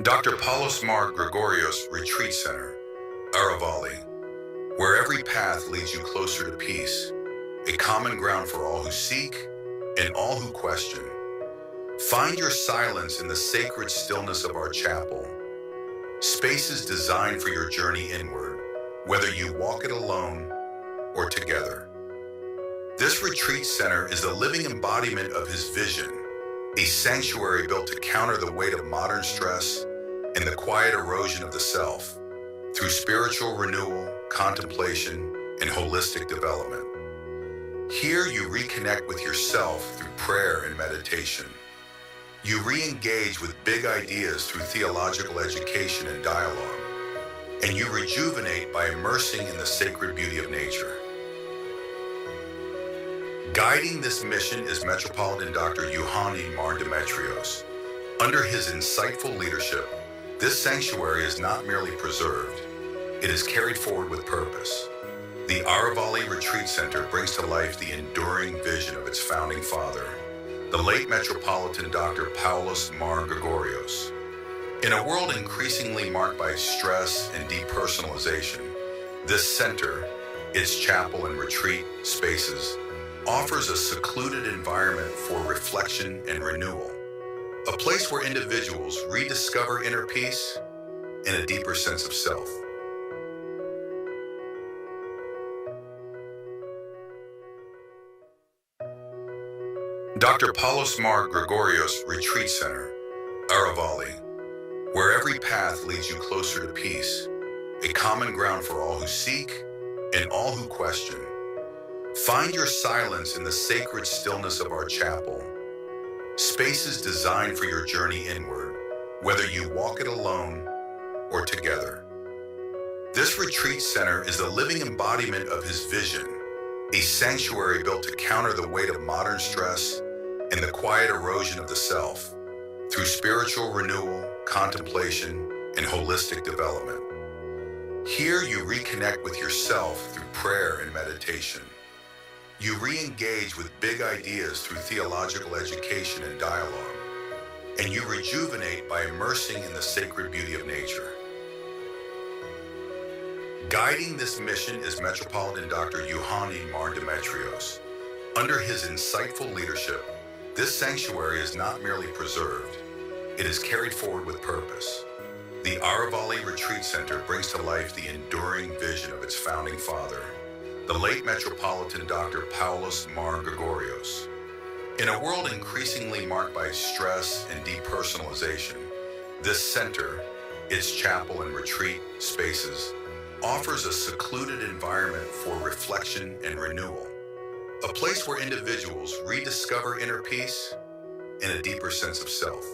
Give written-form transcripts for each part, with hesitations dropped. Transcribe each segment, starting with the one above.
Dr. Paulos Mar Gregorios Retreat Center, Aravali, where every path leads you closer to peace, a common ground for all who seek and all who question. Find your silence in the sacred stillness of our chapel, spaces designed for your journey inward, whether you walk it alone or together. This retreat center is the living embodiment of his vision, a sanctuary built to counter the weight of modern stress and the quiet erosion of the self through spiritual renewal, contemplation, and holistic development. Here you reconnect with yourself through prayer and meditation. You re-engage with big ideas through theological education and dialogue, and you rejuvenate by immersing in the sacred beauty of nature. Guiding this mission is Metropolitan Dr. Youhanon Mar Demetrios. Under his insightful leadership, this sanctuary is not merely preserved, it is carried forward with purpose. The Aravali Retreat Center brings to life the enduring vision of its founding father, the late Metropolitan Dr. Paulos Mar Gregorios. In a world increasingly marked by stress and depersonalization, this center, its chapel and retreat spaces, offers a secluded environment for reflection and renewal, a place where individuals rediscover inner peace and a deeper sense of self. Dr. Paulos Mar Gregorios Retreat Center, Aravali, where every path leads you closer to peace, a common ground for all who seek and all who question. Find your silence in the sacred stillness of our chapel, spaces designed for your journey inward, whether you walk it alone or together. This retreat center is the living embodiment of his vision, a sanctuary built to counter the weight of modern stress and the quiet erosion of the self through spiritual renewal, contemplation, and holistic development. Here you reconnect with yourself through prayer and meditation. You re-engage with big ideas through theological education and dialogue, and you rejuvenate by immersing in the sacred beauty of nature. Guiding this mission is Metropolitan Dr. Youhanon Mar Demetrios. Under his insightful leadership, this sanctuary is not merely preserved, it is carried forward with purpose. The Aravali Retreat Center brings to life the enduring vision of its founding father, the late Metropolitan Dr. Paulos Mar Gregorios. In a world increasingly marked by stress and depersonalization, this center, its chapel and retreat spaces, offers a secluded environment for reflection and renewal, a place where individuals rediscover inner peace and a deeper sense of self.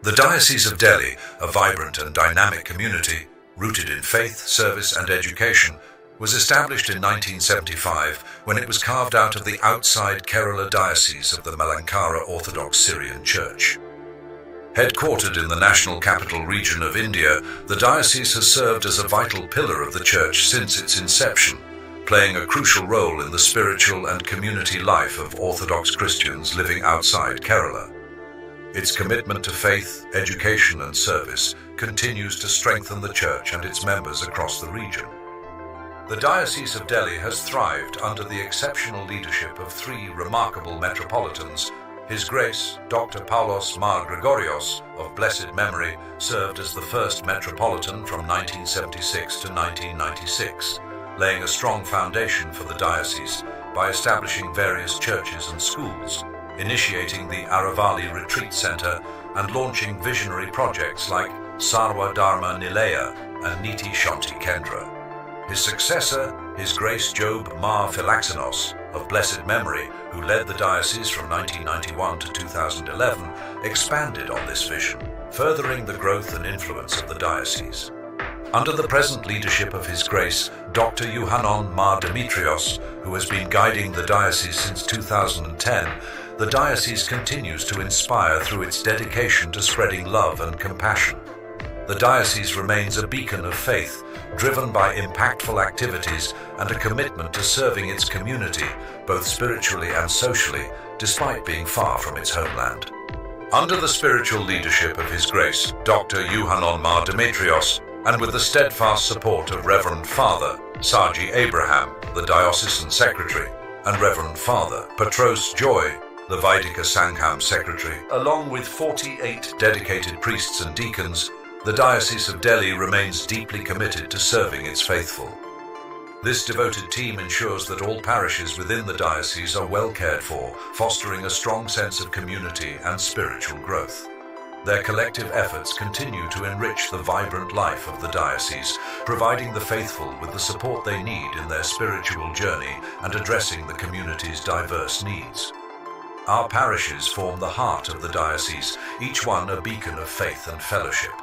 The Diocese of Delhi, a vibrant and dynamic community rooted in faith, service and education, was established in 1975 when it was carved out of the outside Kerala Diocese of the Malankara Orthodox Syrian Church. Headquartered in the national capital region of India, the diocese has served as a vital pillar of the church since its inception, playing a crucial role in the spiritual and community life of Orthodox Christians living outside Kerala. Its commitment to faith, education and service continues to strengthen the church and its members across the region. The Diocese of Delhi has thrived under the exceptional leadership of three remarkable metropolitans. His Grace, Dr. Paulos Mar Gregorios, of blessed memory, served as the first metropolitan from 1976 to 1996, laying a strong foundation for the diocese by establishing various churches and schools, initiating the Aravali Retreat Center, and launching visionary projects like Sarva Dharma Nilaya and Niti Shanti Kendra. His successor, His Grace Job Mar Philaxenos, of blessed memory, who led the diocese from 1991 to 2011, expanded on this vision, furthering the growth and influence of the diocese. Under the present leadership of His Grace, Dr. Youhanon Mar Demetrios, who has been guiding the diocese since 2010, the diocese continues to inspire through its dedication to spreading love and compassion. The diocese remains a beacon of faith, driven by impactful activities and a commitment to serving its community, both spiritually and socially, despite being far from its homeland. Under the spiritual leadership of His Grace, Dr. Youhanon Mar Demetrios, and with the steadfast support of Reverend Father Saji Abraham, the Diocesan Secretary, and Reverend Father Petros Joy, the Vaidika Sangham Secretary, along with 48 dedicated priests and deacons, the Diocese of Delhi remains deeply committed to serving its faithful. This devoted team ensures that all parishes within the diocese are well cared for, fostering a strong sense of community and spiritual growth. Their collective efforts continue to enrich the vibrant life of the diocese, providing the faithful with the support they need in their spiritual journey and addressing the community's diverse needs. Our parishes form the heart of the diocese, each one a beacon of faith and fellowship.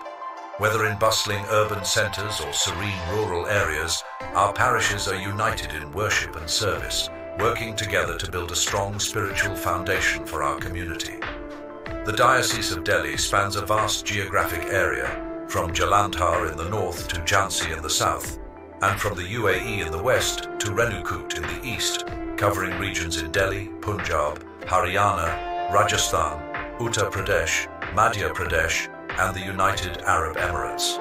Whether in bustling urban centers or serene rural areas, our parishes are united in worship and service, working together to build a strong spiritual foundation for our community. The Diocese of Delhi spans a vast geographic area, from Jalandhar in the north to Jhansi in the south, and from the UAE in the west to Renukut in the east, covering regions in Delhi, Punjab, Haryana, Rajasthan, Uttar Pradesh, Madhya Pradesh, and the United Arab Emirates.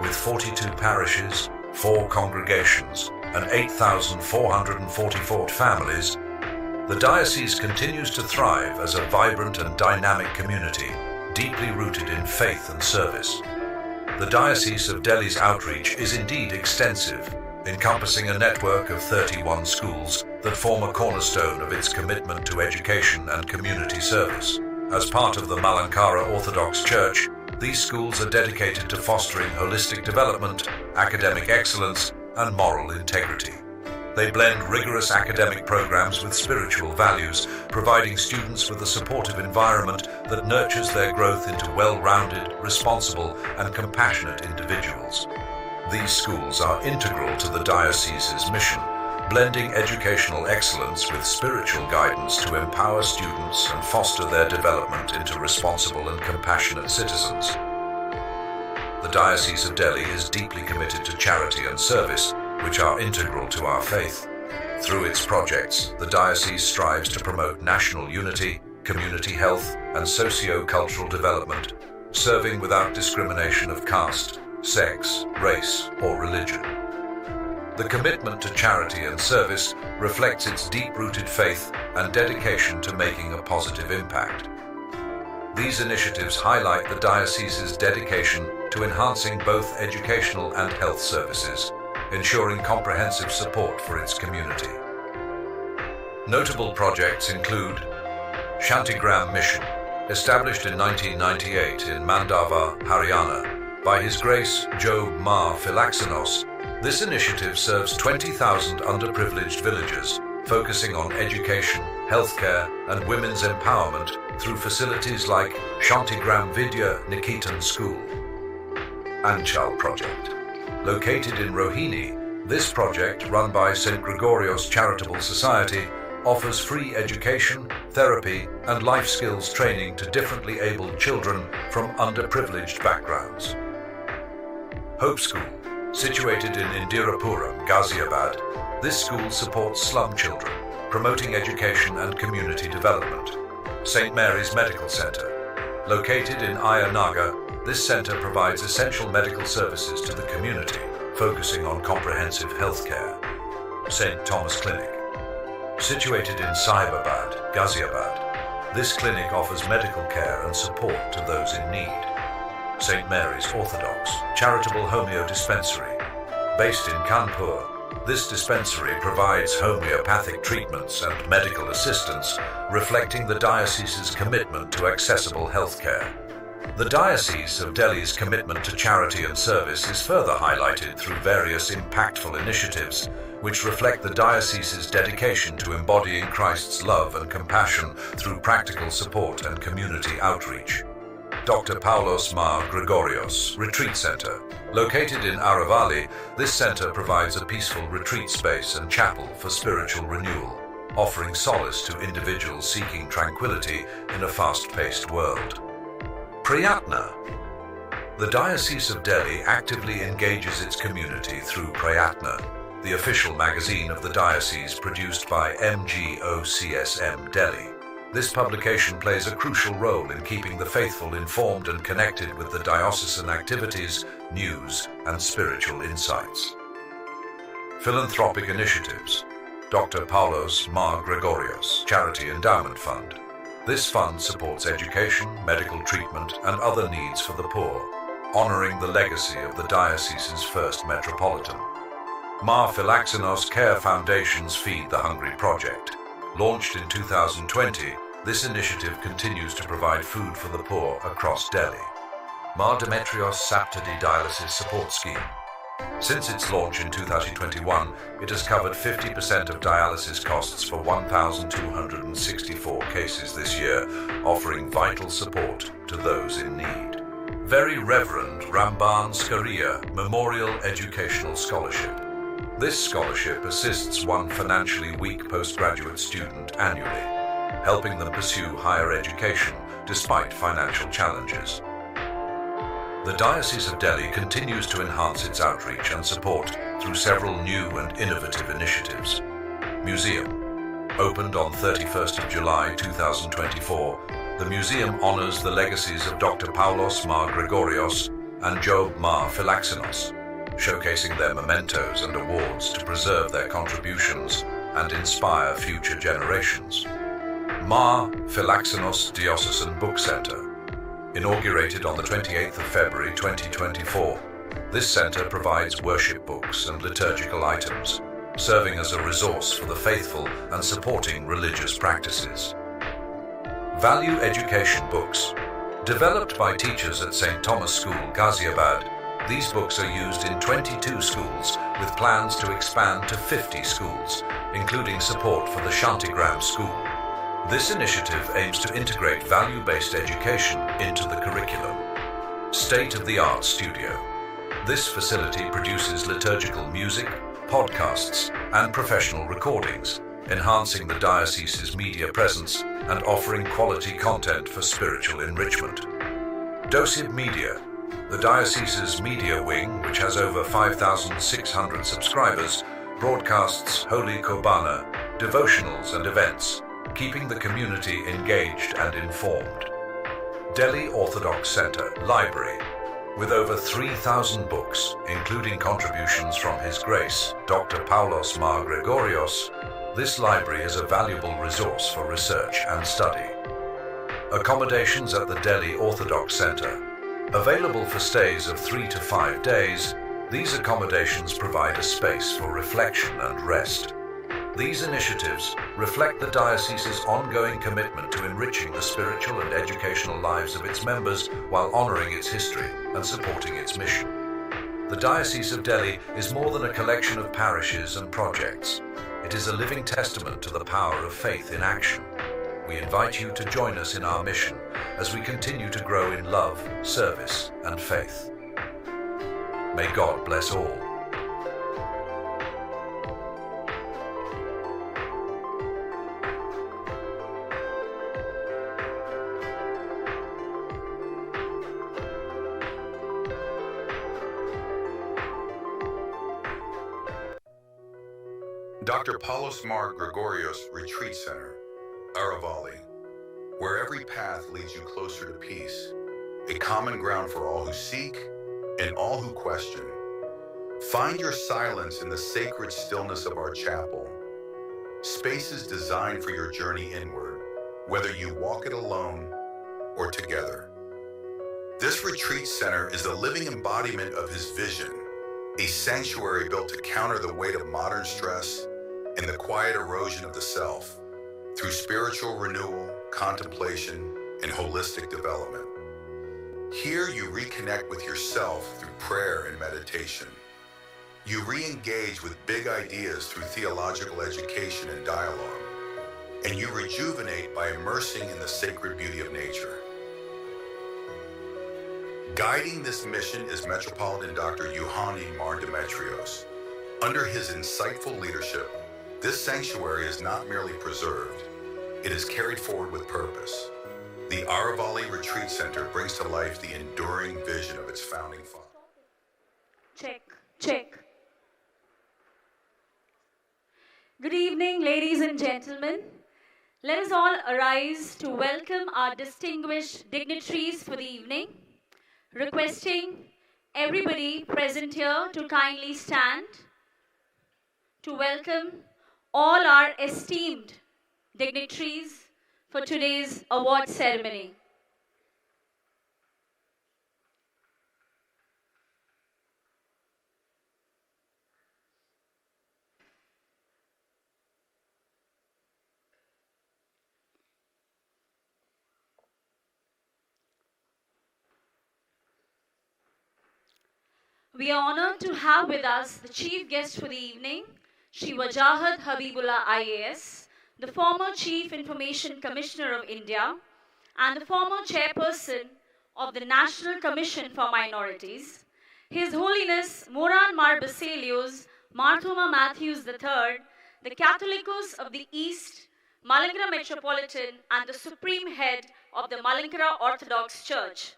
With 42 parishes, 4 congregations, and 8,444 families, the diocese continues to thrive as a vibrant and dynamic community, deeply rooted in faith and service. The Diocese of Delhi's outreach is indeed extensive, encompassing a network of 31 schools that form a cornerstone of its commitment to education and community service. As part of the Malankara Orthodox Church, these schools are dedicated to fostering holistic development, academic excellence, and moral integrity. They blend rigorous academic programs with spiritual values, providing students with a supportive environment that nurtures their growth into well-rounded, responsible, and compassionate individuals. These schools are integral to the diocese's mission, blending educational excellence with spiritual guidance to empower students and foster their development into responsible and compassionate citizens. The Diocese of Delhi is deeply committed to charity and service, which are integral to our faith. Through its projects, the diocese strives to promote national unity, community health, and socio-cultural development, serving without discrimination of caste, sex, race, or religion. The commitment to charity and service reflects its deep-rooted faith and dedication to making a positive impact. These initiatives highlight the diocese's dedication to enhancing both educational and health services, ensuring comprehensive support for its community. Notable projects include Shantigram Mission, established in 1998 in Mandava, Haryana, by His Grace Job Mar Philaxenos. This initiative serves 20,000 underprivileged villagers, focusing on education, healthcare, and women's empowerment through facilities like Shantigram Vidya Niketan School. Anchal Project. Located in Rohini, this project, run by St. Gregorios Charitable Society, offers free education, therapy, and life skills training to differently abled children from underprivileged backgrounds. Hope School. Situated in Indirapuram, Ghaziabad, this school supports slum children, promoting education and community development. St. Mary's Medical Center. Located in Ayanagar, this center provides essential medical services to the community, focusing on comprehensive healthcare. St. Thomas Clinic. Situated in Saibabad, Ghaziabad, this clinic offers medical care and support to those in need. St. Mary's Orthodox Charitable Homeo Dispensary. Based in Kanpur, this dispensary provides homeopathic treatments and medical assistance, reflecting the diocese's commitment to accessible healthcare. The Diocese of Delhi's commitment to charity and service is further highlighted through various impactful initiatives, which reflect the diocese's dedication to embodying Christ's love and compassion through practical support and community outreach. Dr. Paulos Mar Gregorios Retreat Center. Located in Aravalli, this center provides a peaceful retreat space and chapel for spiritual renewal, offering solace to individuals seeking tranquility in a fast-paced world. Prayatna. The Diocese of Delhi actively engages its community through Prayatna, the official magazine of the diocese produced by MGOCSM Delhi. This publication plays a crucial role in keeping the faithful informed and connected with the diocesan activities, news, and spiritual insights. Philanthropic initiatives. Dr. Paulos Mar Gregorios Charity Endowment Fund. This fund supports education, medical treatment, and other needs for the poor, honoring the legacy of the diocese's first metropolitan. Mar Philaxinos Care Foundation's Feed the Hungry project. Launched in 2020, this initiative continues to provide food for the poor across Delhi. Mar Demetrios Saptadi Dialysis Support Scheme. Since its launch in 2021, it has covered 50% of dialysis costs for 1,264 cases this year, offering vital support to those in need. Very Reverend Ramban Skaria Memorial Educational Scholarship. This scholarship assists one financially weak postgraduate student annually, helping them pursue higher education despite financial challenges. The Diocese of Delhi continues to enhance its outreach and support through several new and innovative initiatives. Museum. Opened on 31st of July 2024, the museum honors the legacies of Dr. Paulos Mar Gregorios and Job Mar Philaxinos, showcasing their mementos and awards to preserve their contributions and inspire future generations. Mar Philaxinos Diocesan Book Center. Inaugurated on the 28th of February 2024, this center provides worship books and liturgical items, serving as a resource for the faithful and supporting religious practices. Value Education Books. Developed by teachers at St. Thomas School, Ghaziabad, these books are used in 22 schools with plans to expand to 50 schools, including support for the Shantigram School. This initiative aims to integrate value-based education into the curriculum. State-of-the-art studio. This facility produces liturgical music, podcasts, and professional recordings, enhancing the diocese's media presence and offering quality content for spiritual enrichment. DOCIB Media. The diocese's media wing, which has over 5,600 subscribers, broadcasts Holy Kobana, devotionals and events, keeping the community engaged and informed. Delhi Orthodox Center Library. With over 3,000 books, including contributions from His Grace, Dr. Paulos Mar Gregorios, this library is a valuable resource for research and study. Accommodations at the Delhi Orthodox Center. Available for stays of 3 to 5 days, these accommodations provide a space for reflection and rest. These initiatives reflect the diocese's ongoing commitment to enriching the spiritual and educational lives of its members while honoring its history and supporting its mission. The Diocese of Delhi is more than a collection of parishes and projects. It is a living testament to the power of faith in action. We invite you to join us in our mission as we continue to grow in love, service, and faith. May God bless all. Dr. Paulos Mar Gregorios Retreat Center, Aravali, where every path leads you closer to peace, a common ground for all who seek and all who question. Find your silence in the sacred stillness of our chapel, spaces designed for your journey inward, whether you walk it alone or together. This retreat center is the living embodiment of his vision, a sanctuary built to counter the weight of modern stress and the quiet erosion of the self through spiritual renewal, contemplation, and holistic development. Here you reconnect with yourself through prayer and meditation. You re-engage with big ideas through theological education and dialogue, and you rejuvenate by immersing in the sacred beauty of nature. Guiding this mission is Metropolitan Dr. Youhanon Mar Demetrios. Under his insightful leadership, this sanctuary is not merely preserved, it is carried forward with purpose. The Aravali Retreat Center brings to life the enduring vision of its founding father. Check. Good evening, ladies and gentlemen. Let us all arise to welcome our distinguished dignitaries for the evening. Requesting everybody present here to kindly stand to welcome all our esteemed dignitaries for today's award ceremony. We are honored to have with us the chief guest for the evening, Shri Wajahat Habibullah IAS, the former Chief Information Commissioner of India and the former Chairperson of the National Commission for Minorities, His Holiness Youhanon Mar Baselios, Marthoma Mathews III, the Catholicos of the East, Malankara Metropolitan and the Supreme Head of the Malankara Orthodox Church,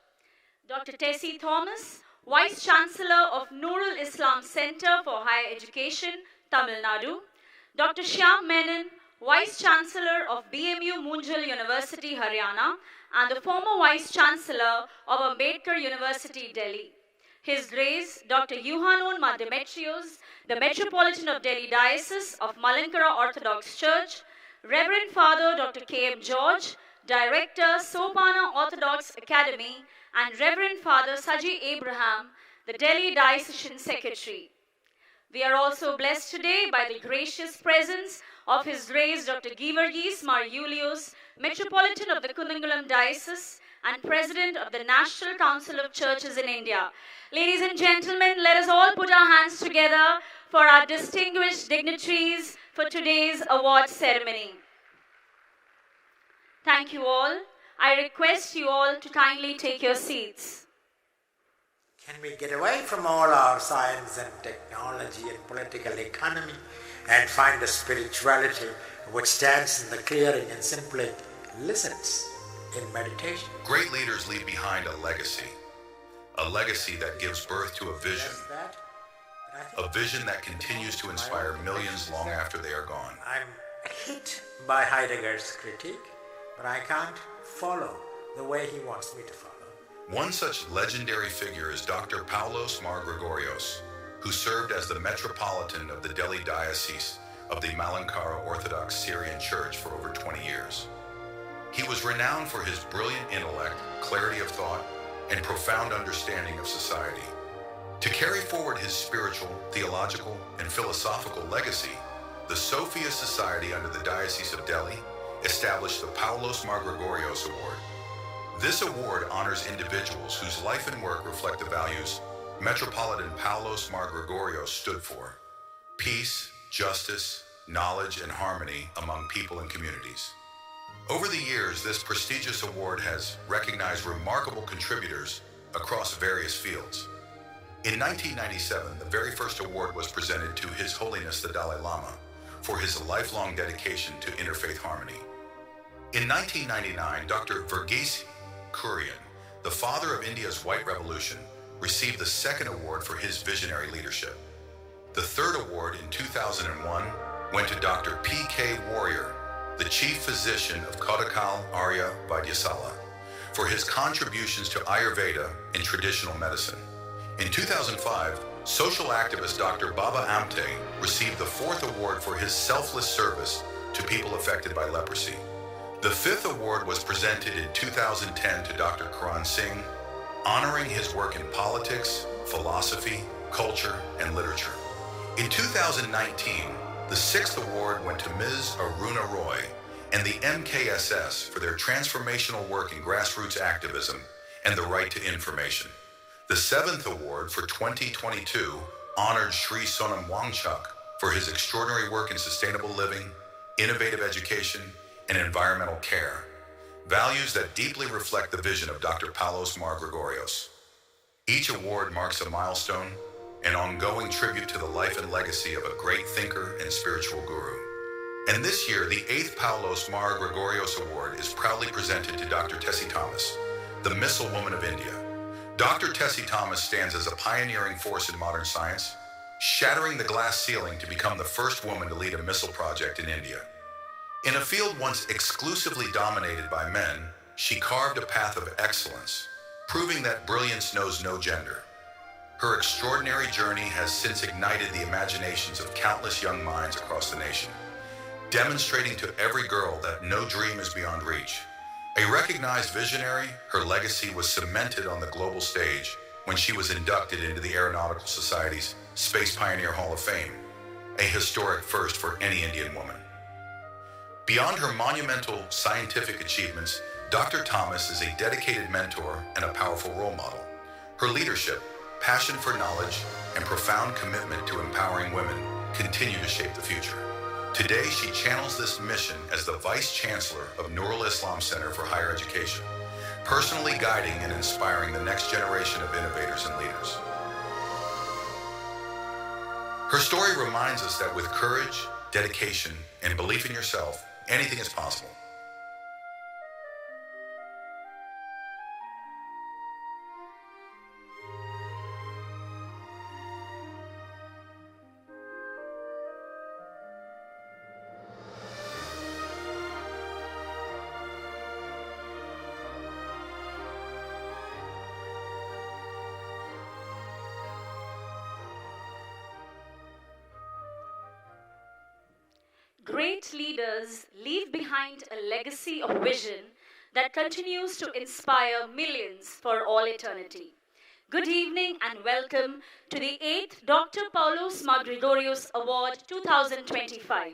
Dr. Tessy Thomas, Vice-Chancellor of Nurul Islam Center for Higher Education, Tamil Nadu, Dr. Shyam Menon, Vice-Chancellor of BMU Munjal University, Haryana, and the former Vice-Chancellor of Ambedkar University, Delhi. His Grace, Dr. Youhanon Mar Demetrios, the Metropolitan of Delhi Diocese of Malankara Orthodox Church, Reverend Father Dr. K.M. George, Director, SOPHIA Orthodox Academy, and Reverend Father Saji Abraham, the Delhi Diocesan Secretary. We are also blessed today by the gracious presence of His Grace Dr. Givargis Mar Julios, Metropolitan of the Kundangulam Diocese and President of the National Council of Churches in India. Ladies and gentlemen, let us all put our hands together for our distinguished dignitaries for today's award ceremony. Thank you all. I request you all to kindly take your seats. Can we get away from all our science and technology and political economy and find a spirituality which stands in the clearing and simply listens in meditation? Great leaders leave behind a legacy that gives birth to a vision that continues to inspire millions long after they are gone. I'm hit by Heidegger's critique, but I can't follow the way he wants me to follow. One such legendary figure is Dr. Paulos Mar Gregorios, who served as the Metropolitan of the Delhi Diocese of the Malankara Orthodox Syrian Church for over 20 years. He was renowned for his brilliant intellect, clarity of thought, and profound understanding of society. To carry forward his spiritual, theological, and philosophical legacy, the SOPHIA Society under the Diocese of Delhi established the Paulos Mar Gregorios Award. This award honors individuals whose life and work reflect the values Metropolitan Paulos Mar Gregorios stood for: peace, justice, knowledge, and harmony among people and communities. Over the years, this prestigious award has recognized remarkable contributors across various fields. In 1997, the very first award was presented to His Holiness the Dalai Lama for his lifelong dedication to interfaith harmony. In 1999, Dr. Verghese Kurian, the father of India's White Revolution, received the second award for his visionary leadership. The third award in 2001 went to Dr. P.K. Warrior, the chief physician of Kodakal Arya Vaidyasala, for his contributions to Ayurveda and traditional medicine. In 2005, social activist Dr. Baba Amte received the fourth award for his selfless service to people affected by leprosy. The fifth award was presented in 2010 to Dr. Karan Singh, honoring his work in politics, philosophy, culture, and literature. In 2019, the sixth award went to Ms. Aruna Roy and the MKSS for their transformational work in grassroots activism and the right to information. The seventh award for 2022 honored Sri Sonam Wangchuk for his extraordinary work in sustainable living, innovative education, and environmental care, values that deeply reflect the vision of Dr. Paulos Mar Gregorios. Each award marks a milestone, an ongoing tribute to the life and legacy of a great thinker and spiritual guru. And this year, the 8th Paulos Mar Gregorios Award is proudly presented to Dr. Tessy Thomas, the Missile Woman of India. Dr. Tessy Thomas stands as a pioneering force in modern science, shattering the glass ceiling to become the first woman to lead a missile project in India. In a field once exclusively dominated by men, she carved a path of excellence, proving that brilliance knows no gender. Her extraordinary journey has since ignited the imaginations of countless young minds across the nation, demonstrating to every girl that no dream is beyond reach. A recognized visionary, her legacy was cemented on the global stage when she was inducted into the Aeronautical Society's Space Pioneer Hall of Fame, a historic first for any Indian woman. Beyond her monumental scientific achievements, Dr. Thomas is a dedicated mentor and a powerful role model. Her leadership, passion for knowledge, and profound commitment to empowering women continue to shape the future. Today, she channels this mission as the Vice-Chancellor of Nurul Islam Center for Higher Education, personally guiding and inspiring the next generation of innovators and leaders. Her story reminds us that with courage, dedication, and belief in yourself, anything is possible. Great leaders leave behind a legacy of vision that continues to inspire millions for all eternity. Good evening and welcome to the 8th Dr. Paulos Mar Gregorios Award 2025.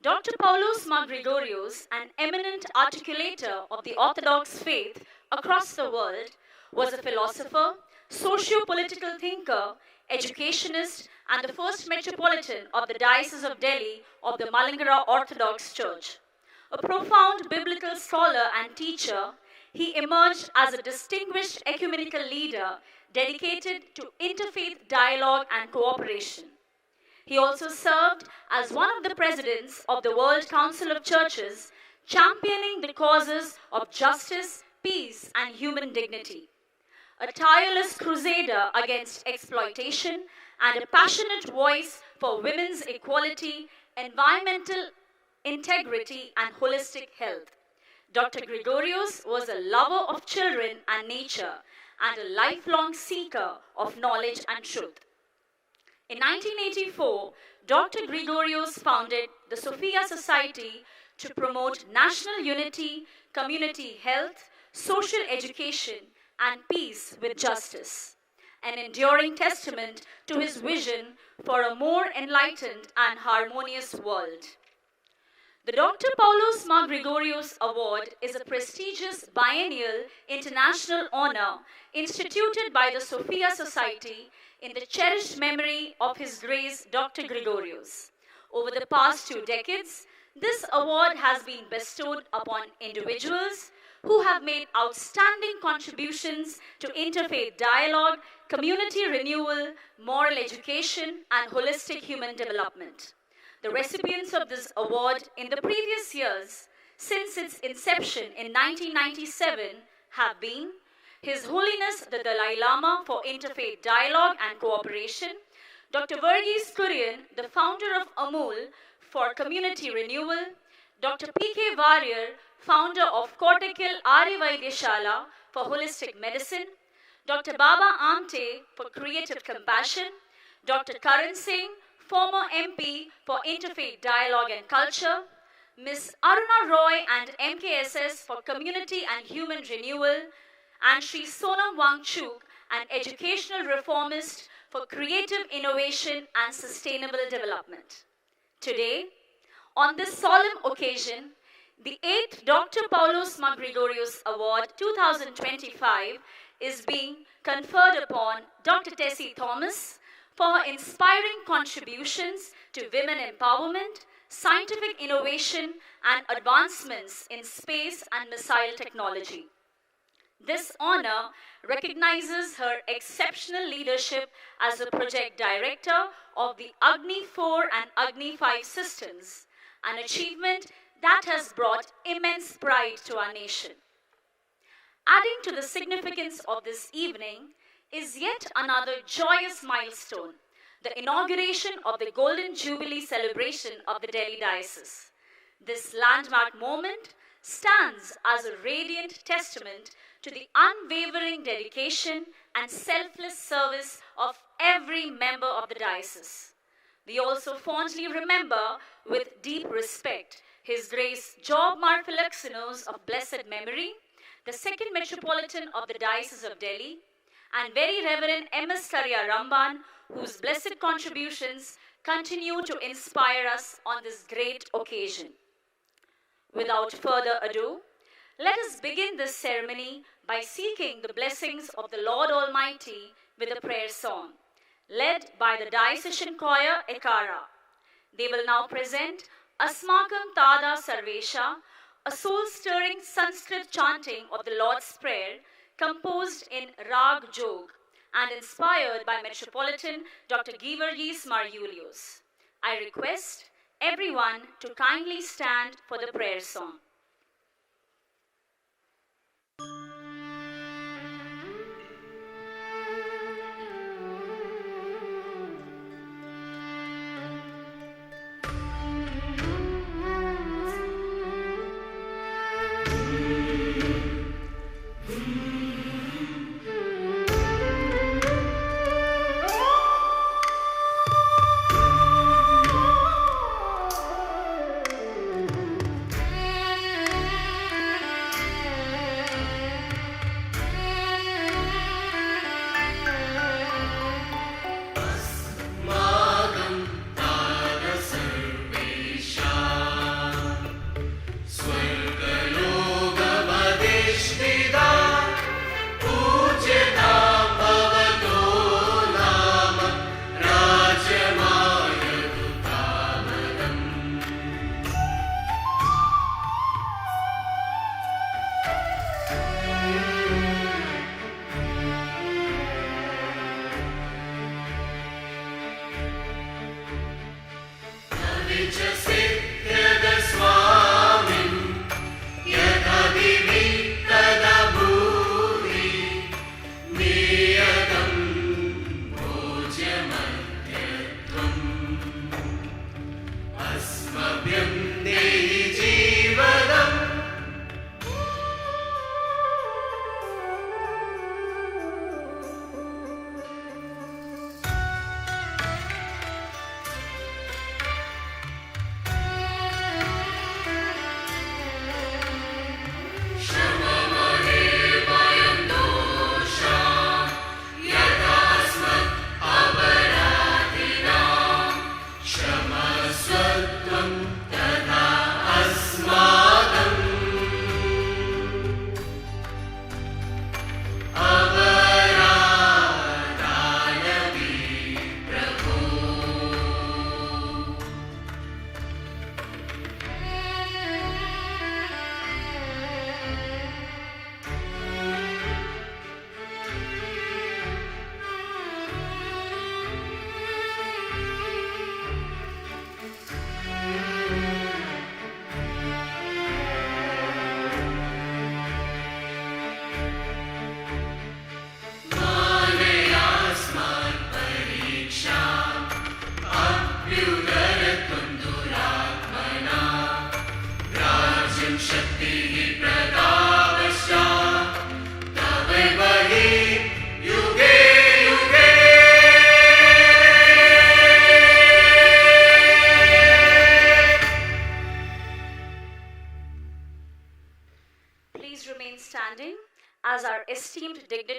Dr. Paulos Mar Gregorios, an eminent articulator of the Orthodox faith across the world, was a philosopher, socio-political thinker, educationist, and the first Metropolitan of the Diocese of Delhi of the Malankara Orthodox Church. A profound biblical scholar and teacher, he emerged as a distinguished ecumenical leader dedicated to interfaith dialogue and cooperation. He also served as one of the presidents of the World Council of Churches, championing the causes of justice, peace, and human dignity. A tireless crusader against exploitation and a passionate voice for women's equality, environmental integrity, and holistic health. Dr. Gregorios was a lover of children and nature and a lifelong seeker of knowledge and truth. In 1984, Dr. Gregorios founded the SOPHIA Society to promote national unity, community health, social education, and peace with justice, an enduring testament to his vision for a more enlightened and harmonious world. The Dr. Paulos Mar Gregorios Award is a prestigious biennial international honor instituted by the SOPHIA Society in the cherished memory of His Grace Dr. Gregorios. Over the past 2 decades, This award has been bestowed upon individuals who have made outstanding contributions to interfaith dialogue, community renewal, moral education, and holistic human development. The recipients of this award in the previous years, since its inception in 1997, have been His Holiness the Dalai Lama for Interfaith Dialogue and Cooperation, Dr. Verghese Kurian, the founder of AMUL for Community Renewal, Dr. P.K. Warrior, founder of Cortical Arya for Holistic Medicine, Dr. Baba Amte for Creative Compassion, Dr. Karan Singh, former MP for Interfaith Dialogue and Culture, Ms. Aruna Roy and MKSS for Community and Human Renewal, and Sri Sonam Wangchuk, an educational reformist for creative innovation and sustainable development. Today, on this solemn occasion, the 8th Dr. Paulos Mar Gregorios Award 2025 is being conferred upon Dr. Tessy Thomas for her inspiring contributions to women empowerment, scientific innovation, and advancements in space and missile technology. This honor recognizes her exceptional leadership as a project director of the Agni 4 and Agni 5 systems, an achievement that has brought immense pride to our nation. Adding to the significance of this evening is yet another joyous milestone, the inauguration of the Golden Jubilee celebration of the Delhi Diocese. This landmark moment stands as a radiant testament to the unwavering dedication and selfless service of every member of the diocese. We also fondly remember with deep respect His Grace Job Mar Philoxenos of blessed memory, the second Metropolitan of the Diocese of Delhi, and Very Reverend M.S. Karya Ramban, whose blessed contributions continue to inspire us on this great occasion. Without further ado, let us begin this ceremony by seeking the blessings of the Lord Almighty with a prayer song, led by the Diocesan Choir Ekara. They will now present Asmakam Tada Sarvesha, a soul-stirring Sanskrit chanting of the Lord's Prayer composed in Rag Jog and inspired by Metropolitan Dr. Geevarghese Marjulius. I request everyone to kindly stand for the prayer song.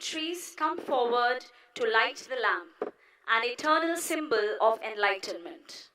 Demetrios come forward to light the lamp, an eternal symbol of enlightenment.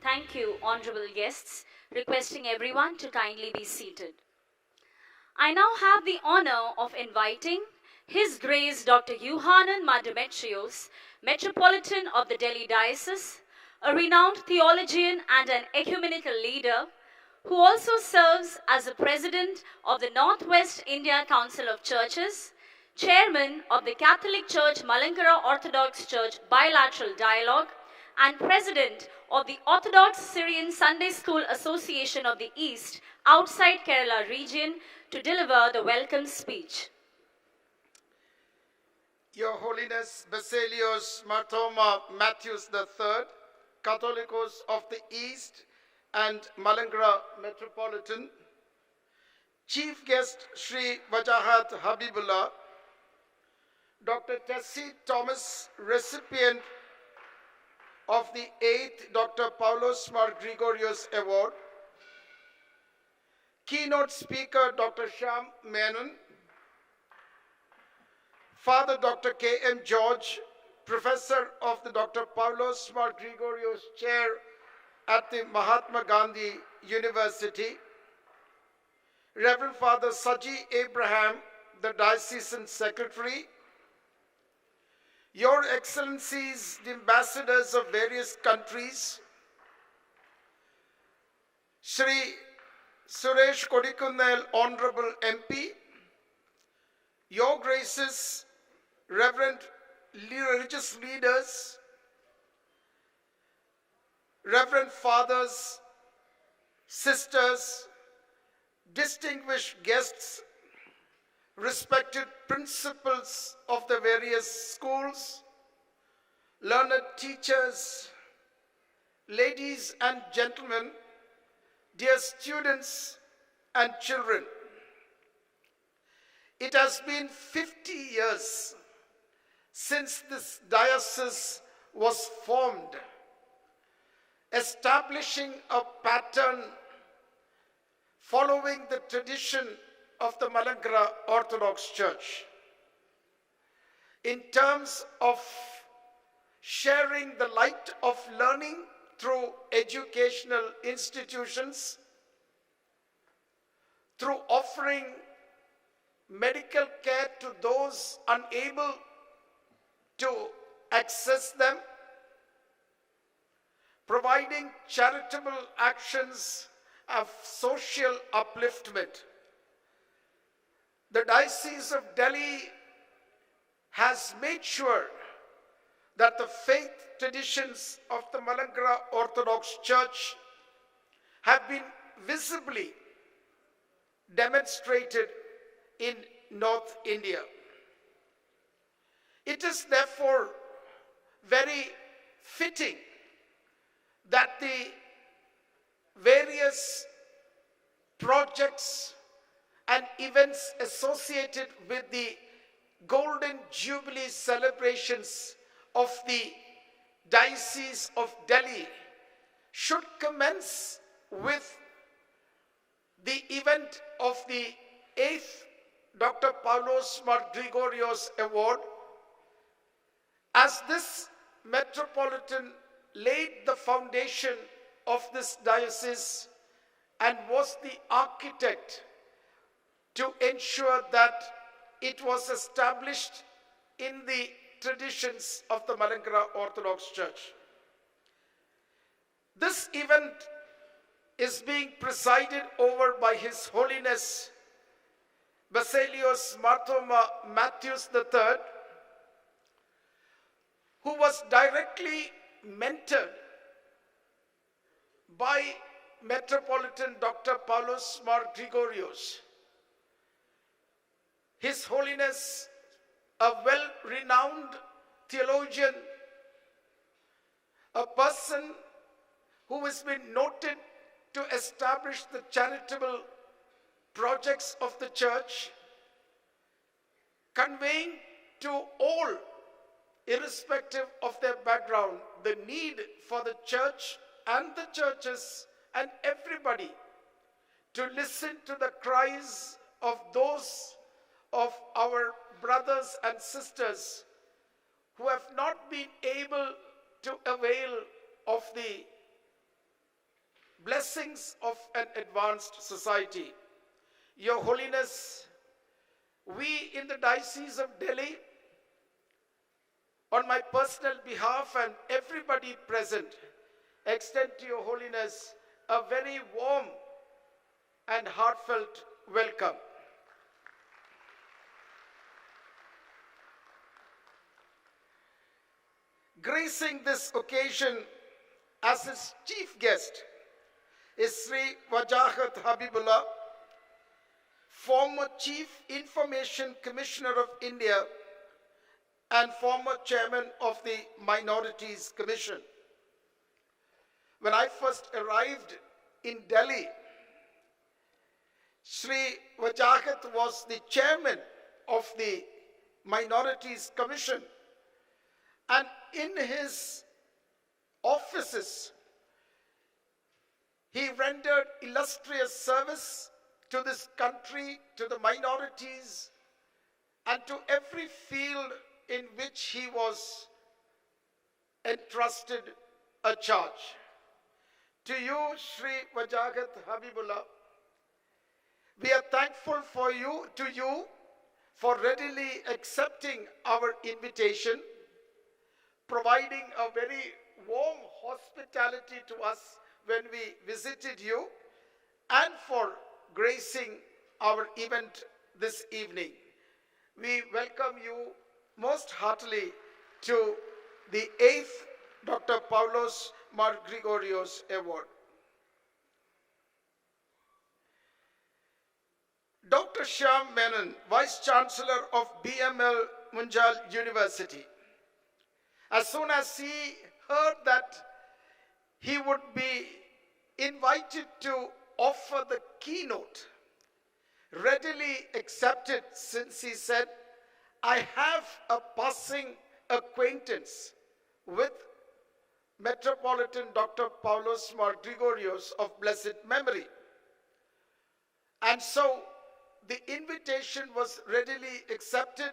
Thank you, honorable guests, requesting everyone to kindly be seated. I now have the honor of inviting His Grace Dr. Youhanon Mar Demetrios, Metropolitan of the Delhi Diocese, a renowned theologian and an ecumenical leader, who also serves as the President of the Northwest India Council of Churches, Chairman of the Catholic Church Malankara Orthodox Church Bilateral Dialogue, and President of the Orthodox Syrian Sunday School Association of the East outside Kerala region, to deliver the welcome speech. Your Holiness Baselios Marthoma Mathews III, Catholicos of the East and Malankara Metropolitan, Chief Guest Sri Wajahat Habibullah, Dr. Tessy Thomas, recipient of the 8th Dr. Paulos Mar Gregorios Award, keynote speaker Dr. Shyam Menon, Father Dr. K.M. George, Professor of the Dr. Paulos Mar Gregorios Chair at the Mahatma Gandhi University, Reverend Father Saji Abraham, the Diocesan Secretary, Your Excellencies, the ambassadors of various countries, Shri Suresh Kodikunnel, Honorable MP, Your Graces, Reverend religious leaders, Reverend Fathers, Sisters, distinguished guests, respected principals of the various schools, learned teachers, ladies and gentlemen, dear students and children. It has been 50 years since this diocese was formed, establishing a pattern following the tradition of the Malankara Orthodox Church in terms of sharing the light of learning through educational institutions, through offering medical care to those unable to access them, providing charitable actions of social upliftment. The Diocese of Delhi has made sure that the faith traditions of the Malankara Orthodox Church have been visibly demonstrated in North India. It is therefore very fitting that the various projects and events associated with the Golden Jubilee celebrations of the Diocese of Delhi should commence with the event of the 8th Dr. Paulos Mar Gregorios Award, as this Metropolitan laid the foundation of this diocese and was the architect to ensure that it was established in the traditions of the Malankara Orthodox Church. This event is being presided over by His Holiness Baselios Marthoma Mathews III, who was directly mentored by Metropolitan Dr. Paulos Mar Gregorios. His Holiness, a well-renowned theologian, a person who has been noted to establish the charitable projects of the church, conveying to all, irrespective of their background, the need for the church and the churches and everybody to listen to the cries of those of our brothers and sisters who have not been able to avail of the blessings of an advanced society. Your Holiness, we in the Diocese of Delhi, on my personal behalf and everybody present, extend to Your Holiness a very warm and heartfelt welcome. Gracing this occasion as his chief guest is Sri Wajahat Habibullah, former Chief Information Commissioner of India and former Chairman of the Minorities Commission. When I first arrived in Delhi, Sri Wajahat was the Chairman of the Minorities Commission, and in his offices, he rendered illustrious service to this country, to the minorities, and to every field in which he was entrusted a charge. To you, Sri Wajahat Habibullah, we are thankful for you for readily accepting our invitation, providing a very warm hospitality to us when we visited you, and for gracing our event this evening. We welcome you most heartily to the 8th Dr. Paulos Mar Gregorios Award. Dr. Shyam Menon, Vice-Chancellor of BML Munjal University, as soon as he heard that he would be invited to offer the keynote, readily accepted, since he said, I have a passing acquaintance with Metropolitan Dr. Paulos Mar Gregorios of blessed memory. And so the invitation was readily accepted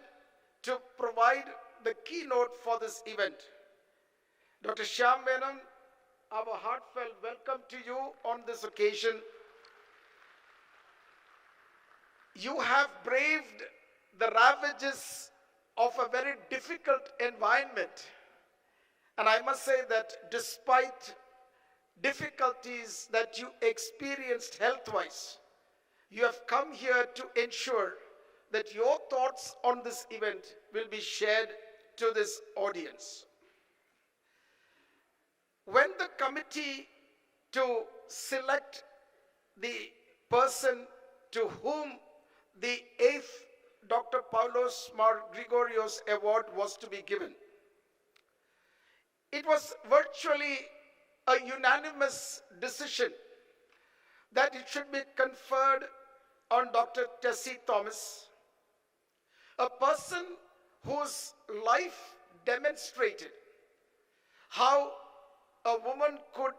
to provide the keynote for this event. Dr. Shyam Menon, our heartfelt welcome to you on this occasion. You have braved the ravages of a very difficult environment. And I must say that despite difficulties that you experienced health-wise, you have come here to ensure that your thoughts on this event will be shared to this audience. When the committee to select the person to whom the 8th Dr. Paulos Mar Gregorios Award was to be given, it was virtually a unanimous decision that it should be conferred on Dr. Tessy Thomas, a person whose life demonstrated how a woman could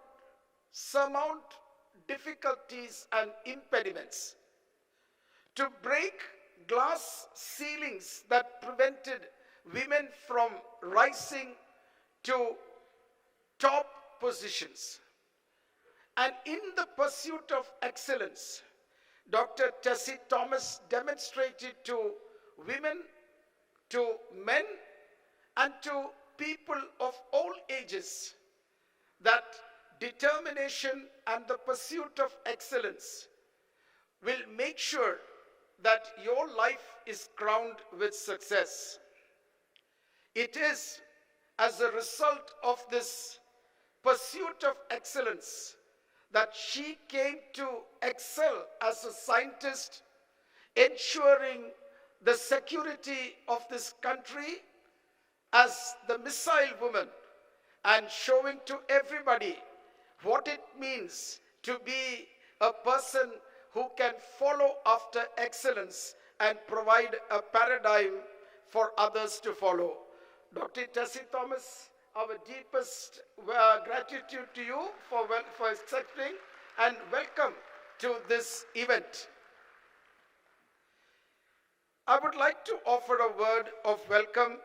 surmount difficulties and impediments, to break glass ceilings that prevented women from rising to top positions. And in the pursuit of excellence, Dr. Tessy Thomas demonstrated to women, to men, and to people of all ages that determination and the pursuit of excellence will make sure that your life is crowned with success. It is as a result of this pursuit of excellence that she came to excel as a scientist, ensuring the security of this country as the missile woman, and showing to everybody what it means to be a person who can follow after excellence and provide a paradigm for others to follow. Dr. Tessy Thomas, our deepest gratitude to you for accepting and welcome to this event. I would like to offer a word of welcome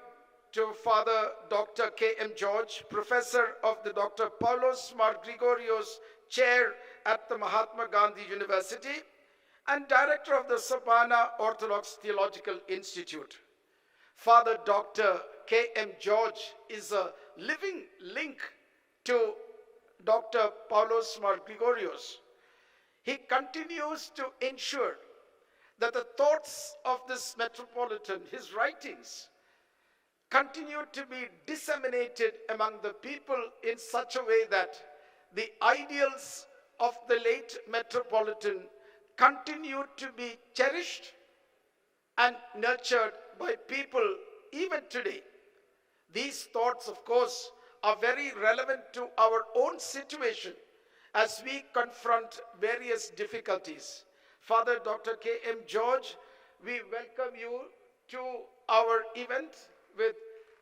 to Father Dr. K.M. George, Professor of the Dr. Paulos Mar Gregorios Chair at the Mahatma Gandhi University and Director of the Malankara Orthodox Theological Institute. Father Dr. K.M. George is a living link to Dr. Paulos Mar Gregorios. He continues to ensure that the thoughts of this Metropolitan, his writings, continue to be disseminated among the people in such a way that the ideals of the late Metropolitan continue to be cherished and nurtured by people even today. These thoughts, of course, are very relevant to our own situation as we confront various difficulties. Father Dr. K.M. George, we welcome you to our event with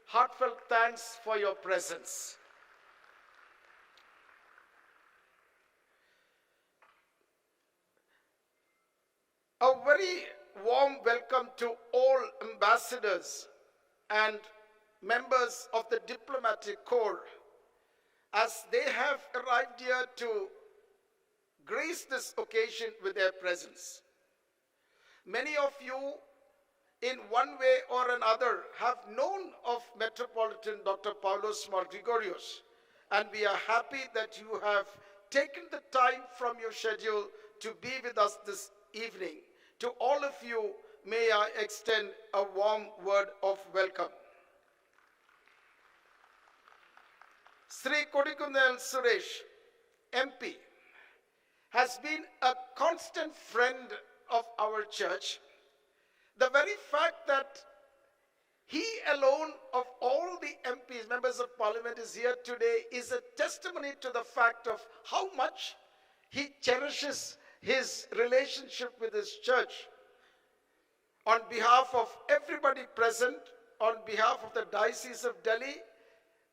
heartfelt thanks for your presence. A very warm welcome to all ambassadors and members of the diplomatic corps as they have arrived here to grace this occasion with their presence. Many of you, in one way or another, have known of Metropolitan Dr. Paulos Mar Gregorios, and we are happy that you have taken the time from your schedule to be with us this evening. To all of you, may I extend a warm word of welcome. Sri Kodikunal Suresh, MP, has been a constant friend of our church. The very fact that he alone of all the MPs, members of parliament, is here today is a testimony to the fact of how much he cherishes his relationship with his church. On behalf of everybody present, on behalf of the Diocese of Delhi,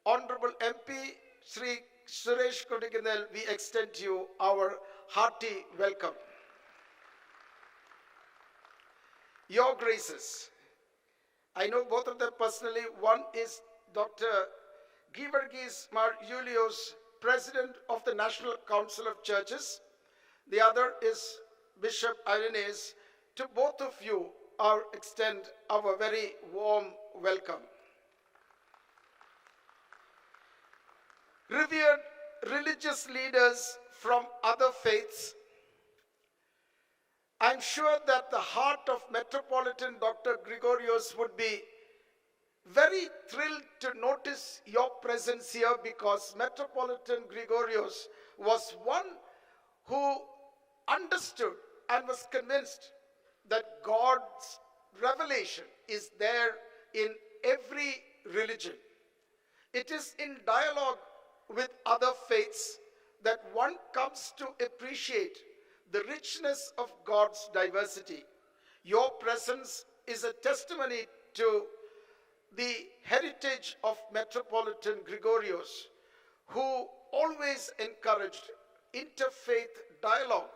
Honorable MP Sri Suresh Kodikunal, we extend to you our hearty welcome. Your Graces, I know both of them personally. One is Dr. Georgis Mar Julios, President of the National Council of Churches. The other is Bishop Irenaeus. To both of you, I extend our very warm welcome. Revered religious leaders from other faiths, I'm sure that the heart of Metropolitan Dr. Gregorios would be very thrilled to notice your presence here, because Metropolitan Gregorios was one who understood and was convinced that God's revelation is there in every religion. It is in dialogue with other faiths that one comes to appreciate the richness of God's diversity. Your presence is a testimony to the heritage of Metropolitan Gregorios, who always encouraged interfaith dialogue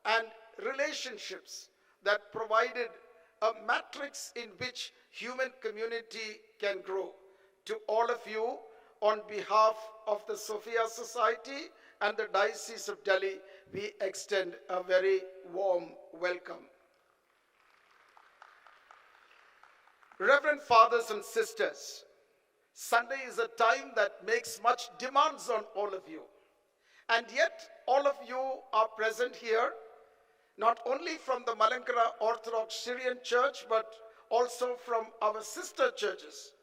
and relationships that provided a matrix in which human community can grow. To all of you, on behalf of the SOPHIA Society and the Diocese of Delhi, we extend a very warm welcome. Reverend fathers and sisters, Sunday is a time that makes much demands on all of you. And yet, all of you are present here, not only from the Malankara Orthodox Syrian Church, but also from our sister churches.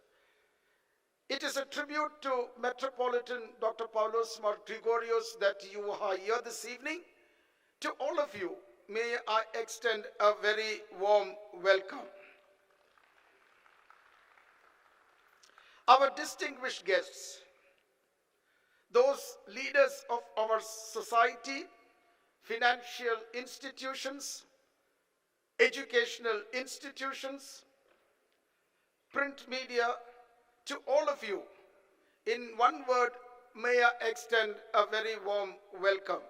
It is a tribute to Metropolitan Dr. Paulos Mar Gregorios that you are here this evening. To all of you, may I extend a very warm welcome. Our distinguished guests, those leaders of our society, financial institutions, educational institutions, print media, to all of you, in one word, may I extend a very warm welcome.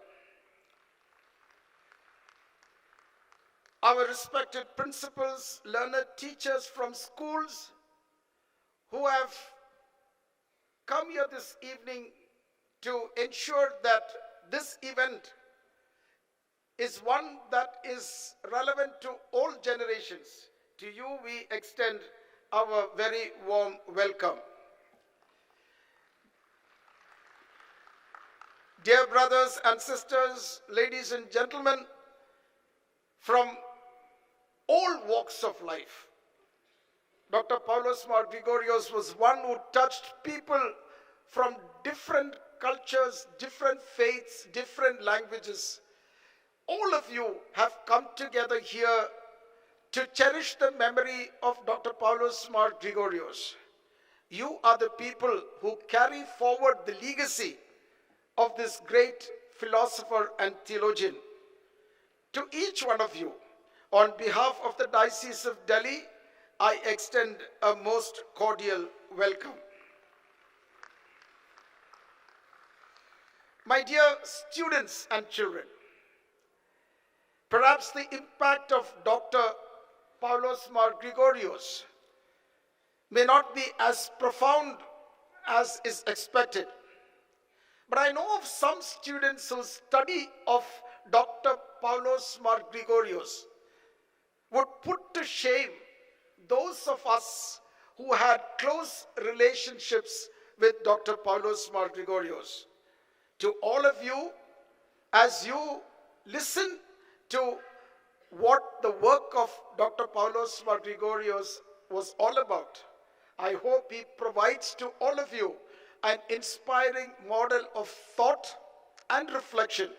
Our respected principals, learned teachers from schools who have come here this evening to ensure that this event is one that is relevant to all generations. To you, we extend our very warm welcome. Dear brothers and sisters, ladies and gentlemen, from all walks of life, Dr. Paulos Mar Gregorios was one who touched people from different cultures, different faiths, different languages. All of you have come together here to cherish the memory of Dr. Paulos Mar Gregorios. You are the people who carry forward the legacy of this great philosopher and theologian. To each one of you, on behalf of the Diocese of Delhi, I extend a most cordial welcome. My dear students and children, perhaps the impact of Dr. Paulos Mar Gregorios may not be as profound as is expected. But I know of some students whose study of Dr. Paulos Mar Gregorios would put to shame those of us who had close relationships with Dr. Paulos Mar Gregorios. To all of you, as you listen to what the work of Dr. Paulos Mar Gregorios was all about, I hope he provides to all of you an inspiring model of thought and reflection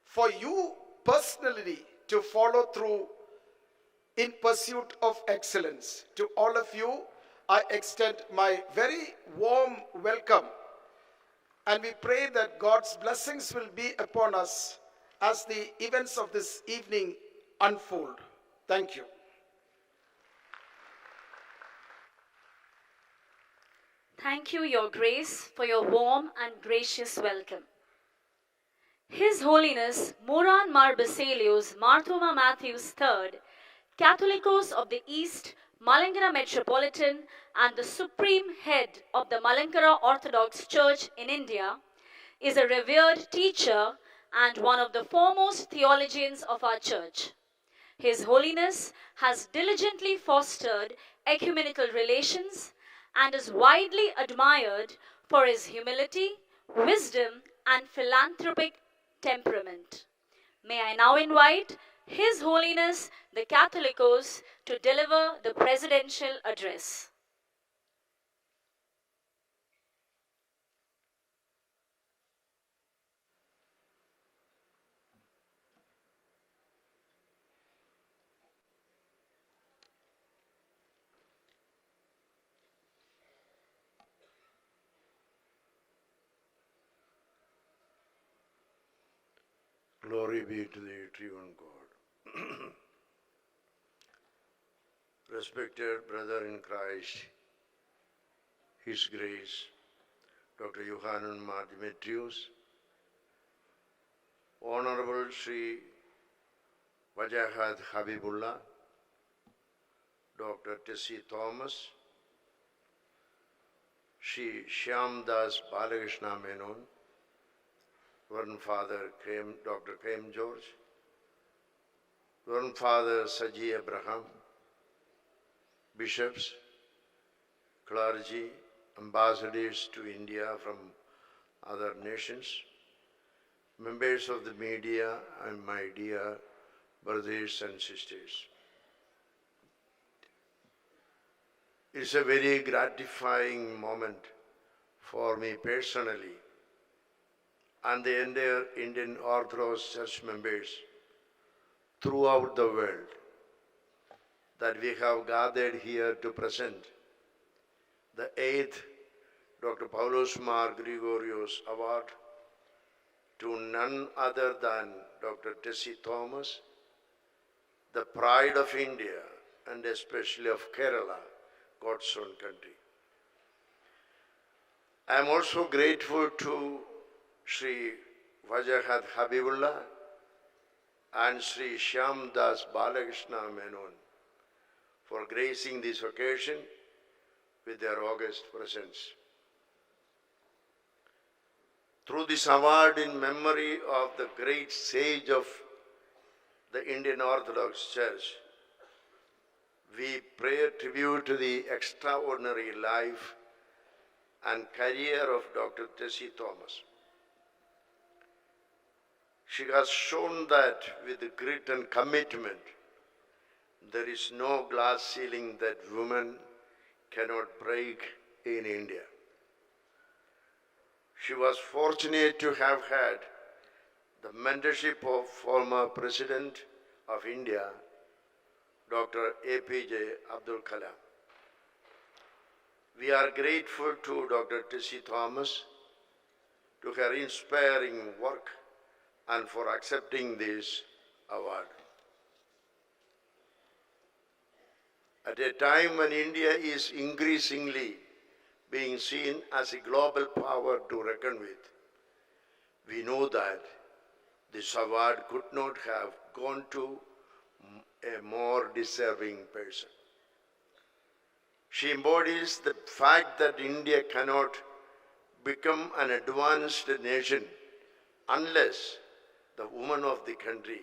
for you personally to follow through in pursuit of excellence. To all of you, I extend my very warm welcome, and we pray that God's blessings will be upon us as the events of this evening unfold. Thank you. Thank you, Your Grace, for your warm and gracious welcome. His Holiness Youhanon Mar Baselios Marthoma Mathews III, Catholicos of the East, Malankara Metropolitan and the supreme head of the Malankara Orthodox Church in India, is a revered teacher and one of the foremost theologians of our church. His Holiness has diligently fostered ecumenical relations and is widely admired for his humility, wisdom, and philanthropic temperament. May I now invite His Holiness the Catholicos to deliver the presidential address. Glory be to the triune God. Respected brother in Christ, His Grace, Dr. Youhanon Mar Demetrios, Honorable Sri Wajahat Habibullah, Dr. Tessy Thomas, Sri Shyam Menon, Reverend Father Dr. Krem George, Reverend Father Saji Abraham, bishops, clergy, ambassadors to India from other nations, members of the media, and my dear brothers and sisters. It's a very gratifying moment for me personally and the entire Indian Orthodox Church members throughout the world that we have gathered here to present the 8th Dr. Paulos Mar Gregorios Award to none other than Dr. Tessy Thomas, the pride of India and especially of Kerala, God's own country. I am also grateful to Sri Wajahat Habibullah and Sri Shyam Menon for gracing this occasion with their august presence. Through this award in memory of the great sage of the Indian Orthodox Church, we pay tribute to the extraordinary life and career of Dr. Tessy Thomas. She has shown that with grit and commitment, there is no glass ceiling that women cannot break in India. She was fortunate to have had the mentorship of former President of India, Dr. APJ Abdul Kalam. We are grateful to Dr. Tessy Thomas, to her inspiring work, and for accepting this award. At a time when India is increasingly being seen as a global power to reckon with, we know that this award could not have gone to a more deserving person. She embodies the fact that India cannot become an advanced nation unless the women of the country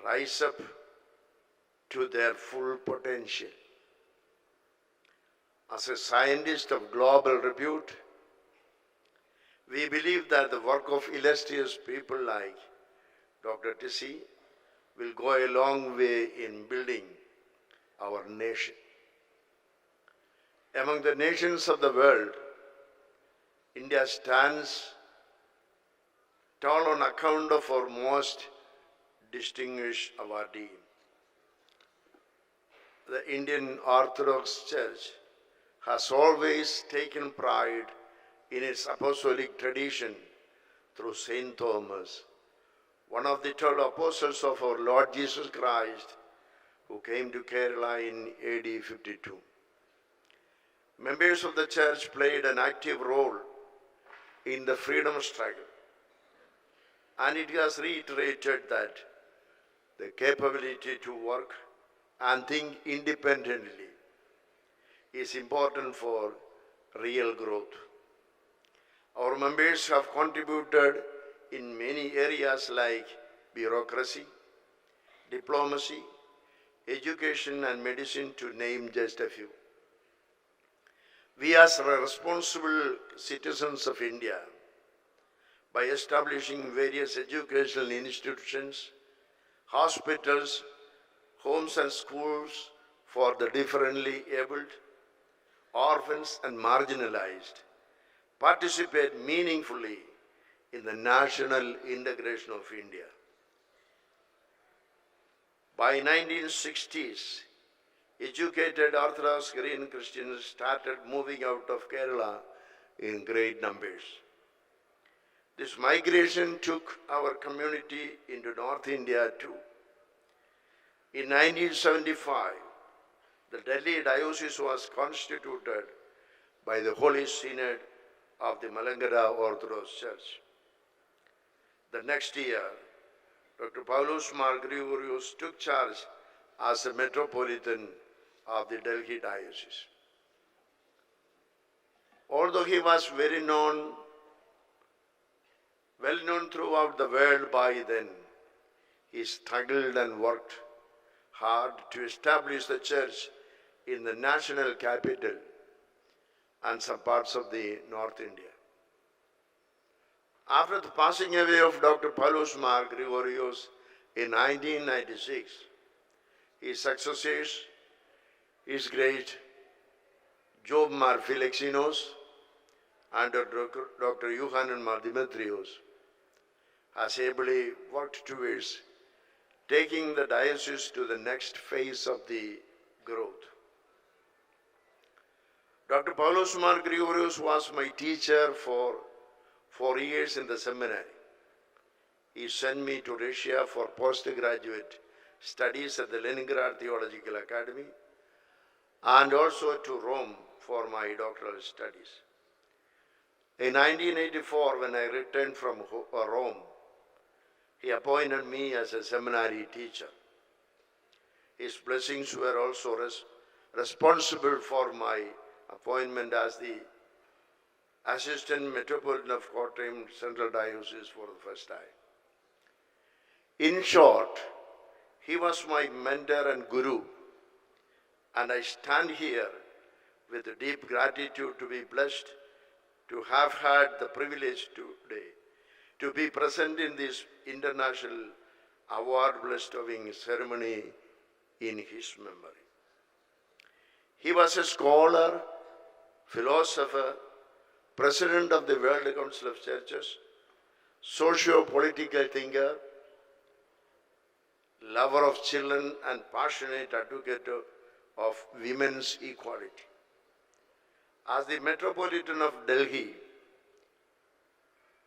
rise up to their full potential. As a scientist of global repute, we believe that the work of illustrious people like Dr. Tessy will go a long way in building our nation. Among the nations of the world, India stands tall on account of our most distinguished awardee. The Indian Orthodox Church has always taken pride in its apostolic tradition through Saint Thomas, one of the 12 apostles of our Lord Jesus Christ, who came to Kerala in AD 52. Members of the church played an active role in the freedom struggle, and it has reiterated that the capability to work and think independently is important for real growth. Our members have contributed in many areas like bureaucracy, diplomacy, education, and medicine, to name just a few. We as responsible citizens of India, by establishing various educational institutions, hospitals, homes and schools for the differently abled, orphans and marginalized, participate meaningfully in the national integration of India. By 1960s, educated Orthodox Syrian Christians started moving out of Kerala in great numbers. This migration took our community into North India too. In 1975, the Delhi Diocese was constituted by the Holy Synod of the Malankara Orthodox Church. The next year, Dr. Paulos Mar Gregorios took charge as the Metropolitan of the Delhi Diocese. Although he was well known throughout the world by then, he struggled and worked hard to establish the church in the national capital and some parts of the North India. After the passing away of Dr. Paulos Mar Gregorios in 1996, his successors, his great Job Mar Philexinos and Dr. Youhanon Mar Demetrios, has ably worked towards taking the diocese to the next phase of the growth. Dr. Paulos Mar Gregorios was my teacher for 4 years in the seminary. He sent me to Russia for postgraduate studies at the Leningrad Theological Academy and also to Rome for my doctoral studies. In 1984, when I returned from Rome, he appointed me as a seminary teacher. His blessings were also responsible for my appointment as the Assistant Metropolitan of Kottayam Central Diocese for the first time. In short, he was my mentor and guru, and I stand here with a deep gratitude to be blessed to have had the privilege today to be present in this international award bestowing ceremony in his memory. He was a scholar, philosopher, president of the World Council of Churches, socio-political thinker, lover of children and passionate advocate of women's equality. As the Metropolitan of Delhi,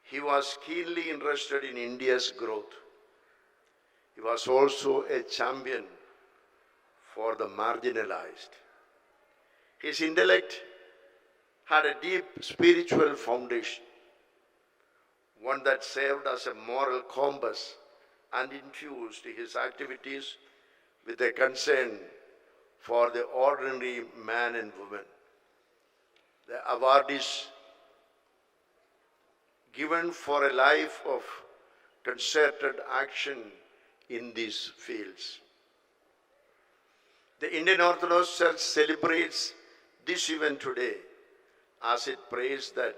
he was keenly interested in India's growth. He was also a champion for the marginalized. His intellect had a deep spiritual foundation, one that served as a moral compass and infused his activities with a concern for the ordinary man and woman. The award is given for a life of concerted action in these fields. The Indian Orthodox Church celebrates this event today as it prays that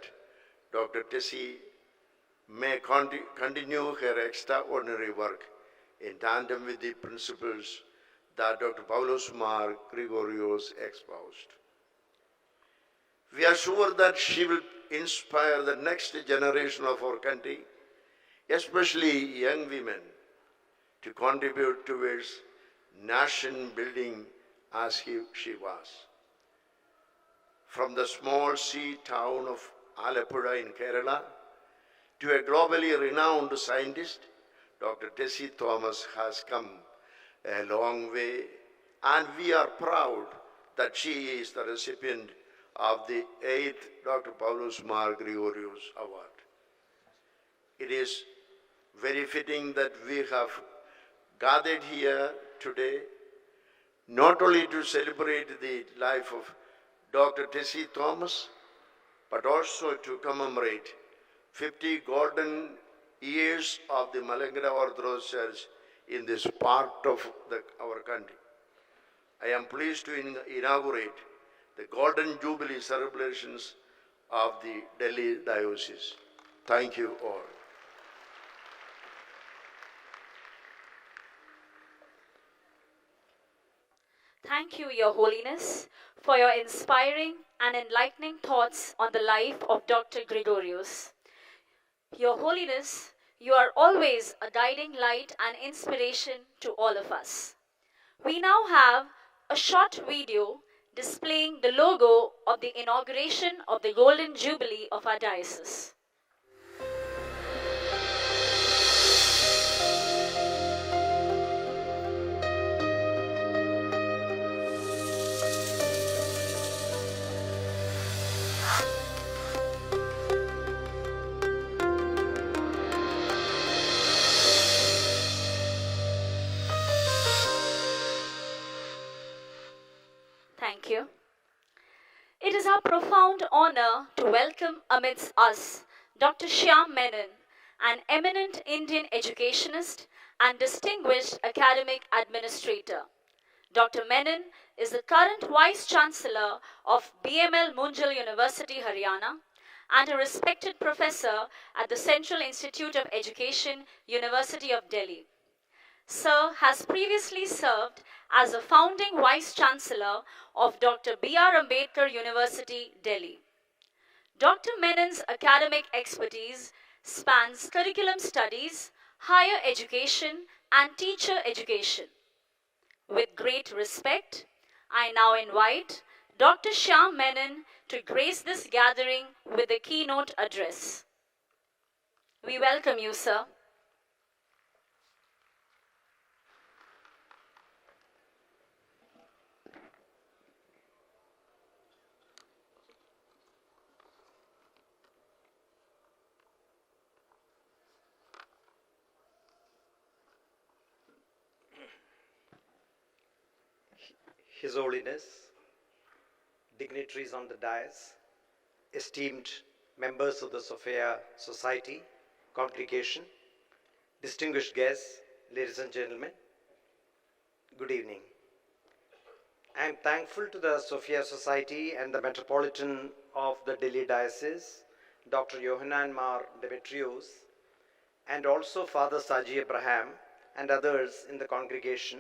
Dr. Tessy may continue her extraordinary work in tandem with the principles that Dr. Paulos Mar Gregorios espoused. We are sure that she will inspire the next generation of our country, especially young women, to contribute towards nation building as she was. From the small sea town of Alappuzha in Kerala to a globally renowned scientist, Dr. Tessy Thomas has come a long way, and we are proud that she is the recipient of the 8th Dr. Paulos Mar Gregorios Award. It is very fitting that we have gathered here today not only to celebrate the life of Dr. Tessy Thomas, but also to commemorate 50 golden years of the Malankara Orthodox Church in this part of our country. I am pleased to inaugurate the Golden Jubilee celebrations of the Delhi Diocese. Thank you all. Thank you, Your Holiness, for your inspiring and enlightening thoughts on the life of Dr. Gregorios. Your Holiness, you are always a guiding light and inspiration to all of us. We now have a short video displaying the logo of the inauguration of the Golden Jubilee of our diocese. Thank you. It is our profound honor to welcome amidst us Dr. Shyam Menon, an eminent Indian educationist and distinguished academic administrator. Dr. Menon is the current Vice-Chancellor of BML Munjal University, Haryana, and a respected professor at the Central Institute of Education, University of Delhi. Sir has previously served as the founding Vice-Chancellor of Dr. B.R. Ambedkar University, Delhi. Dr. Menon's academic expertise spans curriculum studies, higher education, and teacher education. With great respect, I now invite Dr. Shyam Menon to grace this gathering with a keynote address. We welcome you, sir. His Holiness, dignitaries on the dais, esteemed members of the SOPHIA Society, congregation, distinguished guests, ladies and gentlemen, good evening. I am thankful to the SOPHIA Society and the Metropolitan of the Delhi Diocese, Dr. Youhanon Mar Demetrios, and also Father Saji Abraham and others in the congregation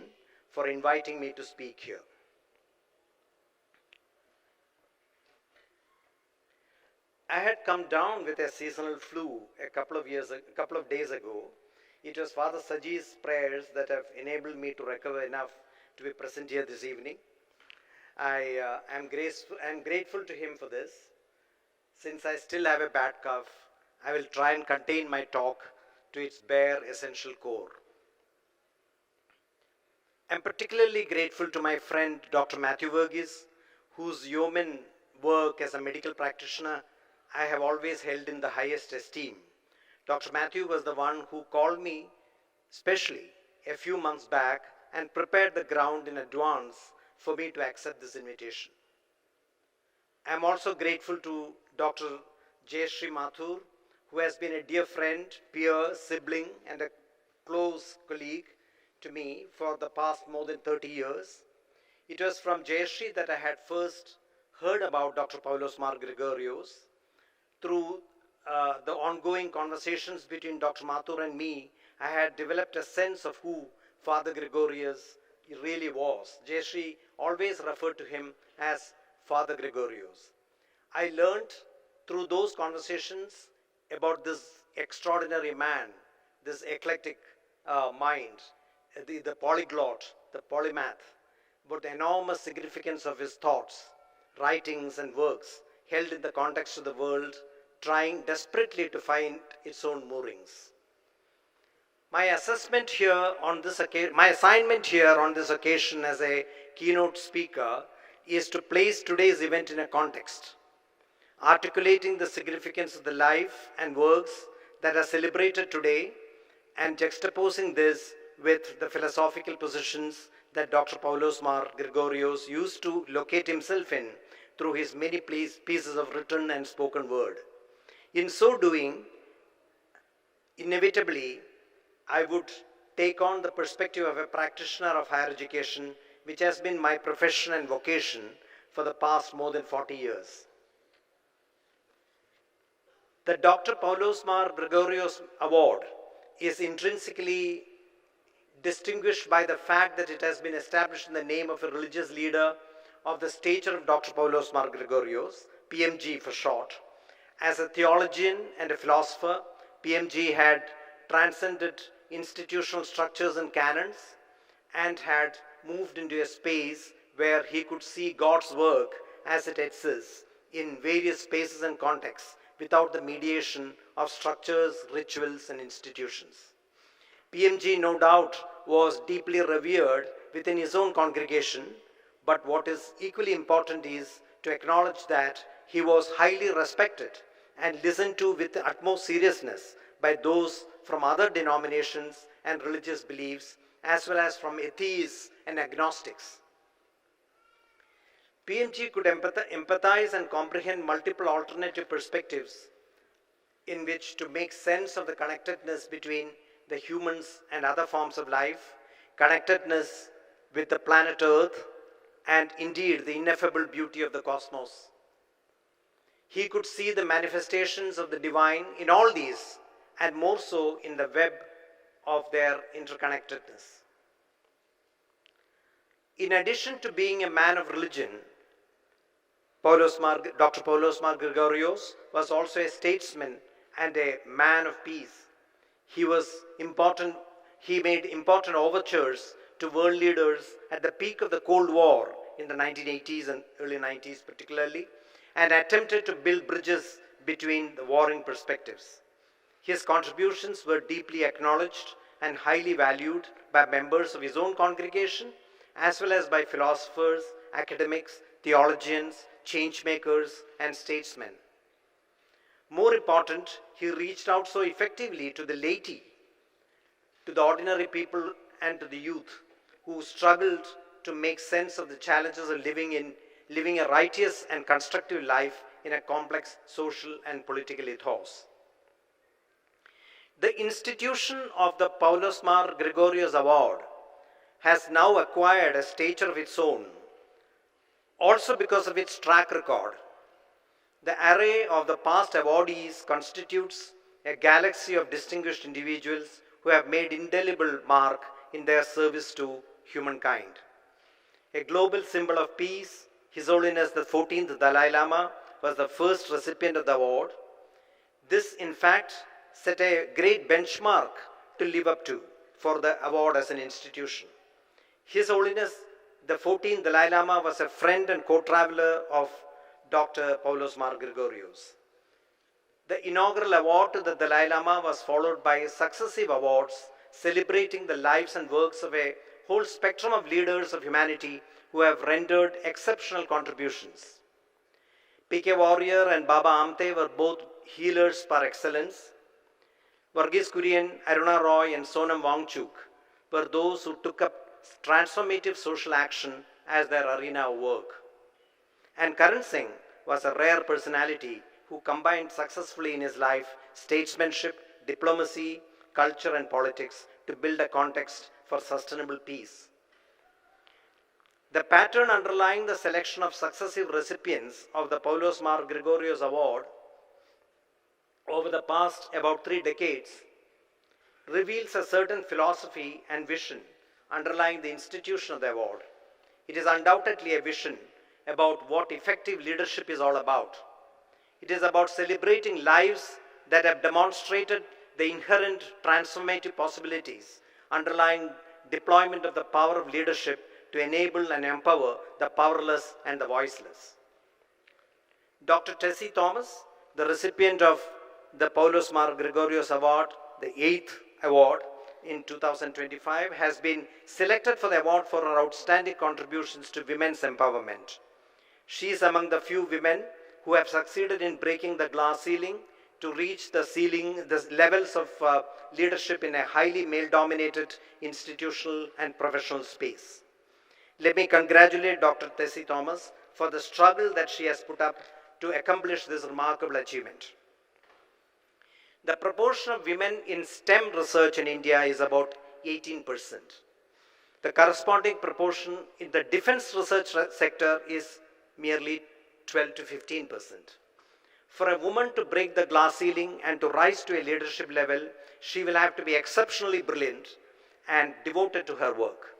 for inviting me to speak here. I had come down with a seasonal flu a couple of days ago. It was Father Saji's prayers that have enabled me to recover enough to be present here this evening. I am grateful to him for this. Since I still have a bad cough, I will try and contain my talk to its bare essential core. I am particularly grateful to my friend Dr. Mathews, whose yeoman work as a medical practitioner I have always held in the highest esteem. Dr. Mathews was the one who called me specially a few months back and prepared the ground in advance for me to accept this invitation. I am also grateful to Dr. Jayashree Mathur, who has been a dear friend, peer, sibling, and a close colleague to me for the past more than 30 years. It was from Jayashree that I had first heard about Dr. Paulos Mar Gregorios. Through the ongoing conversations between Dr. Mathur and me, I had developed a sense of who Father Gregorios really was. Jayashree always referred to him as Father Gregorios. I learned through those conversations about this extraordinary man, this eclectic mind, the polyglot, the polymath, about the enormous significance of his thoughts, writings, and works held in the context of the world, trying desperately to find its own moorings. My assignment here on this occasion as a keynote speaker is to place today's event in a context, articulating the significance of the life and works that are celebrated today and juxtaposing this with the philosophical positions that Dr. Paulos Mar Gregorios used to locate himself in through his many pieces of written and spoken word. In so doing, inevitably, I would take on the perspective of a practitioner of higher education, which has been my profession and vocation for the past more than 40 years. The Dr. Paulos Mar Gregorios Award is intrinsically distinguished by the fact that it has been established in the name of a religious leader of the stature of Dr. Paulos Mar Gregorios, PMG for short. As a theologian and a philosopher, PMG had transcended institutional structures and canons and had moved into a space where he could see God's work as it exists in various spaces and contexts without the mediation of structures, rituals, and institutions. PMG, no doubt, was deeply revered within his own congregation, but what is equally important is to acknowledge that he was highly respected and listened to with the utmost seriousness by those from other denominations and religious beliefs, as well as from atheists and agnostics. PMG could empathize and comprehend multiple alternative perspectives in which to make sense of the connectedness between the humans and other forms of life, connectedness with the planet Earth, and indeed the ineffable beauty of the cosmos. He could see the manifestations of the divine in all these, and more so in the web of their interconnectedness. In addition to being a man of religion, Dr. Paulos Mar Gregorios was also a statesman and a man of peace. He made important overtures to world leaders at the peak of the Cold War in the 1980s and early 90s particularly, and attempted to build bridges between the warring perspectives. His contributions were deeply acknowledged and highly valued by members of his own congregation, as well as by philosophers, academics, theologians, changemakers, and statesmen. More important, he reached out so effectively to the laity, to the ordinary people, and to the youth who struggled to make sense of the challenges of living a righteous and constructive life in a complex social and political ethos. The institution of the Paulos Mar Gregorios Award has now acquired a stature of its own, also because of its track record. The array of the past awardees constitutes a galaxy of distinguished individuals who have made indelible mark in their service to humankind. A global symbol of peace, His Holiness the 14th Dalai Lama was the first recipient of the award. This, in fact, set a great benchmark to live up to for the award as an institution. His Holiness the 14th Dalai Lama was a friend and co-traveler of Dr. Paulos Mar Gregorios. The inaugural award to the Dalai Lama was followed by successive awards celebrating the lives and works of a whole spectrum of leaders of humanity who have rendered exceptional contributions. P.K. Warrior and Baba Amte were both healers par excellence. Varghese Kurian, Aruna Roy, and Sonam Wangchuk were those who took up transformative social action as their arena of work. And Karan Singh was a rare personality who combined successfully in his life statesmanship, diplomacy, culture, and politics to build a context for sustainable peace. The pattern underlying the selection of successive recipients of the Paulos Mar Gregorios Award over the past about 3 decades reveals a certain philosophy and vision underlying the institution of the award. It is undoubtedly a vision about what effective leadership is all about. It is about celebrating lives that have demonstrated the inherent transformative possibilities underlying deployment of the power of leadership to enable and empower the powerless and the voiceless. Dr. Tessy Thomas, the recipient of the Paulos Mar Gregorios Award, the 8th award in 2025, has been selected for the award for her outstanding contributions to women's empowerment. She is among the few women who have succeeded in breaking the glass ceiling to reach the levels of leadership in a highly male-dominated institutional and professional space. Let me congratulate Dr. Tessy Thomas for the struggle that she has put up to accomplish this remarkable achievement. The proportion of women in STEM research in India is about 18%. The corresponding proportion in the defense research sector is merely 12 to 15%. For a woman to break the glass ceiling and to rise to a leadership level, she will have to be exceptionally brilliant and devoted to her work.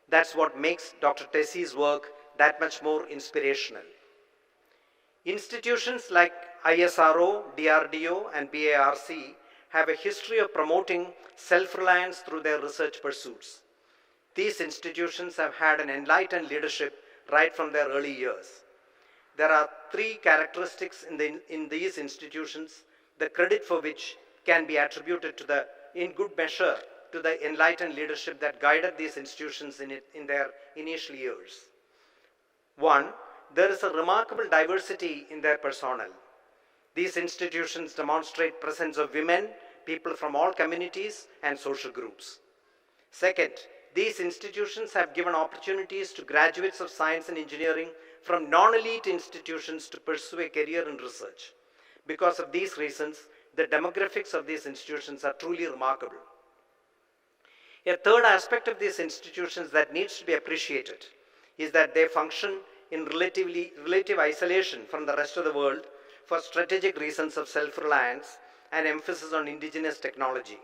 That's what makes Dr. Tessy's work that much more inspirational. Institutions like ISRO, DRDO, and BARC have a history of promoting self-reliance through their research pursuits. These institutions have had an enlightened leadership right from their early years. There are three characteristics in these institutions, the credit for which can be attributed to in good measure to the enlightened leadership that guided these institutions in their initial years. One, there is a remarkable diversity in their personnel. These institutions demonstrate presence of women, people from all communities and social groups. Second, these institutions have given opportunities to graduates of science and engineering from non-elite institutions to pursue a career in research. Because of these reasons, the demographics of these institutions are truly remarkable. A third aspect of these institutions that needs to be appreciated is that they function in relative isolation from the rest of the world for strategic reasons of self-reliance and emphasis on indigenous technology.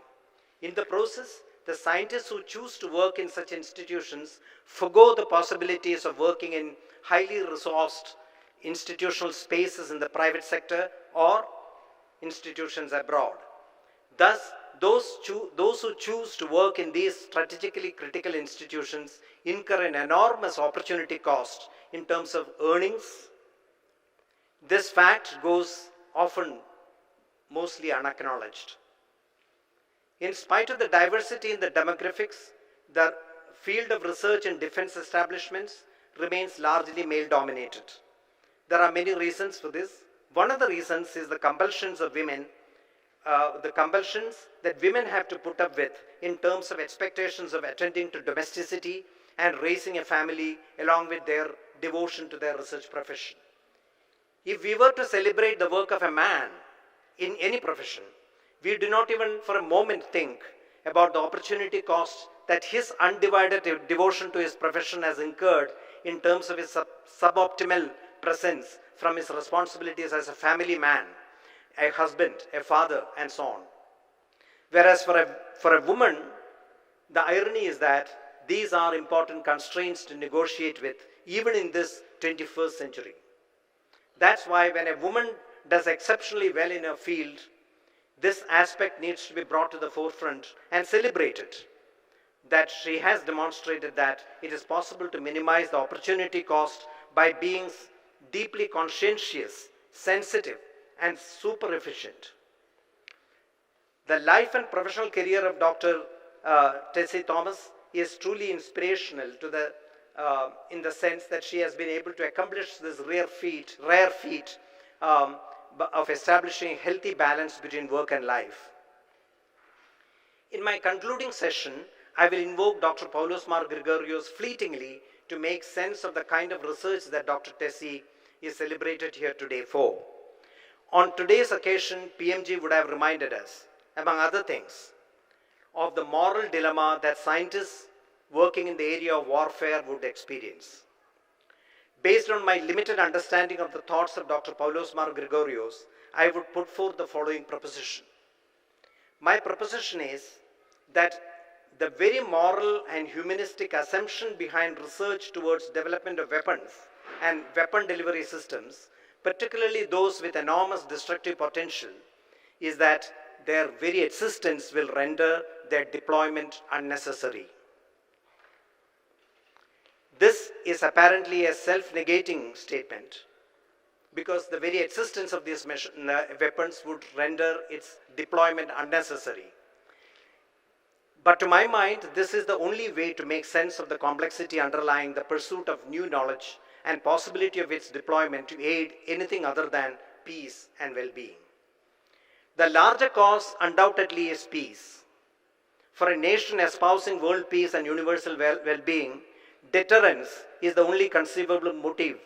In the process, the scientists who choose to work in such institutions forgo the possibilities of working in highly resourced institutional spaces in the private sector or institutions abroad. Thus, those who choose to work in these strategically critical institutions incur an enormous opportunity cost in terms of earnings. This fact goes often mostly unacknowledged. In spite of the diversity in the demographics, the field of research in defense establishments remains largely male-dominated. There are many reasons for this. One of the reasons is the compulsions of women, the compulsions that women have to put up with in terms of expectations of attending to domesticity and raising a family along with their devotion to their research profession. If we were to celebrate the work of a man in any profession, we do not even for a moment think about the opportunity cost that his undivided devotion to his profession has incurred in terms of his suboptimal presence from his responsibilities as a family man, a husband, a father, and so on. Whereas for a woman, the irony is that these are important constraints to negotiate with, even in this 21st century. That's why when a woman does exceptionally well in her field, this aspect needs to be brought to the forefront and celebrated, that she has demonstrated that it is possible to minimize the opportunity cost by being deeply conscientious, sensitive, and super efficient. The life and professional career of Dr. Tessy Thomas is truly inspirational in the sense that she has been able to accomplish this rare feat of establishing a healthy balance between work and life. In my concluding session, I will invoke Dr. Paulos Mar Gregorios fleetingly to make sense of the kind of research that Dr. Tessy is celebrated here today for. On today's occasion, PMG would have reminded us, among other things, of the moral dilemma that scientists working in the area of warfare would experience. Based on my limited understanding of the thoughts of Dr. Paulos Mar Gregorios, I would put forth the following proposition. My proposition is that the very moral and humanistic assumption behind research towards development of weapons and weapon delivery systems, particularly those with enormous destructive potential, is that their very existence will render their deployment unnecessary. This is apparently a self-negating statement because the very existence of these weapons would render its deployment unnecessary. But to my mind, this is the only way to make sense of the complexity underlying the pursuit of new knowledge and possibility of its deployment to aid anything other than peace and well-being. The larger cause undoubtedly is peace. For a nation espousing world peace and universal well-being, Deterrence is the only conceivable motive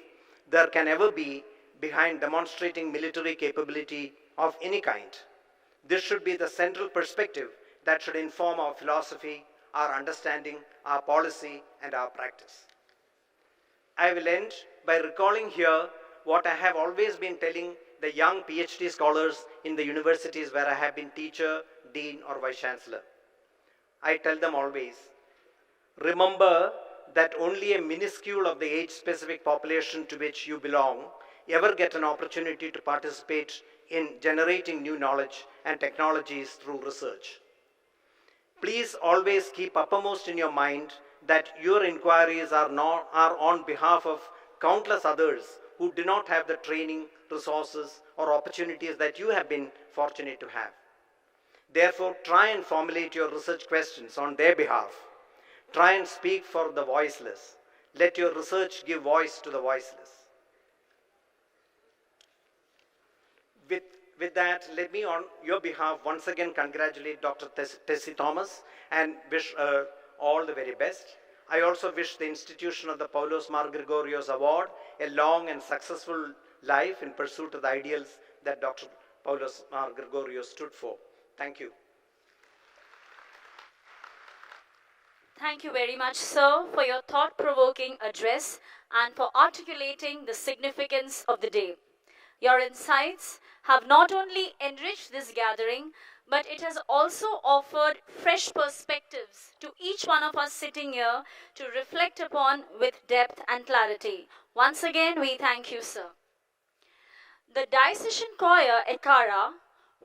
there can ever be behind demonstrating military capability of any kind. This should be the central perspective that should inform our philosophy, our understanding, our policy, and our practice. I will end by recalling here what I have always been telling the young PhD scholars in the universities where I have been teacher, dean, or vice-chancellor. I tell them always, remember that only a minuscule of the age-specific population to which you belong ever get an opportunity to participate in generating new knowledge and technologies through research. Please always keep uppermost in your mind that your inquiries are on behalf of countless others who do not have the training, resources, or opportunities that you have been fortunate to have. Therefore, try and formulate your research questions on their behalf. Try and speak for the voiceless. Let your research give voice to the voiceless. With that, let me on your behalf once again congratulate Dr. Tessy Thomas and wish all the very best. I also wish the institution of the Paulos Mar Gregorios Award a long and successful life in pursuit of the ideals that Dr. Paulos Mar Gregorios stood for. Thank you. Thank you very much, sir, for your thought-provoking address and for articulating the significance of the day. Your insights have not only enriched this gathering, but it has also offered fresh perspectives to each one of us sitting here to reflect upon with depth and clarity. Once again, we thank you, sir. The Diocesan Choir Ekara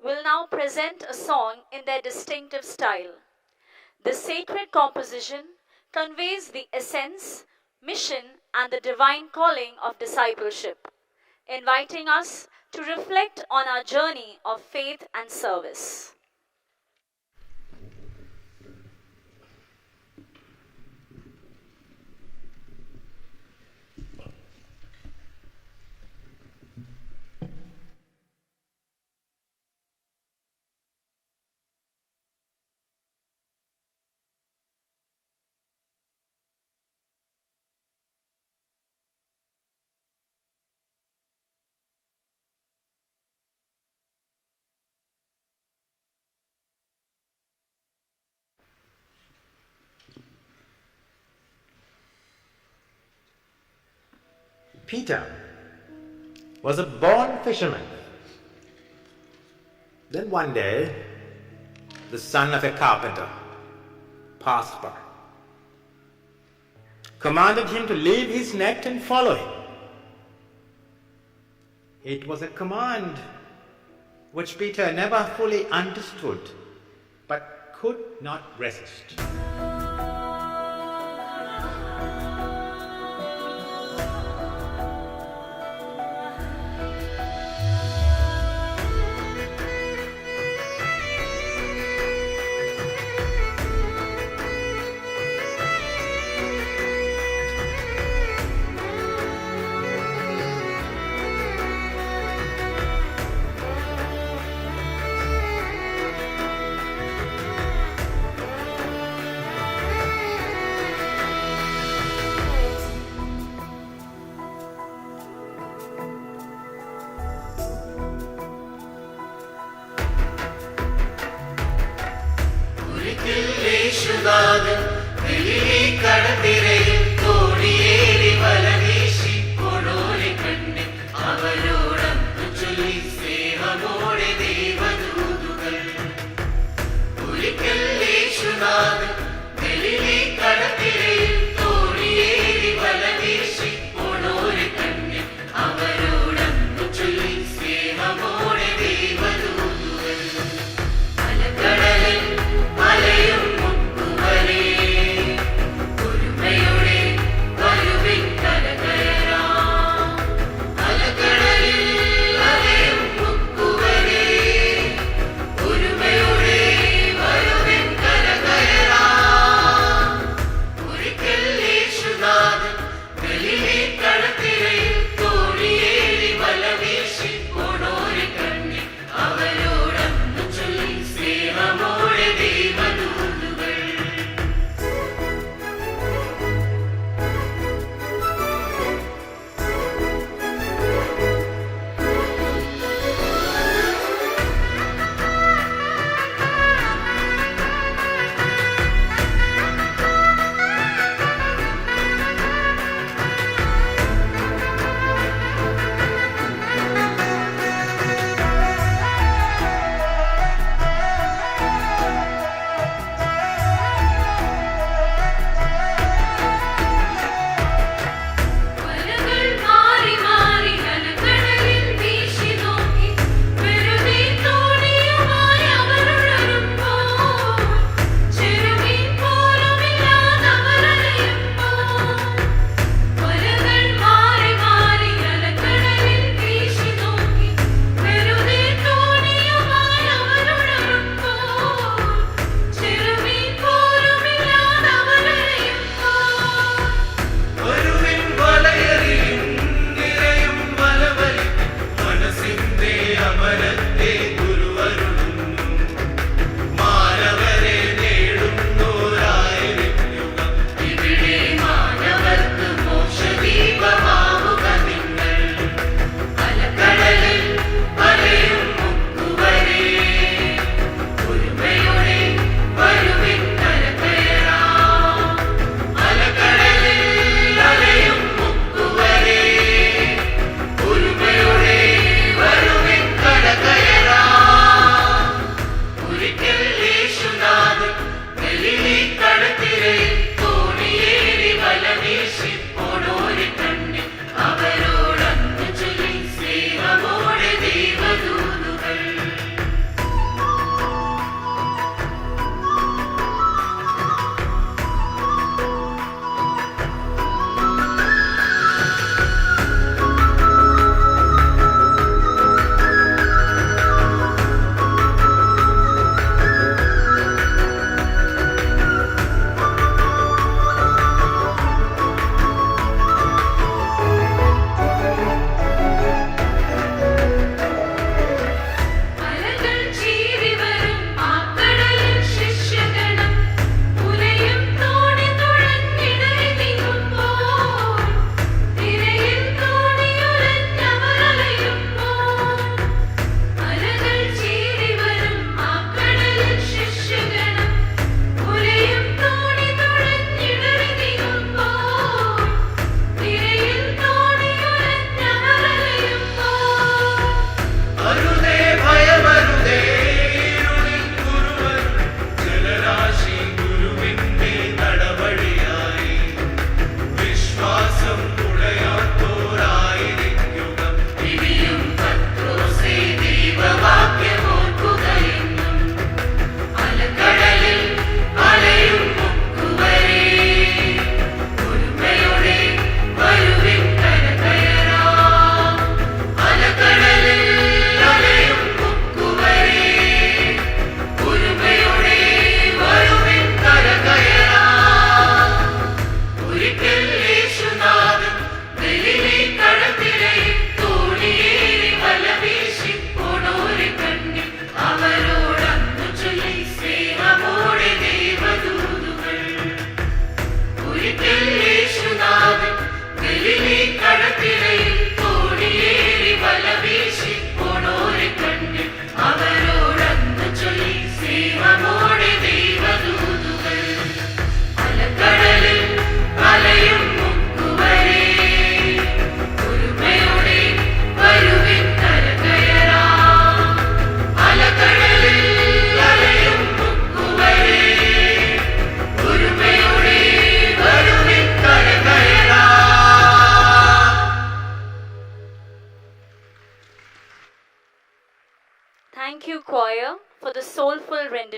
will now present a song in their distinctive style. The sacred composition conveys the essence, mission, and the divine calling of discipleship, inviting us to reflect on our journey of faith and service. Peter was a born fisherman. Then one day, the son of a carpenter passed by, commanded him to leave his net and follow him. It was a command which Peter never fully understood, but could not resist. Mayor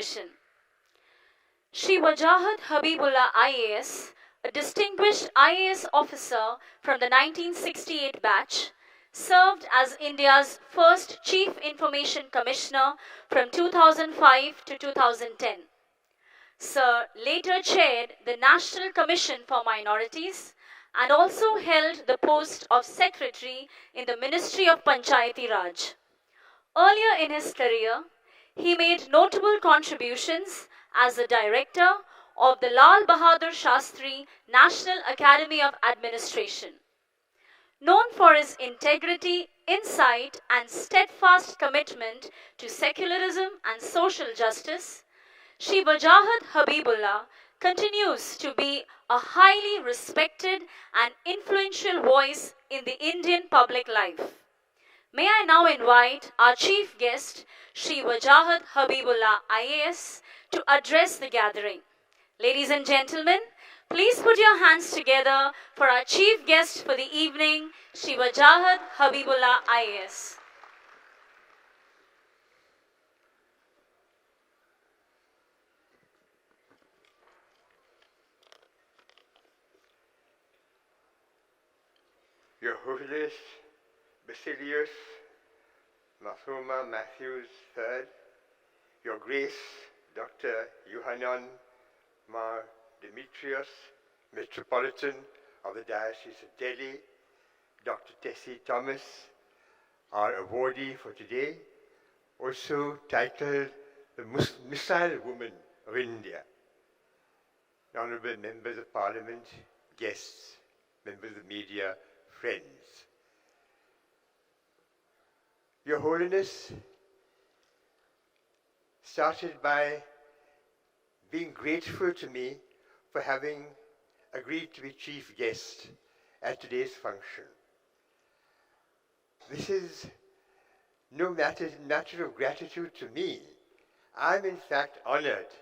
Commission. Shri Wajahat Habibullah IAS, a distinguished IAS officer from the 1968 batch, served as India's first Chief Information Commissioner from 2005 to 2010. Sir later chaired the National Commission for Minorities and also held the post of Secretary in the Ministry of Panchayati Raj. Earlier in his career, he made notable contributions as the director of the Lal Bahadur Shastri National Academy of Administration. Known for his integrity, insight, and steadfast commitment to secularism and social justice, Shri Wajahat Habibullah continues to be a highly respected and influential voice in the Indian public life. May I now invite our chief guest, Shri Wajahat Habibullah IAS, to address the gathering. Ladies and gentlemen, please put your hands together for our chief guest for the evening, Shri Wajahat Habibullah IAS. Your Holiness, Baselios, Marthoma, Mathews III, Your Grace, Dr. Youhanon Mar Demetrios, Metropolitan of the Diocese of Delhi, Dr. Tessy Thomas, our awardee for today, also titled the Missile Woman of India. Honorable members of Parliament, guests, members of the media, friends. Your Holiness started by being grateful to me for having agreed to be chief guest at today's function. This is no matter of gratitude to me. I'm in fact honored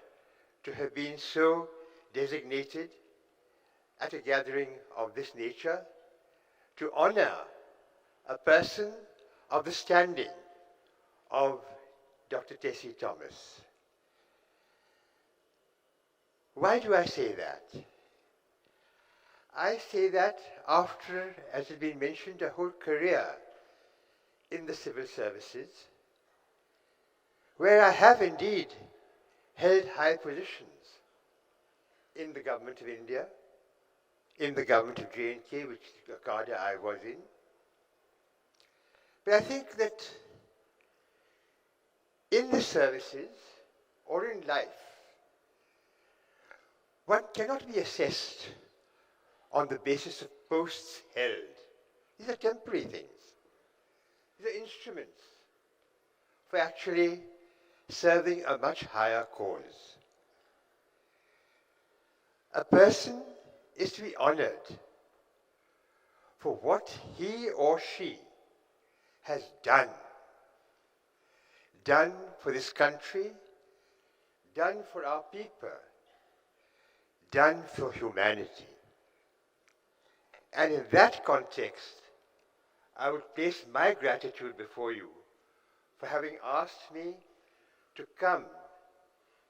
to have been so designated at a gathering of this nature to honor a person of the standing of Dr. Tessy Thomas. Why do I say that? I say that after, as has been mentioned, a whole career in the civil services, where I have indeed held high positions in the government of India, in the government of J&K, which cadre I was in. But I think that in the services or in life, one cannot be assessed on the basis of posts held. These are temporary things. These are instruments for actually serving a much higher cause. A person is to be honored for what he or she has done for this country, done for our people, done for humanity. And in that context, I would place my gratitude before you for having asked me to come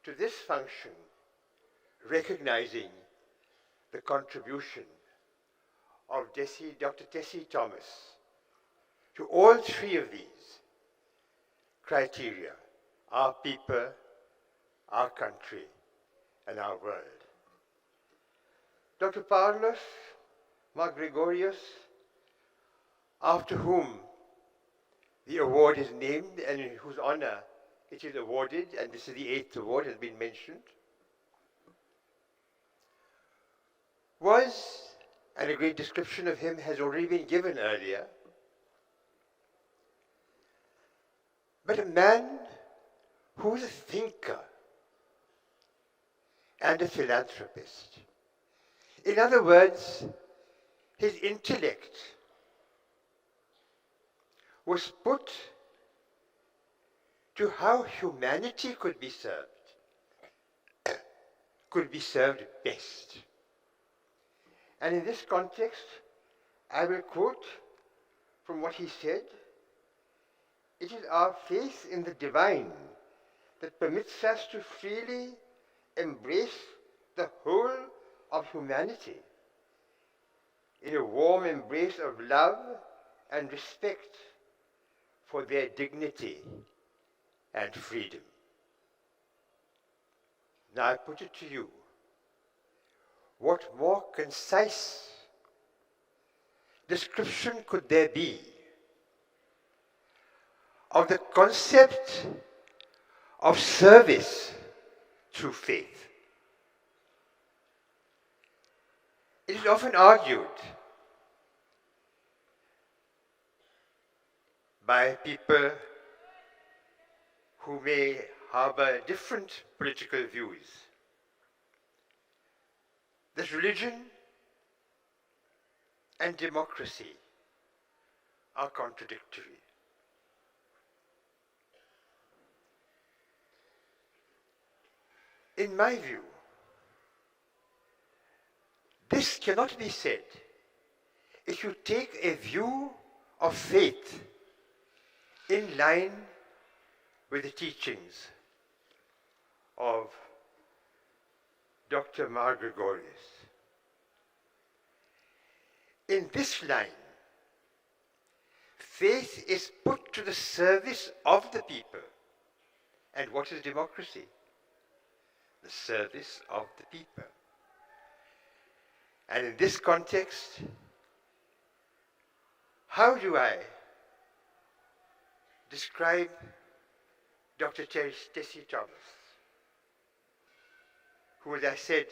to this function recognizing the contribution of Dr. Tessy Thomas to all three of these criteria: our people, our country, and our world. Dr. Paulos Mar Gregorios, after whom the award is named and in whose honor it is awarded, and this is the 8th award, has been mentioned, was, and a great description of him has already been given earlier, but a man who was a thinker and a philanthropist. In other words, his intellect was put to how humanity could be served best. And in this context, I will quote from what he said: "It is our faith in the divine that permits us to freely embrace the whole of humanity in a warm embrace of love and respect for their dignity and freedom. Now I put it to you, what more concise description could there be of the concept of service through faith? It is often argued by people who may harbor different political views that religion and democracy are contradictory. In my view, this cannot be said if you take a view of faith in line with the teachings of Dr. Mar Gregorios. In this line, faith is put to the service of the people. And what is democracy? The service of the people. And in this context, how do I describe Dr. Tessy Thomas, who, as I said,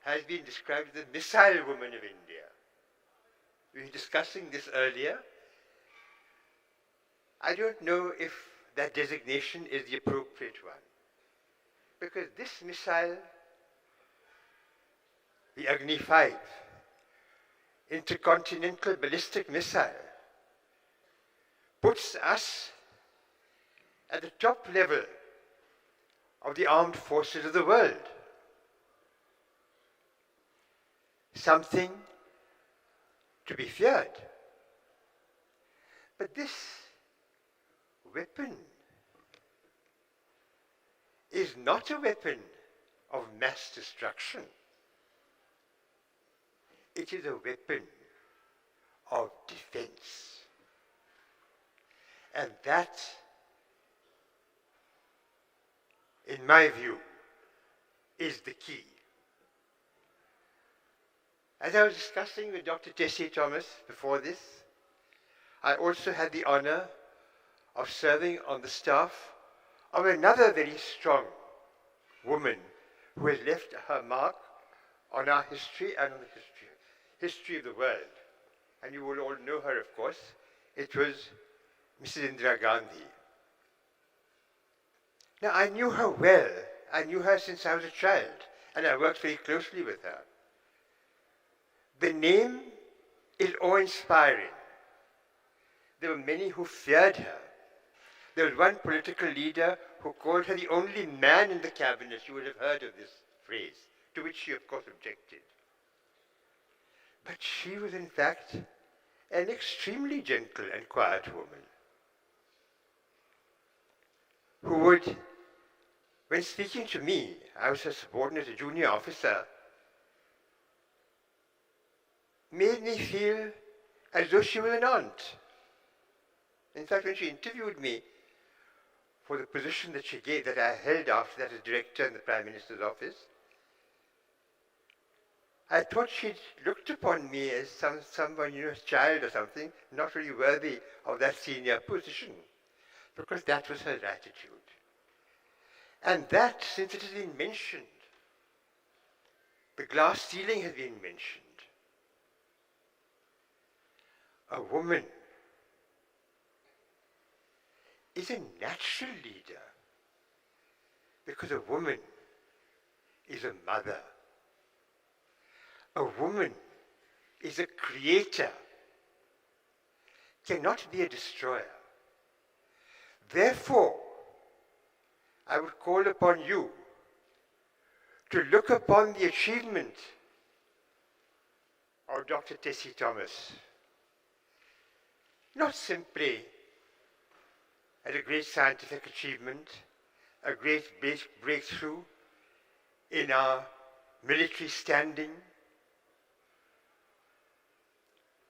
has been described as the missile woman of India? We were discussing this earlier. I don't know if that designation is the appropriate one, because this missile, the Agni 5, intercontinental ballistic missile, puts us at the top level of the armed forces of the world. Something to be feared. But this weapon is not a weapon of mass destruction. It is a weapon of defense. And that, in my view, is the key. As I was discussing with Dr. Tessy Thomas before this, I also had the honor of serving on the staff of another very strong woman who has left her mark on our history and on the history of the world. And you will all know her, of course. It was Mrs. Indira Gandhi. Now, I knew her well. I knew her since I was a child, and I worked very closely with her. The name is awe-inspiring. There were many who feared her. There was one political leader who called her the only man in the cabinet. You would have heard of this phrase, to which she, of course, objected. But she was, in fact, an extremely gentle and quiet woman, who would, when speaking to me, I was her subordinate, a junior officer, made me feel as though she was an aunt. In fact, when she interviewed me for the position that she gave, that I held after that as director in the Prime Minister's office, I thought she'd looked upon me as someone, a child or something, not really worthy of that senior position, because that was her attitude. And that, since it has been mentioned, the glass ceiling has been mentioned. A woman is a natural leader because a woman is a mother. A woman is a creator, cannot be a destroyer. Therefore, I would call upon you to look upon the achievement of Dr. Tessy Thomas not simply as a great scientific achievement, a great breakthrough in our military standing,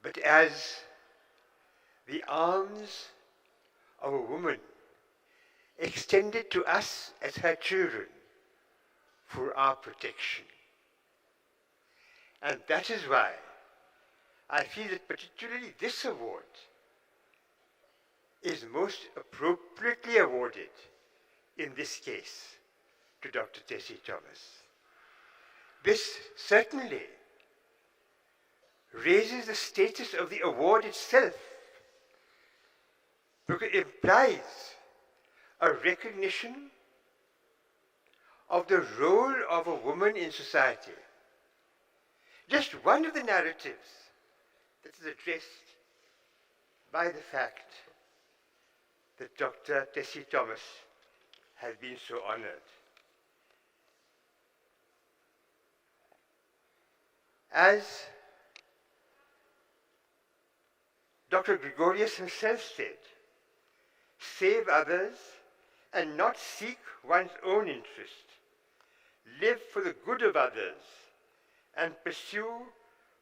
but as the arms of a woman extended to us as her children for our protection. And that is why I feel that particularly this award is most appropriately awarded in this case to Dr. Tessy Thomas. This certainly raises the status of the award itself, because it implies a recognition of the role of a woman in society. Just one of the narratives that is addressed by the fact that Dr. Tessy Thomas has been so honored. As Dr. Gregorios himself said, save others and not seek one's own interest. Live for the good of others and pursue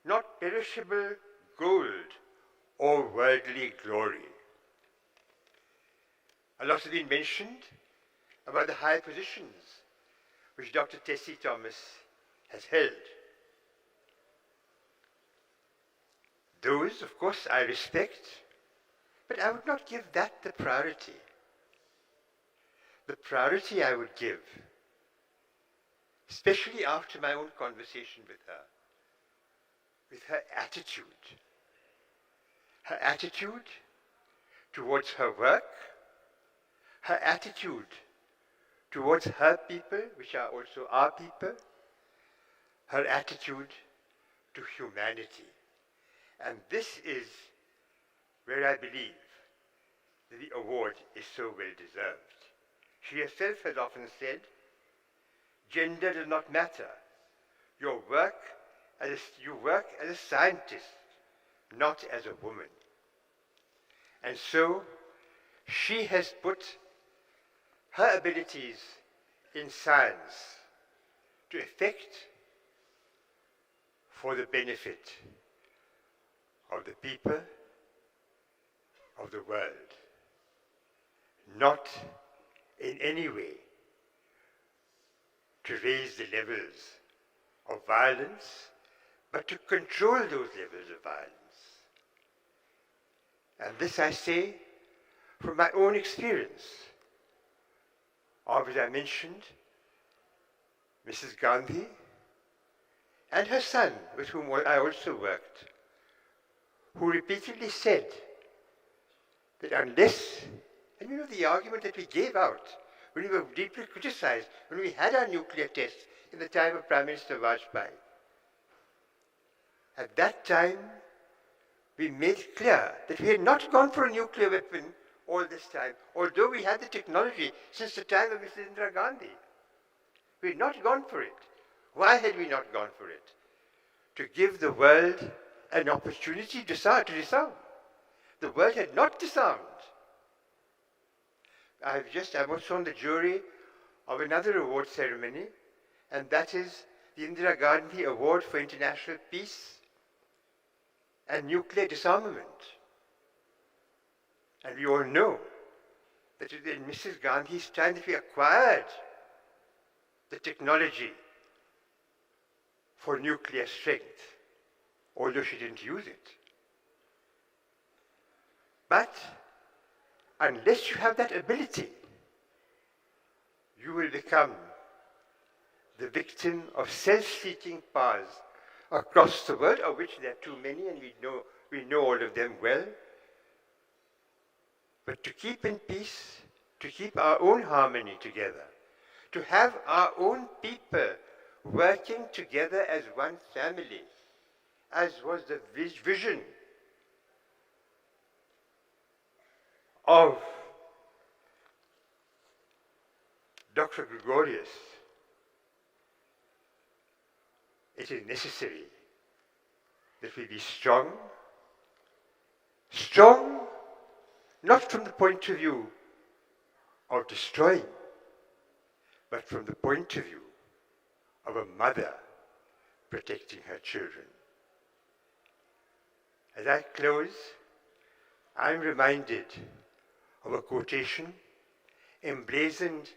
not perishable gold or worldly glory. A lot has been mentioned about the high positions which Dr. Tessy Thomas has held. Those, of course, I respect, but I would not give that the priority. The priority I would give, especially after my own conversation with her attitude towards her work, her attitude towards her people, which are also our people, her attitude to humanity. And this is where I believe that the award is so well deserved. She herself has often said, gender does not matter. You work as a scientist, not as a woman. And so she has put her abilities in science to effect for the benefit of the people of the world, not in any way to raise the levels of violence, but to control those levels of violence. And this I say from my own experience of, as I mentioned, Mrs. Gandhi and her son, with whom I also worked, who repeatedly said that unless, and you know the argument that we gave out when we were deeply criticized, when we had our nuclear tests in the time of Prime Minister Vajpayee, at that time we made clear that we had not gone for a nuclear weapon all this time, although we had the technology since the time of Mrs. Indira Gandhi. We had not gone for it. Why had we not gone for it? To give the world an opportunity to disarm. The world had not disarmed. I'm also on the jury of another award ceremony, and that is the Indira Gandhi Award for International Peace and Nuclear Disarmament. And we all know that it was in Mrs. Gandhi's time that we acquired the technology for nuclear strength, although she didn't use it. But unless you have that ability, you will become the victim of self-seeking powers across the world, of which there are too many, and we know all of them well. But to keep in peace, to keep our own harmony together, to have our own people working together as one family, as was the vision of Dr. Gregorios, it is necessary that we be strong not from the point of view of destroying, but from the point of view of a mother protecting her children. As I close, I'm reminded of a quotation emblazoned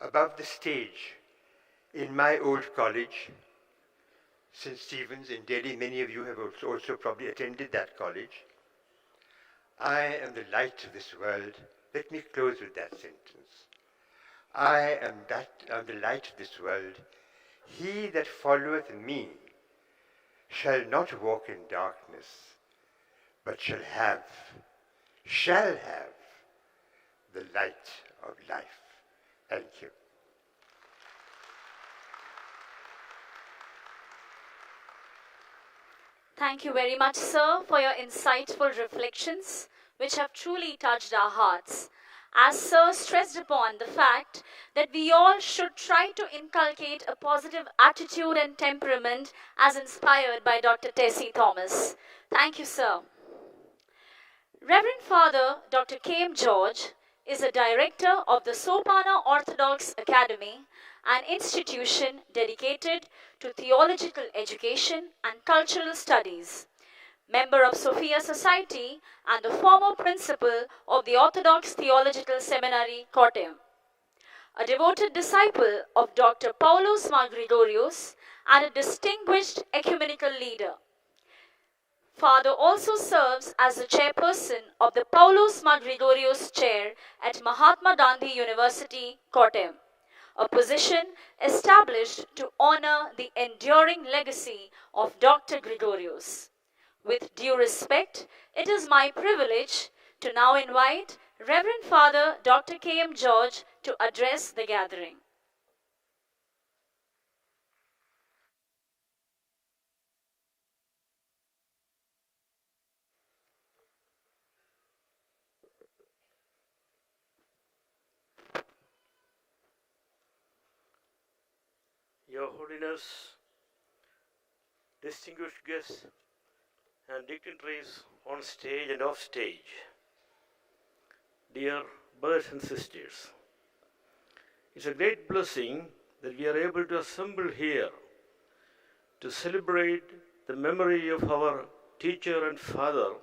above the stage in my old college, St. Stephen's in Delhi. Many of you have also probably attended that college. I am the light of this world. Let me close with that sentence. I am the light of this world. He that followeth me shall not walk in darkness, but shall have the light of life. Thank you. Thank you very much, sir, for your insightful reflections, which have truly touched our hearts. As sir stressed upon the fact that we all should try to inculcate a positive attitude and temperament as inspired by Dr. Tessy Thomas. Thank you, sir. Reverend Father Dr. K.M. George is a director of the Malankara Orthodox Academy, an institution dedicated to theological education and cultural studies, member of SOPHIA Society and the former principal of the Orthodox Theological Seminary, Kottayam. A devoted disciple of Dr. Paulos Mar Gregorios and a distinguished ecumenical leader. Father also serves as the chairperson of the Paulos Mar Gregorios Chair at Mahatma Gandhi University, Kottayam, a position established to honor the enduring legacy of Dr. Gregorios. With due respect, it is my privilege to now invite Reverend Father Dr. K.M. George to address the gathering. Your Holiness, distinguished guests and dignitaries on stage and off stage, dear brothers and sisters, it's a great blessing that we are able to assemble here to celebrate the memory of our teacher and father,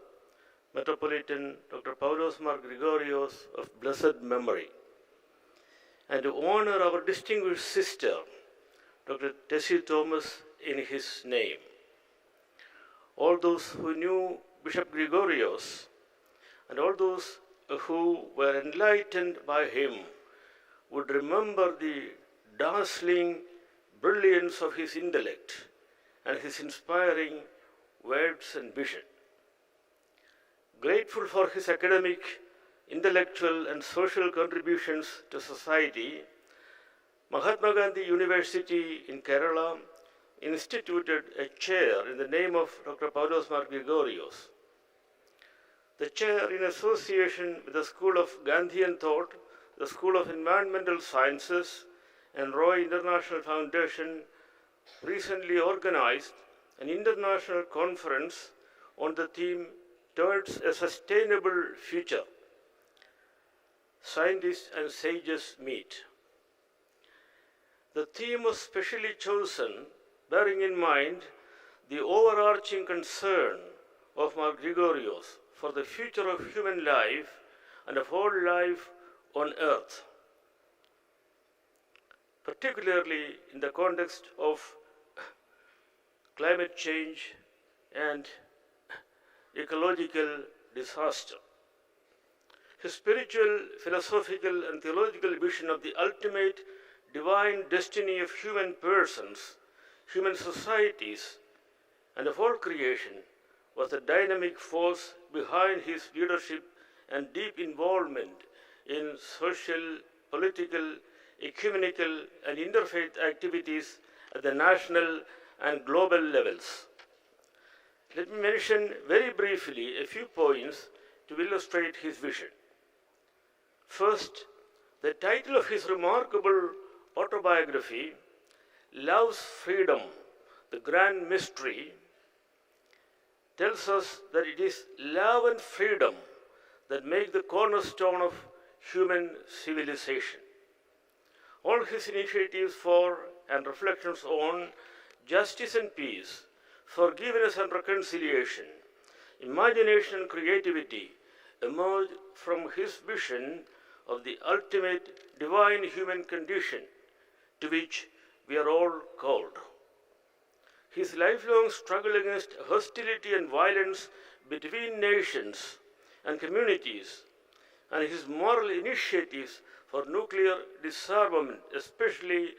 Metropolitan Dr. Paulos Mar Gregorios of blessed memory, and to honor our distinguished sister, Dr. Tessy Thomas, in his name. All those who knew Bishop Gregorios and all those who were enlightened by him would remember the dazzling brilliance of his intellect and his inspiring words and vision. Grateful for his academic, intellectual, and social contributions to society, Mahatma Gandhi University in Kerala instituted a chair in the name of Dr. Paulos Mar Gregorios. The chair, in association with the School of Gandhian Thought, the School of Environmental Sciences, and Roy International Foundation, recently organized an international conference on the theme Towards a Sustainable Future. Scientists and sages meet. The theme was specially chosen bearing in mind the overarching concern of Mar Gregorios for the future of human life and of all life on earth, particularly in the context of climate change and ecological disaster. His spiritual, philosophical, and theological vision of the ultimate divine destiny of human persons, human societies, and of all creation was the dynamic force behind his leadership and deep involvement in social, political, ecumenical, and interfaith activities at the national and global levels. Let me mention very briefly a few points to illustrate his vision. First, the title of his remarkable autobiography, Love's Freedom, the Grand Mystery, tells us that it is love and freedom that make the cornerstone of human civilization. All his initiatives for and reflections on justice and peace, forgiveness and reconciliation, imagination and creativity emerged from his vision of the ultimate divine human condition to which we are all called. His lifelong struggle against hostility and violence between nations and communities, and his moral initiatives for nuclear disarmament, especially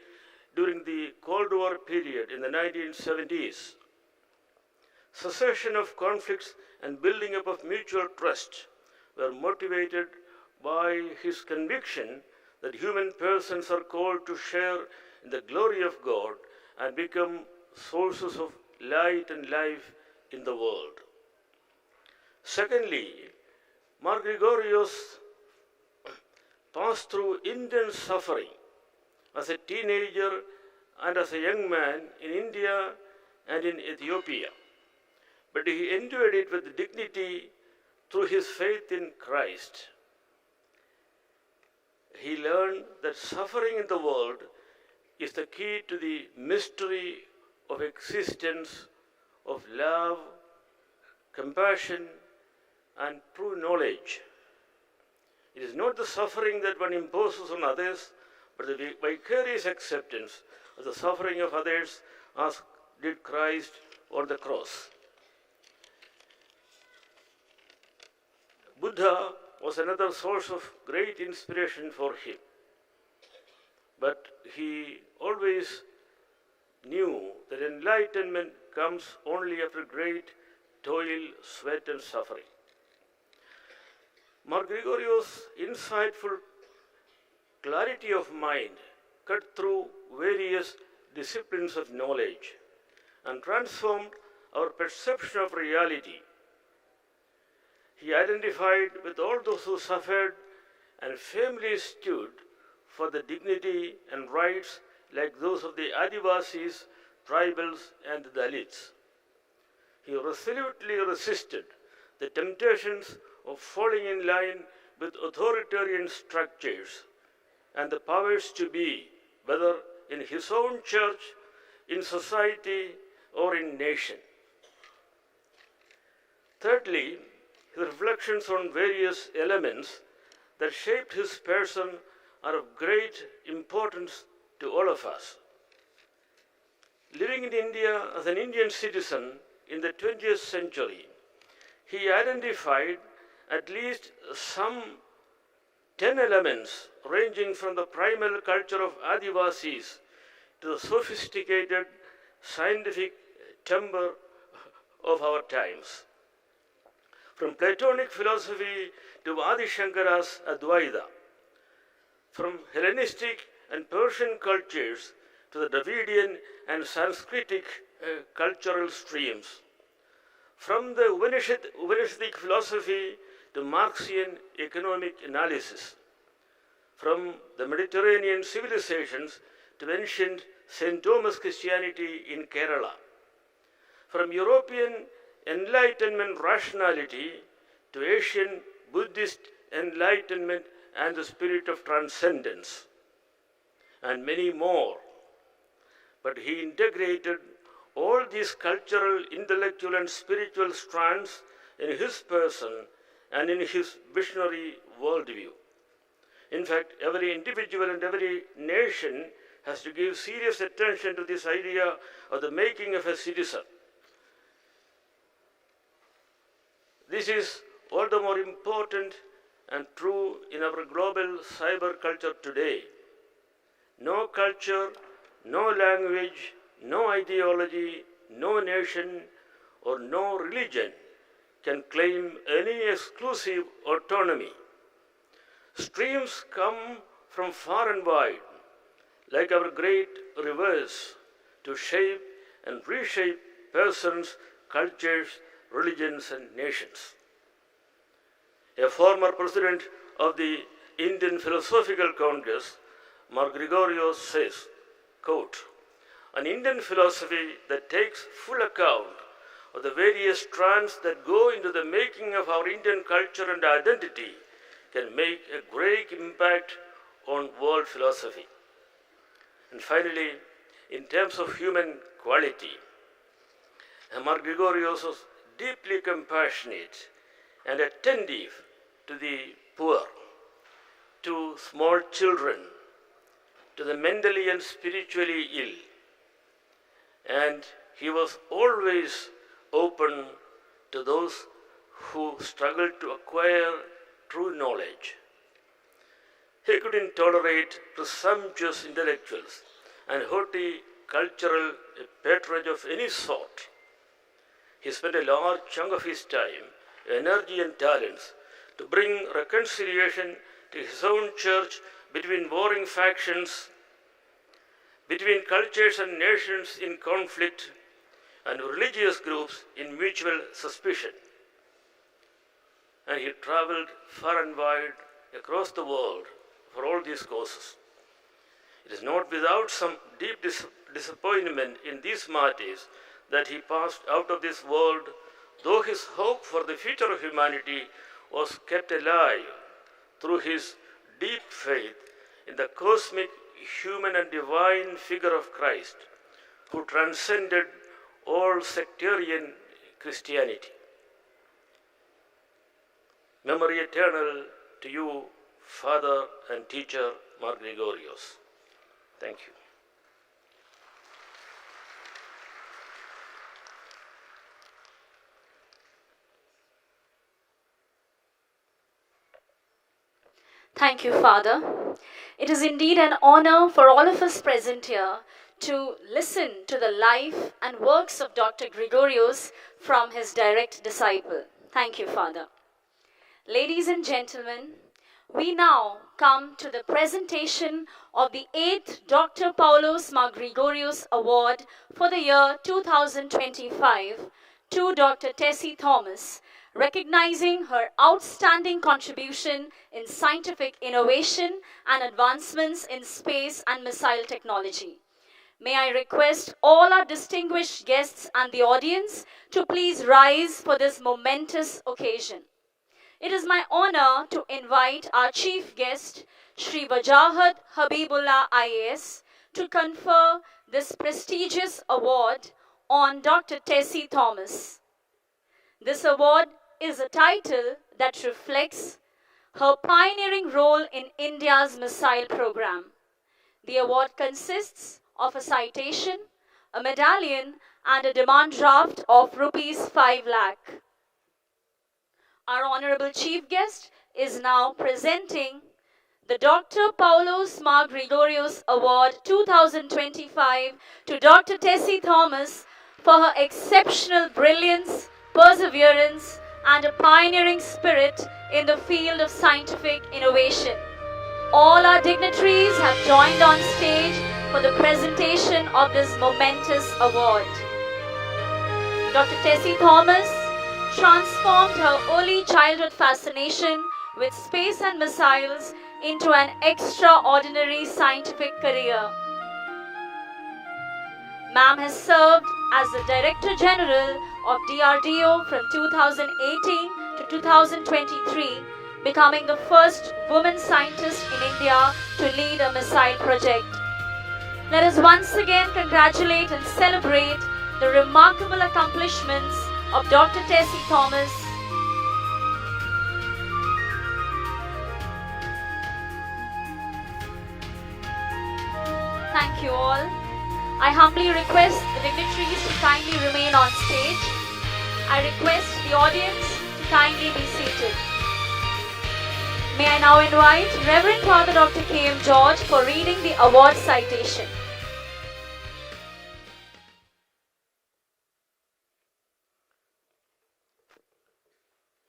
during the Cold War period in the 1970s. Cessation of conflicts and building up of mutual trust were motivated by his conviction that human persons are called to share in the glory of God and become sources of light and life in the world. Secondly, Mar Gregorios passed through intense suffering as a teenager and as a young man in India and in Ethiopia, but he endured it with dignity through his faith in Christ. He learned that suffering in the world is the key to the mystery of existence, of love, compassion, and true knowledge. It is not the suffering that one imposes on others, but the vicarious acceptance of the suffering of others, as did Christ on the cross. Buddha was another source of great inspiration for him, but he always knew that enlightenment comes only after great toil, sweat, and suffering. Mar Gregorios' insightful clarity of mind cut through various disciplines of knowledge and transformed our perception of reality. He identified with all those who suffered and firmly stood for the dignity and rights like those of the Adivasis, tribals, and Dalits. He resolutely resisted the temptations of falling in line with authoritarian structures and the powers to be, whether in his own church, in society, or in nation. Thirdly, his reflections on various elements that shaped his person are of great importance to all of us. Living in India as an Indian citizen in the 20th century, he identified at least some 10 elements ranging from the primal culture of Adivasis to the sophisticated scientific temper of our times. From Platonic philosophy to Adi Shankara's Advaita, from Hellenistic and Persian cultures to the Dravidian and Sanskritic cultural streams, from the Upanishadic philosophy to Marxian economic analysis, from the Mediterranean civilizations to ancient St. Thomas Christianity in Kerala, from European Enlightenment rationality to Asian Buddhist enlightenment and the spirit of transcendence, and many more. But he integrated all these cultural, intellectual, and spiritual strands in his person and in his visionary worldview. In fact, every individual and every nation has to give serious attention to this idea of the making of a citizen. This is all the more important and true in our global cyber culture today. No culture, no language, no ideology, no nation, or no religion can claim any exclusive autonomy. Streams come from far and wide, like our great rivers, to shape and reshape persons, cultures, religions, and nations. A former president of the Indian Philosophical Congress, Mar Gregorios, says, quote, "An Indian philosophy that takes full account of the various strands that go into the making of our Indian culture and identity can make a great impact on world philosophy." And finally, in terms of human quality, Mar Gregorios was deeply compassionate and attentive to the poor, to small children, to the mentally and spiritually ill. And he was always open to those who struggled to acquire true knowledge. He couldn't tolerate presumptuous intellectuals and horticultural patronage of any sort. He spent a large chunk of his time, energy and talents to bring reconciliation to his own church between warring factions, between cultures and nations in conflict, and religious groups in mutual suspicion. And he traveled far and wide across the world for all these causes. It is not without some deep disappointment in these martyrs that he passed out of this world, though his hope for the future of humanity was kept alive through his deep faith in the cosmic, human and divine figure of Christ, who transcended all sectarian Christianity. Memory eternal to you, Father and Teacher Mar Gregorios. Thank you. Thank you, Father. It is indeed an honor for all of us present here to listen to the life and works of Dr. Gregorios from his direct disciple. Thank you, Father. Ladies and gentlemen, we now come to the presentation of the 8th Dr. Paulos Mar Gregorios Award for the year 2025 to Dr. Tessy Thomas, recognizing her outstanding contribution in scientific innovation and advancements in space and missile technology. May I request all our distinguished guests and the audience to please rise for this momentous occasion. It is my honor to invite our chief guest, Shri Wajahad Habibullah IAS, to confer this prestigious award on Dr. Tessy Thomas. This award is a title that reflects her pioneering role in India's missile program. The award consists of a citation, a medallion, and a demand draft of Rs 5 lakh. Our honorable chief guest is now presenting the Dr. Paulos Mar Gregorios Award 2025 to Dr. Tessy Thomas for her exceptional brilliance, perseverance, and a pioneering spirit in the field of scientific innovation. All our dignitaries have joined on stage for the presentation of this momentous award. Dr. Tessy Thomas transformed her early childhood fascination with space and missiles into an extraordinary scientific career. Ma'am has served as the Director General of DRDO from 2018 to 2023, becoming the first woman scientist in India to lead a missile project. Let us once again congratulate and celebrate the remarkable accomplishments of Dr. Tessy Thomas. Thank you all. I humbly request the dignitaries to kindly remain on stage. I request the audience to kindly be seated. May I now invite Reverend Father Dr. K.M. George for reading the award citation.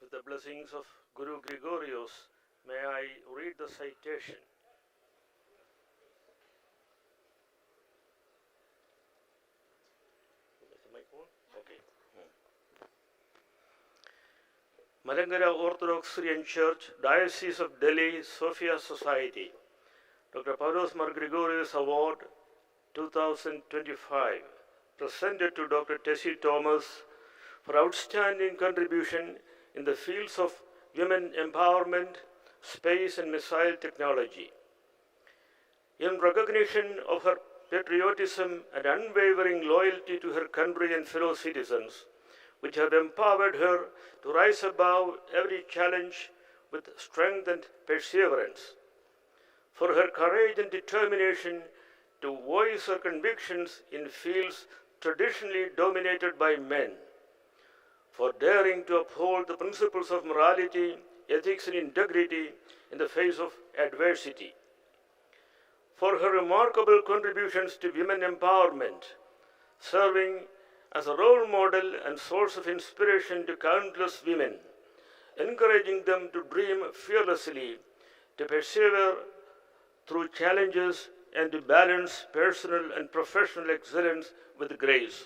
With the blessings of Guru Gregorios, may I read the citation. Malankara Orthodox Syrian Church, Diocese of Delhi, SOPHIA Society, Dr. Paulos Mar Gregorios Award 2025, presented to Dr. Tessy Thomas for outstanding contribution in the fields of women empowerment, space and missile technology. In recognition of her patriotism and unwavering loyalty to her country and fellow citizens, which have empowered her to rise above every challenge with strength and perseverance. For her courage and determination to voice her convictions in fields traditionally dominated by men, for daring to uphold the principles of morality, ethics, and integrity in the face of adversity, for her remarkable contributions to women empowerment, serving as a role model and source of inspiration to countless women, encouraging them to dream fearlessly, to persevere through challenges, and to balance personal and professional excellence with grace.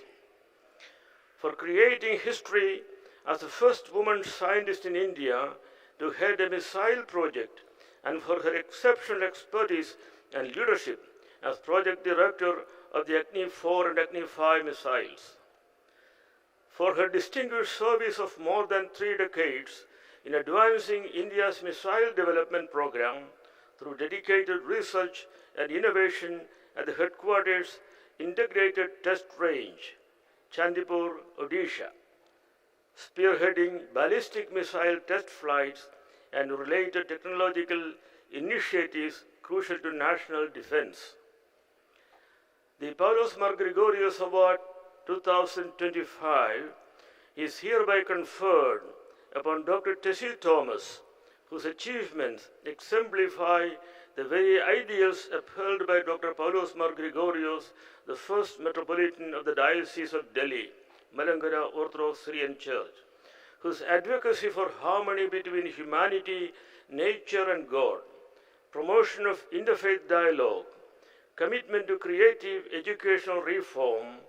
For creating history as the first woman scientist in India to head a missile project, and for her exceptional expertise and leadership as project director of the Agni 4 and Agni 5 missiles. For her distinguished service of more than 3 decades in advancing India's missile development program through dedicated research and innovation at the headquarters Integrated Test Range, Chandipur, Odisha, spearheading ballistic missile test flights and related technological initiatives crucial to national defense. The Paulos Mar Gregorios Award 2025 is hereby conferred upon Dr. Tessy Thomas, whose achievements exemplify the very ideals upheld by Dr. Paulos Mar Gregorios, the first Metropolitan of the Diocese of Delhi, Malankara Orthodox Syrian Church, whose advocacy for harmony between humanity, nature, and God, promotion of interfaith dialogue, commitment to creative educational reform,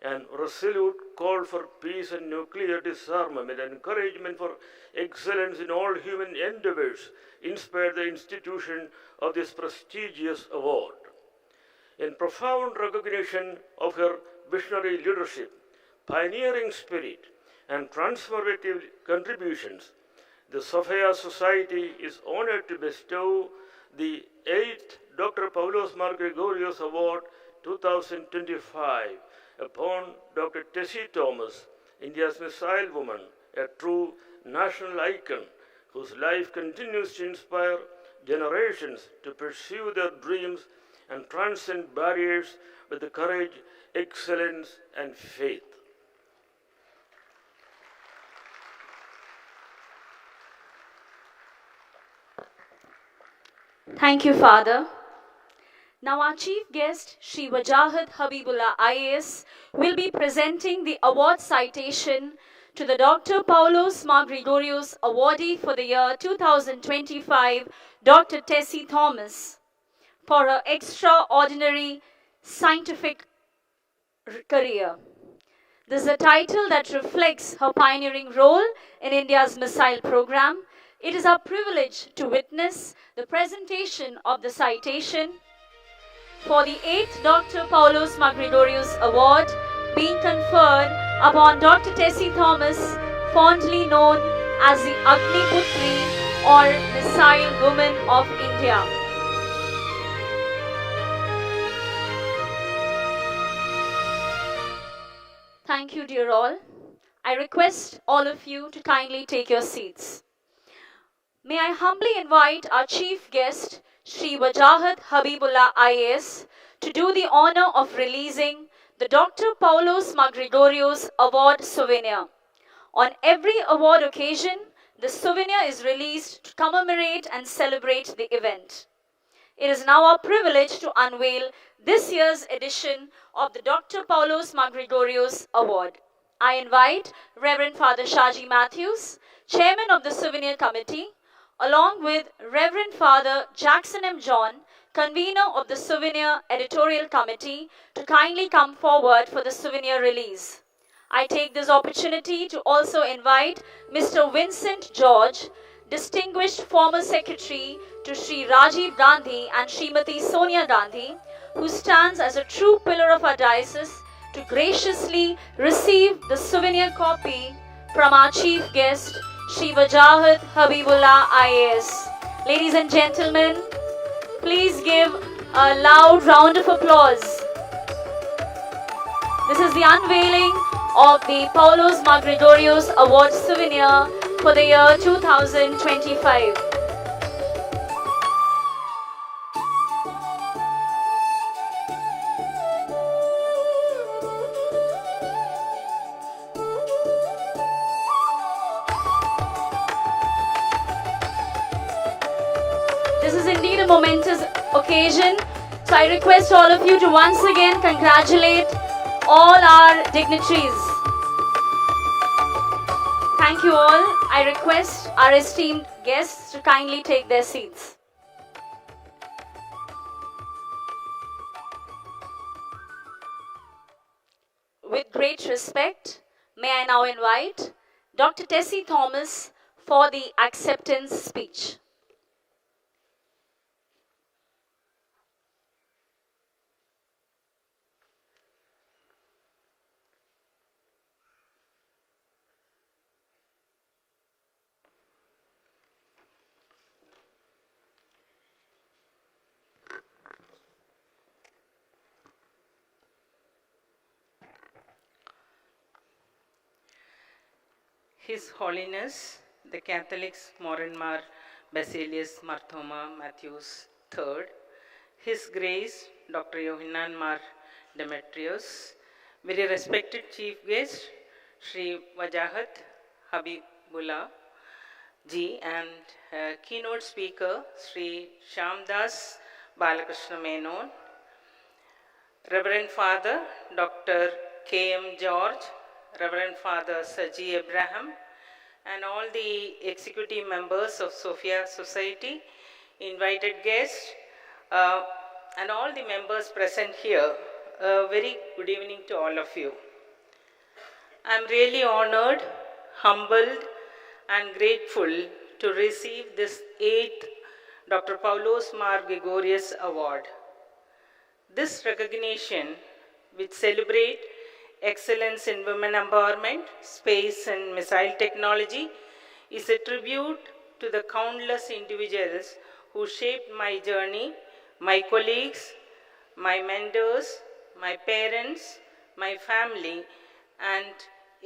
and resolute call for peace and nuclear disarmament and encouragement for excellence in all human endeavors inspired the institution of this prestigious award. In profound recognition of her visionary leadership, pioneering spirit, and transformative contributions, the SOPHIA Society is honored to bestow the 8th Dr. Paulos Mar Gregorios Award 2025 upon Dr. Tessy Thomas, India's missile woman, a true national icon whose life continues to inspire generations to pursue their dreams and transcend barriers with the courage, excellence, and faith. Thank you, Father. Now our chief guest, Shri Wajahat Habibullah IAS, will be presenting the award citation to the Dr. Paulos Mar Gregorios Awardee for the year 2025, Dr. Tessy Thomas, for her extraordinary scientific career. This is a title that reflects her pioneering role in India's missile program. It is our privilege to witness the presentation of the citation for the 8th Dr. Paulos Mar Gregorios Award being conferred upon Dr. Tessy Thomas, fondly known as the Agniputri or Missile Woman of India. Thank you, dear all. I request all of you to kindly take your seats. May I humbly invite our chief guest, Shri Wajahat Habibullah IAS, to do the honor of releasing the Dr. Paulos Mar Gregorios Award souvenir. On every award occasion, the souvenir is released to commemorate and celebrate the event. It is now our privilege to unveil this year's edition of the Dr. Paulos Mar Gregorios Award. I invite Reverend Father Shaji Mathews, Chairman of the Souvenir Committee, along with Reverend Father Jackson M. John, convener of the Souvenir Editorial Committee, to kindly come forward for the souvenir release. I take this opportunity to also invite Mr. Vincent George, distinguished former secretary to Sri Rajiv Gandhi and Srimati Sonia Gandhi, who stands as a true pillar of our diocese, to graciously receive the souvenir copy from our chief guest, Shri Wajahat Habibullah IAS. Ladies and gentlemen, please give a loud round of applause This is the unveiling of the Paulos Mar Gregorios Award souvenir for the year 2025. This is indeed a momentous occasion. So I request all of you to once again congratulate all our dignitaries. Thank you all. I request our esteemed guests to kindly take their seats. With great respect, may I now invite Dr. Tessy Thomas for the acceptance speech. His Holiness, the Catholics Paulos Mar Baselios Marthoma Mathews III, His Grace Dr. Youhanon Mar Demetrios, very respected Chief Guest, Shri Wajahat Habibullah Ji, and keynote speaker, Shri Shyam Menon, Reverend Father Dr. K.M. George, Reverend Father Saji Abraham, and all the executive members of SOPHIA Society, invited guests, and all the members present here. A very good evening to all of you. I am really honored, humbled, and grateful to receive this 8th Dr. Paulos Mar Gregorios Award. This recognition, which celebrates excellence in women empowerment, space and missile technology, is a tribute to the countless individuals who shaped my journey, my colleagues, my mentors, my parents, my family, and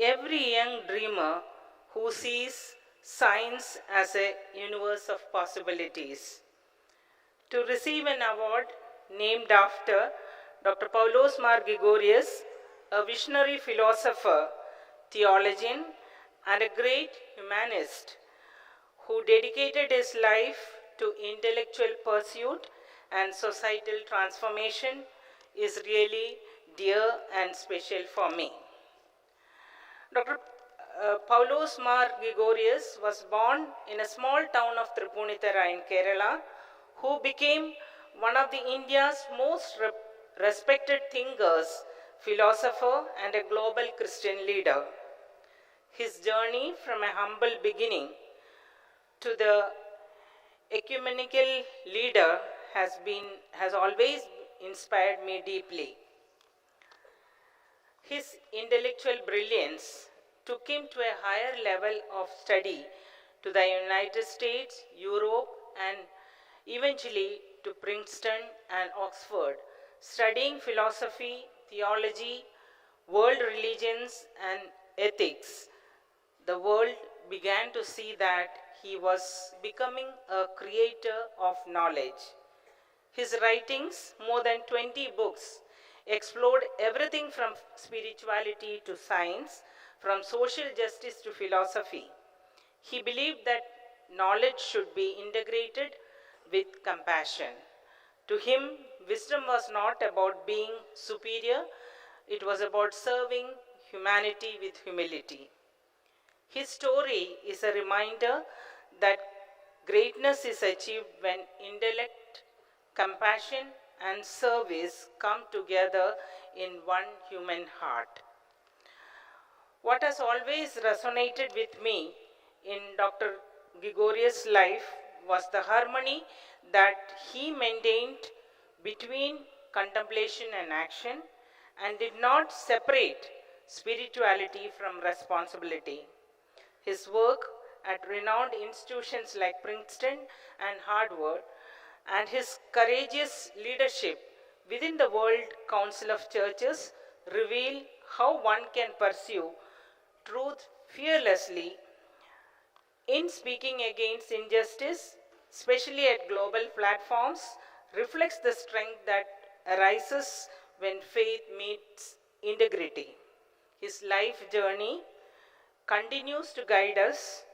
every young dreamer who sees science as a universe of possibilities. To receive an award named after Dr. Paulos Mar Gregorios, a visionary philosopher, theologian, and a great humanist who dedicated his life to intellectual pursuit and societal transformation, is really dear and special for me. Dr. Paulos Mar Gregorios was born in a small town of Tripunithara in Kerala, who became one of the India's most respected thinkers, philosopher, and a global Christian leader. His journey from a humble beginning to the ecumenical leader has always inspired me deeply. His intellectual brilliance took him to a higher level of study to the United States, Europe, and eventually to Princeton and Oxford, studying philosophy, theology, world religions, and ethics. The world began to see that he was becoming a creator of knowledge. His writings, more than 20 books, explored everything from spirituality to science, from social justice to philosophy. He believed that knowledge should be integrated with compassion. To him, wisdom was not about being superior, it was about serving humanity with humility. His story is a reminder that greatness is achieved when intellect, compassion, and service come together in one human heart. What has always resonated with me in Dr. Gregorios' life was the harmony that he maintained between contemplation and action, and did not separate spirituality from responsibility. His work at renowned institutions like Princeton and Harvard, and his courageous leadership within the World Council of Churches reveal how one can pursue truth fearlessly in speaking against injustice, especially at global platforms, reflects the strength that arises when faith meets integrity. His life journey continues to guide us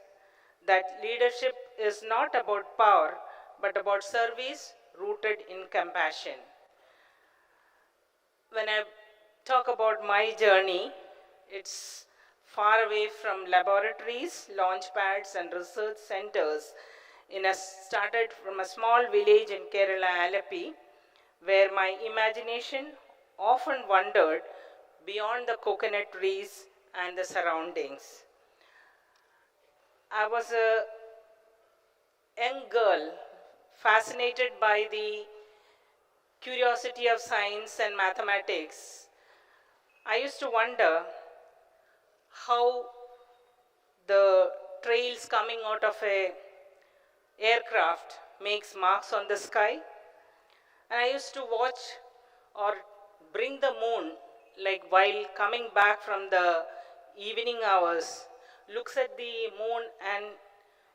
that leadership is not about power, but about service rooted in compassion. When I talk about my journey, it's far away from laboratories, launch pads, and research centers. Started from a small village in Kerala, Alleppey, where my imagination often wandered beyond the coconut trees and the surroundings. I was a young girl fascinated by the curiosity of science and mathematics. I used to wonder how the trails coming out of a aircraft makes marks on the sky. And I used to watch or bring the moon, like while coming back from the evening hours, looks at the moon and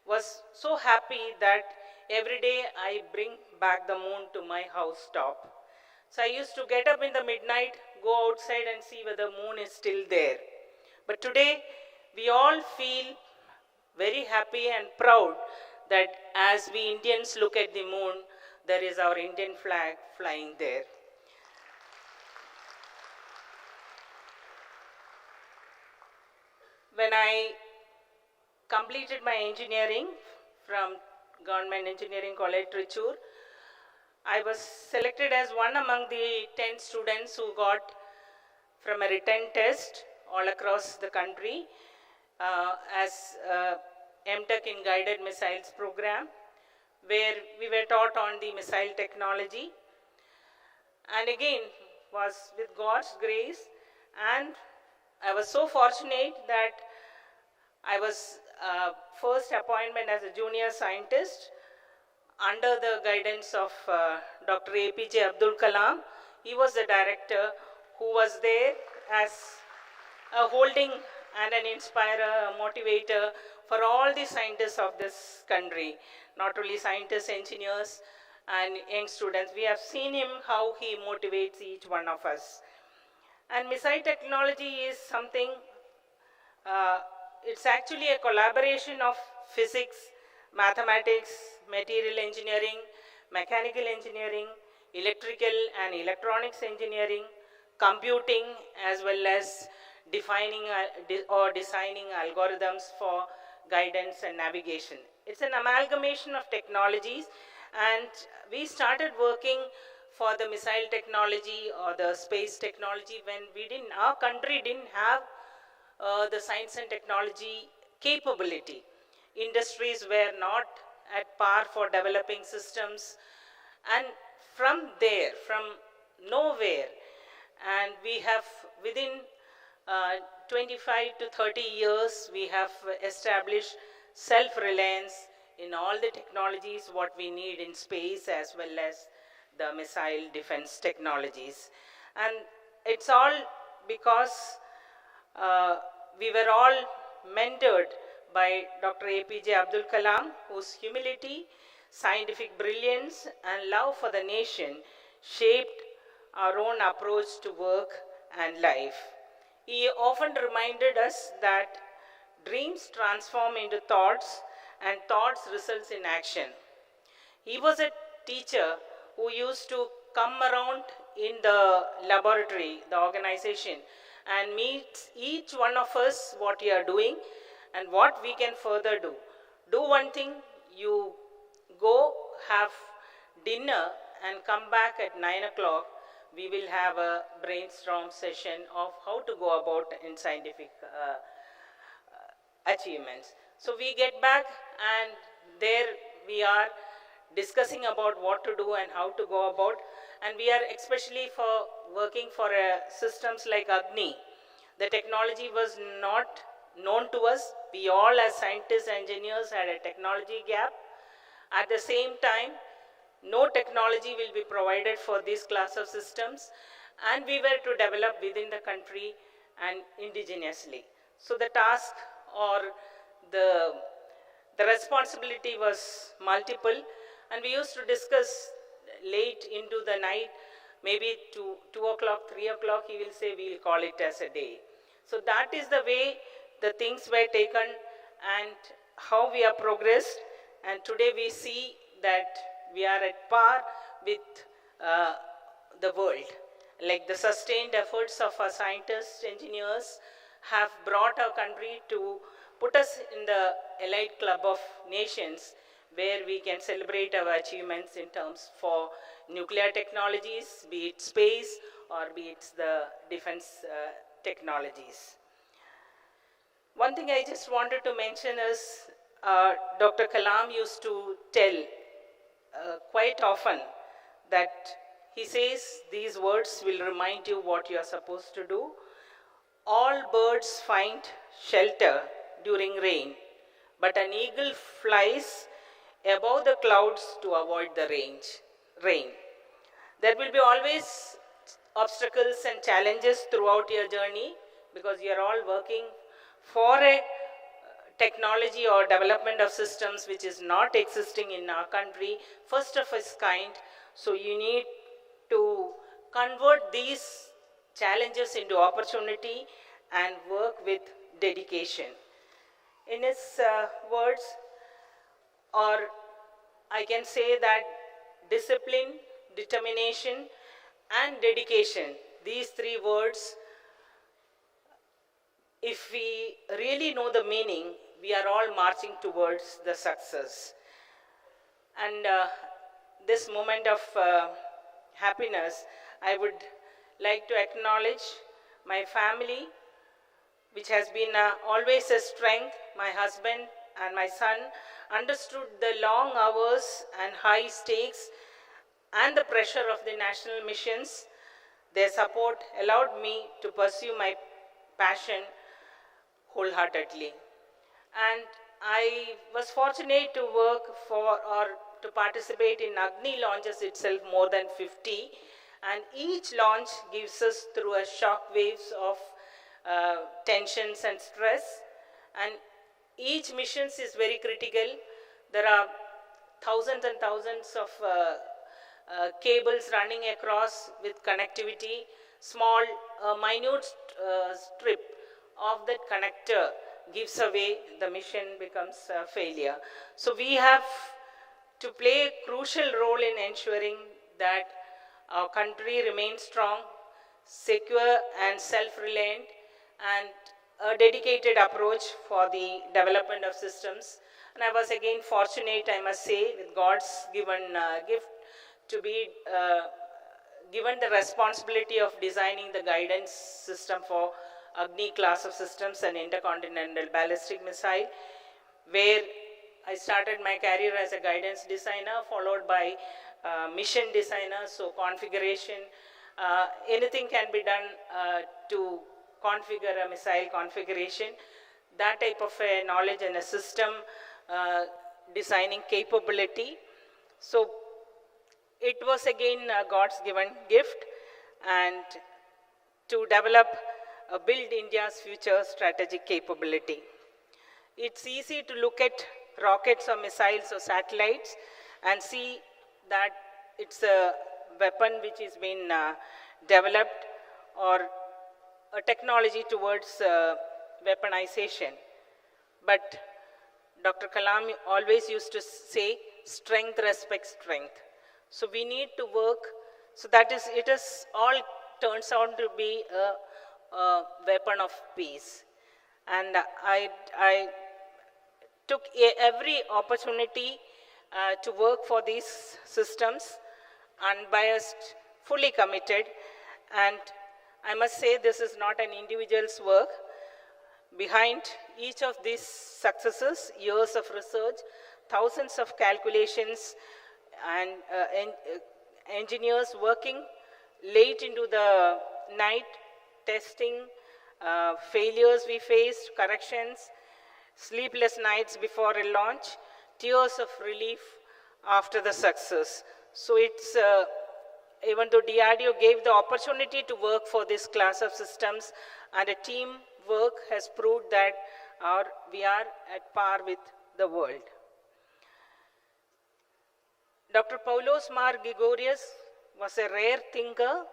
was so happy that every day I bring back the moon to my house top. So I used to get up in the midnight, go outside and see whether the moon is still there. But today, we all feel very happy and proud that as we Indians look at the moon, there is our Indian flag flying there. When I completed my engineering from Government Engineering College, Trichur, I was selected as one among the 10 students who got from a written test all across the country as MTech in Guided Missiles program, where we were taught on the missile technology. And again, was with God's grace, and I was so fortunate that I was first appointment as a junior scientist under the guidance of Dr. APJ Abdul Kalam. He was the director who was there as a holding and an inspirer, a motivator for all the scientists of this country, not only scientists, engineers, and young students. We have seen him, how he motivates each one of us. And missile technology is something, it's actually a collaboration of physics, mathematics, material engineering, mechanical engineering, electrical and electronics engineering, computing, as well as defining or designing algorithms for guidance and navigation. It's an amalgamation of technologies, and we started working for the missile technology or the space technology when our country didn't have the science and technology capability. Industries were not at par for developing systems, and from there, from nowhere, and we have within 25 to 30 years, we have established self-reliance in all the technologies what we need in space as well as the missile defense technologies. And it's all because we were all mentored by Dr. APJ Abdul Kalam, whose humility, scientific brilliance, and love for the nation shaped our own approach to work and life. He often reminded us that dreams transform into thoughts, and thoughts results in action. He was a teacher who used to come around in the laboratory, the organization, and meet each one of us what you are doing and what we can further do. Do one thing, you go have dinner and come back at 9 o'clock. We will have a brainstorm session of how to go about in scientific achievements. So we get back, and there we are discussing about what to do and how to go about. And we are especially for working for systems like Agni. The technology was not known to us. We all as scientists, engineers had a technology gap. At the same time, no technology will be provided for this class of systems, and we were to develop within the country and indigenously. So the task or the responsibility was multiple, and we used to discuss late into the night, maybe 2 o'clock, 3 o'clock, he will say, we'll call it as a day. So that is the way the things were taken and how we have progressed. And today we see that we are at par with the world. Like the sustained efforts of our scientists, engineers have brought our country to put us in the elite club of nations where we can celebrate our achievements in terms for nuclear technologies, be it space or be it the defense technologies. One thing I just wanted to mention is Dr. Kalam used to tell quite often that he says these words will remind you what you are supposed to do. All birds find shelter during rain, but an eagle flies above the clouds to avoid the rain. There will be always obstacles and challenges throughout your journey because you are all working for a technology or development of systems which is not existing in our country, first of its kind. So you need to convert these challenges into opportunity and work with dedication. In his words, or I can say that discipline, determination, and dedication, these three words, if we really know the meaning, we are all marching towards the success. And this moment of happiness, I would like to acknowledge my family, which has been always a strength. My husband and my son understood the long hours and high stakes and the pressure of the national missions. Their support allowed me to pursue my passion wholeheartedly. And I was fortunate to work for or to participate in Agni launches itself, more than 50. And each launch gives us through a shock waves of tensions and stress. And each mission is very critical. There are thousands and thousands of cables running across with connectivity. Small, minute strip of that connector gives away, the mission becomes a failure. So we have to play a crucial role in ensuring that our country remains strong, secure and self-reliant, and a dedicated approach for the development of systems. And I was again fortunate, I must say, with God's given gift to be given the responsibility of designing the guidance system for Agni class of systems and intercontinental ballistic missile, where I started my career as a guidance designer, followed by mission designer, so configuration. Anything can be done to configure a missile configuration. That type of a knowledge and a system designing capability. So it was again God's given gift, and to develop, build India's future strategic capability. It's easy to look at rockets or missiles or satellites and see that it's a weapon which has been developed or a technology towards weaponization. But Dr. Kalam always used to say, strength respects strength. So we need to work, so that is, it is all turns out to be a weapon of peace. And I took every opportunity to work for these systems, unbiased, fully committed. And I must say this is not an individual's work. Behind each of these successes, years of research, thousands of calculations, and engineers working late into the night, testing, failures we faced, corrections, sleepless nights before a launch, tears of relief after the success. So it's even though DRDO gave the opportunity to work for this class of systems, and a team work has proved that we are at par with the world. Dr. Paulos Mar Gregorios was a rare thinker,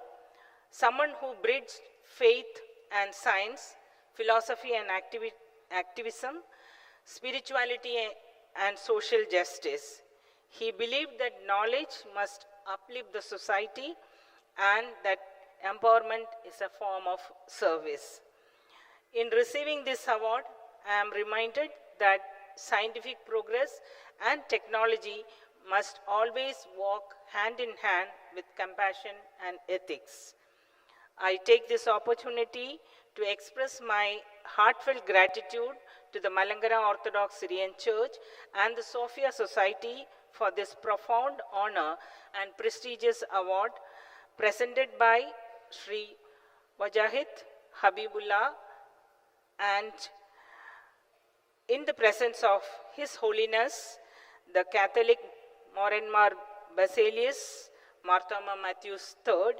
someone who bridged faith and science, philosophy and activism, spirituality and social justice. He believed that knowledge must uplift the society and that empowerment is a form of service. In receiving this award, I am reminded that scientific progress and technology must always walk hand in hand with compassion and ethics. I take this opportunity to express my heartfelt gratitude to the Malankara Orthodox Syrian Church and the SOPHIA Society for this profound honor and prestigious award presented by Sri Wajahid Habibullah, and in the presence of His Holiness, the Catholic Youhanon Mar Baselios, Marthoma Mathews III,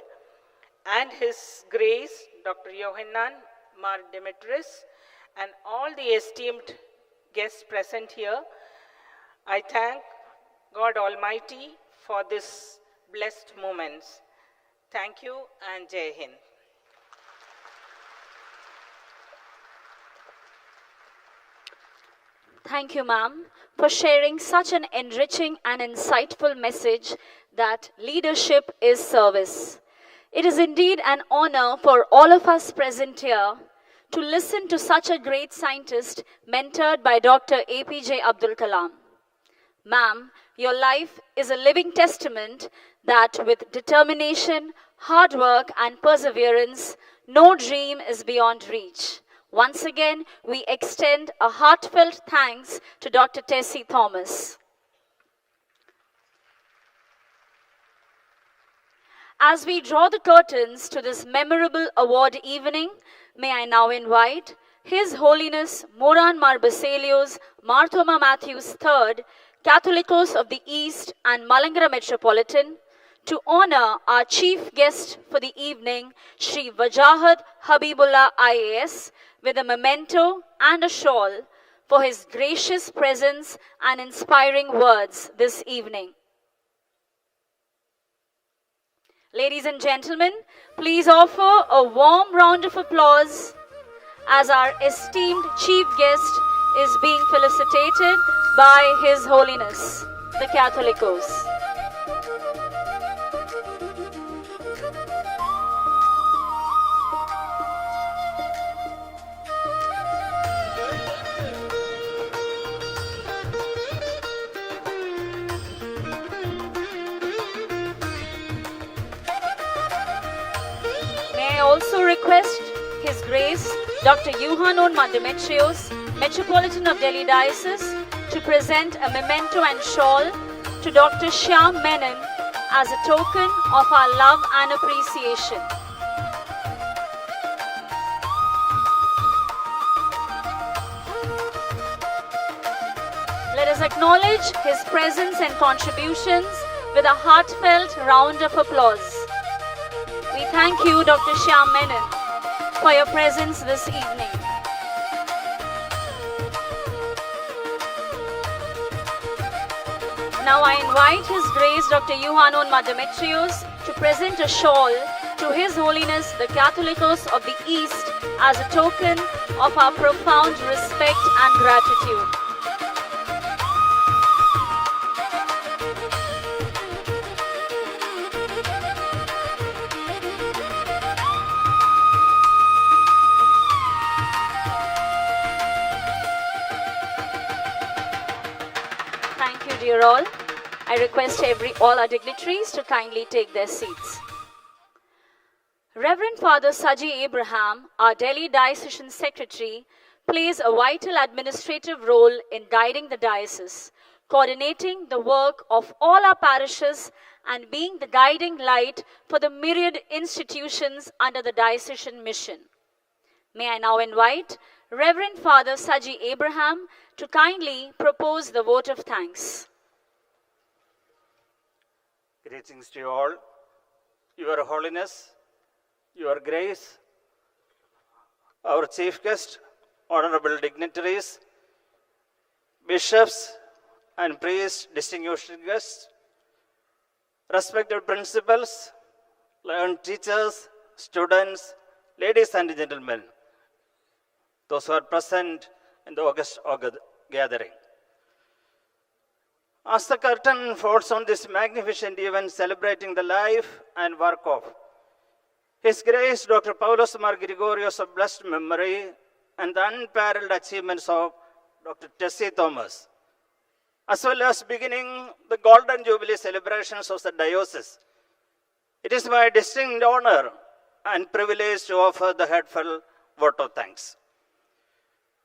and His Grace, Dr. Youhanon Mar Demetrios, and all the esteemed guests present here. I thank God Almighty for this blessed moment. Thank you and Jai Hind. Thank you, ma'am, for sharing such an enriching and insightful message that leadership is service. It is indeed an honor for all of us present here to listen to such a great scientist mentored by Dr. APJ Abdul Kalam. Ma'am, your life is a living testament that with determination, hard work, and perseverance, no dream is beyond reach. Once again, we extend a heartfelt thanks to Dr. Tessy Thomas. As we draw the curtains to this memorable award evening, may I now invite His Holiness Youhanon Mar Baselios, Marthoma Mathews III, Catholicos of the East and Malankara Metropolitan, to honor our chief guest for the evening, Sri Wajahid Habibullah IAS, with a memento and a shawl for his gracious presence and inspiring words this evening. Ladies and gentlemen, please offer a warm round of applause as our esteemed chief guest is being felicitated by His Holiness, the Catholicos. I also request His Grace, Dr. Youhanon Mar Demetrios, Metropolitan of Delhi Diocese, to present a memento and shawl to Dr. Shyam Menon as a token of our love and appreciation. Let us acknowledge his presence and contributions with a heartfelt round of applause. We thank you, Dr. Shyam Menon, for your presence this evening. Now I invite His Grace, Dr. Youhanon Mar Demetrios, to present a shawl to His Holiness, the Catholicos of the East, as a token of our profound respect and gratitude. Dear all, I request all our dignitaries to kindly take their seats. Reverend Father Saji Abraham, our Delhi Diocesan Secretary, plays a vital administrative role in guiding the diocese, coordinating the work of all our parishes and being the guiding light for the myriad institutions under the diocesan mission. May I now invite Reverend Father Saji Abraham to kindly propose the vote of thanks. Greetings to you all. Your Holiness, Your Grace, our Chief Guest, honorable dignitaries, bishops and priests, distinguished guests, respected principals, learned teachers, students, ladies and gentlemen, those who are present in the August gathering. As the curtain falls on this magnificent event celebrating the life and work of His Grace Dr. Paulos Mar Gregorios of blessed memory and the unparalleled achievements of Dr. Tessy Thomas, as well as beginning the Golden Jubilee celebrations of the Diocese, it is my distinct honor and privilege to offer the heartfelt vote of thanks.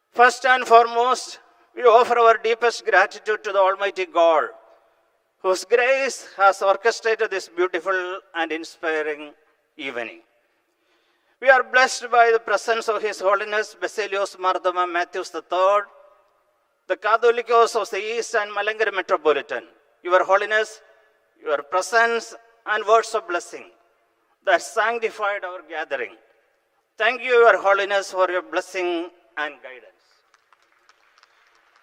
First and foremost, we offer our deepest gratitude to the Almighty God, whose grace has orchestrated this beautiful and inspiring evening. We are blessed by the presence of His Holiness Baselios Marthoma Mathews III, the Catholicos of the East and Malankara Metropolitan. Your Holiness, your presence and words of blessing that sanctified our gathering. Thank you, Your Holiness, for your blessing and guidance.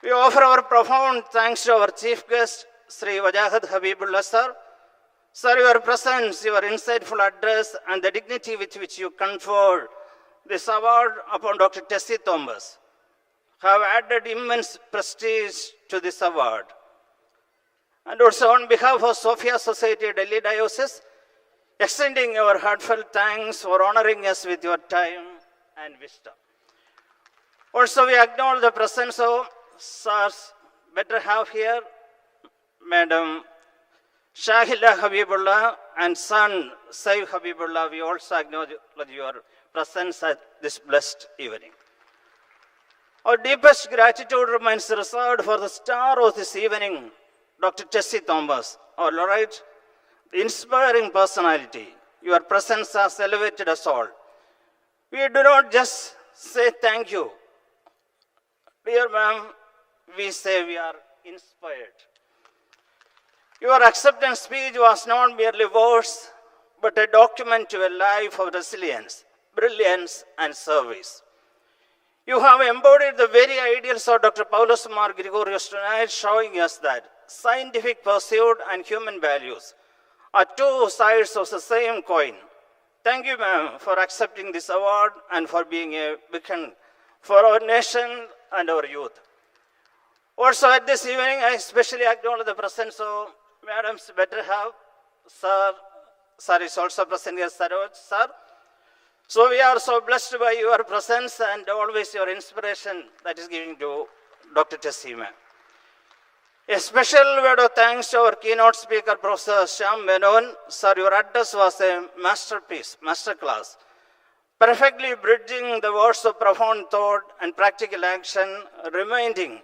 We offer our profound thanks to our Chief Guest, Sri Wajahad Habibullah Sir. Sir, your presence, your insightful address, and the dignity with which you conferred this award upon Dr. Tessy Thomas have added immense prestige to this award. And also on behalf of SOPHIA Society, Delhi Diocese, extending our heartfelt thanks for honoring us with your time and wisdom. Also, we acknowledge the presence of Sirs, better have here, Madam Shahila Habibullah and son Saif Habibullah. We also acknowledge your presence at this blessed evening. Our deepest gratitude remains reserved for the star of this evening, Dr. Tessy Thomas, our laureate, the inspiring personality. Your presence has elevated us all. We do not just say thank you. Dear ma'am, we say we are inspired. Your acceptance speech was not merely words, but a document to a life of resilience, brilliance, and service. You have embodied the very ideals of Dr. Paulos Mar Gregorios tonight, showing us that scientific pursuit and human values are two sides of the same coin. Thank you, ma'am, for accepting this award and for being a beacon for our nation and our youth. Also at this evening, I especially acknowledge the presence of Madam's better half, Sir. Sir is also present here, Sir. So we are so blessed by your presence and always your inspiration that is given to Dr. Tessy, ma'am. A special word of thanks to our keynote speaker, Professor Shyam Menon. Sir, your address was a masterpiece, masterclass, perfectly bridging the words of profound thought and practical action, reminding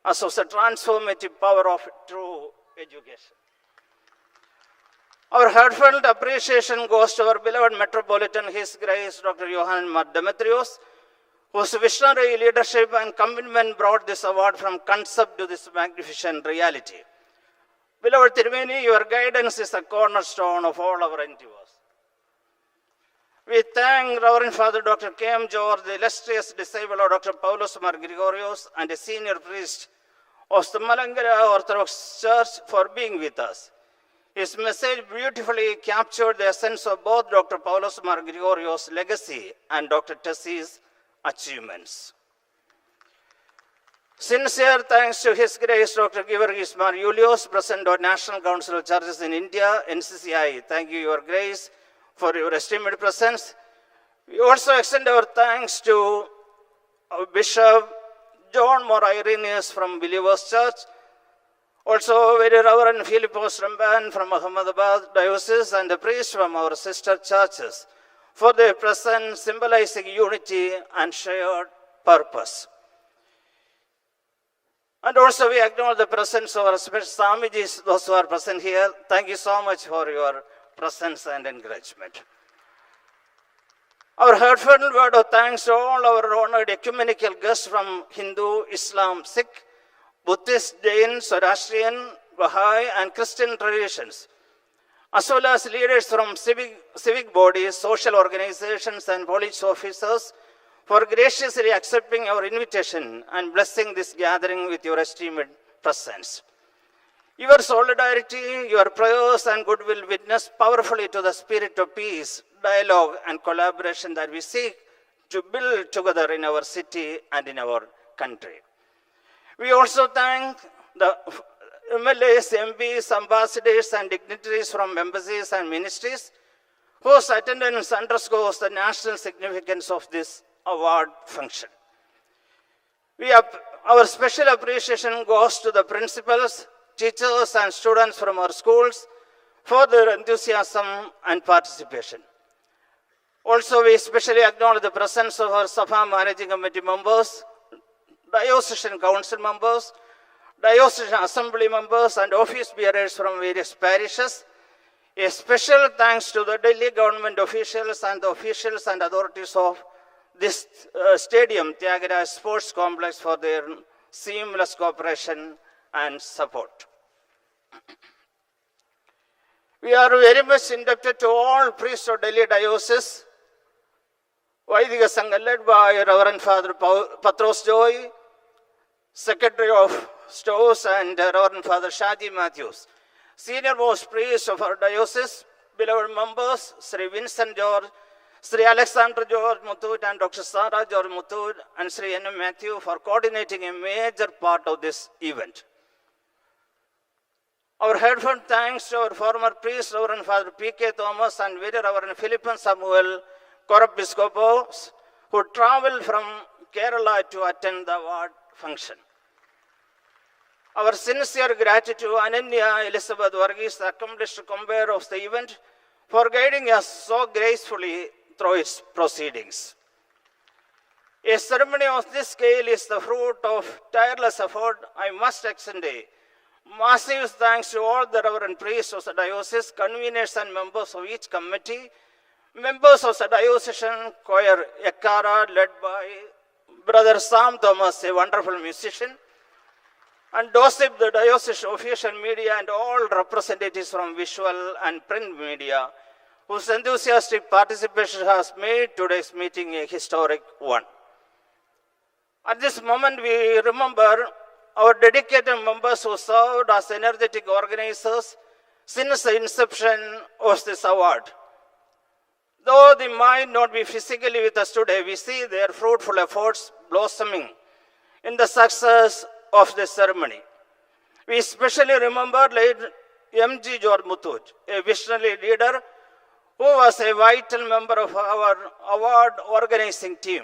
us of the transformative power of true education. Our heartfelt appreciation goes to our beloved Metropolitan, His Grace Dr. Youhanon Mar Demetrios, whose visionary leadership and commitment brought this award from concept to this magnificent reality. Beloved Tirumeni, your guidance is the cornerstone of all our endeavors. We thank Reverend Father Dr. K.M. George, the illustrious disciple of Dr. Paulos Mar Gregorios and a senior priest of the Malankara Orthodox Church for being with us. His message beautifully captured the essence of both Dr. Paulos Mar Gregorios' legacy and Dr. Tessy's achievements. Sincere thanks to His Grace Dr. Givargis Mar Julios, President of National Council of Churches in India, NCCI. Thank you, Your Grace, for your esteemed presence. We also extend our thanks to our Bishop John More Irenaeus from Believers Church, also very Reverend Philippos Ramban from Ahmedabad Diocese, and the priests from our sister churches for their presence, symbolizing unity and shared purpose. And also we acknowledge the presence of our special Swamijis, those who are present here. Thank you so much for your presence and encouragement. Our heartfelt word of thanks to all our honored ecumenical guests from Hindu, Islam, Sikh, Buddhist, Jain, Zoroastrian, Baha'i, and Christian traditions. as well as leaders from civic bodies, social organizations, and police officers for graciously accepting our invitation and blessing this gathering with your esteemed presence. Your solidarity, your prayers, and goodwill witness powerfully to the spirit of peace, dialogue, and collaboration that we seek to build together in our city and in our country. We also thank the MLAs, MPs, ambassadors, and dignitaries from embassies and ministries whose attendance underscores the national significance of this award function. Our special appreciation goes to the principals, teachers, and students from our schools for their enthusiasm and participation. Also, we especially acknowledge the presence of our SOPHIA Managing Committee members, Diocesan Council members, Diocesan Assembly members, and office bearers from various parishes. A special thanks to the Delhi government officials and the officials and authorities of this stadium, Thyagaraj Sports Complex, for their seamless cooperation and support. We are very much indebted to all priests of Delhi Diocese, Vaidika Sangha led by Reverend Father Patros Joy, Secretary of Stores, and Reverend Father Shaji Mathews, senior most priests of our diocese, beloved members, Sri Vincent George, Sri Alexander George Muthud, and Dr. Sarah George Muthud, and Sri N. Matthew for coordinating a major part of this event. Our heartfelt thanks to our former priest, Reverend Father P.K. Thomas, and Very Reverend Philippine Samuel Korapiscopos, who traveled from Kerala to attend the award function. Our sincere gratitude to Ananya Elizabeth Varghese, the accomplished convener of the event, for guiding us so gracefully through its proceedings. A ceremony of this scale is the fruit of tireless effort. I must extend a massive thanks to all the reverend priests of the diocese, conveners and members of each committee, members of the diocesan choir Ekara, led by Brother Shyam Thomas, a wonderful musician, and DOCIB, the diocesan official media, and all representatives from visual and print media, whose enthusiastic participation has made today's meeting a historic one. At this moment, we remember our dedicated members who served as energetic organizers since the inception of this award. Though they might not be physically with us today, we see their fruitful efforts blossoming in the success of this ceremony. We especially remember late M.G. George Muthud, a visionary leader who was a vital member of our award organizing team.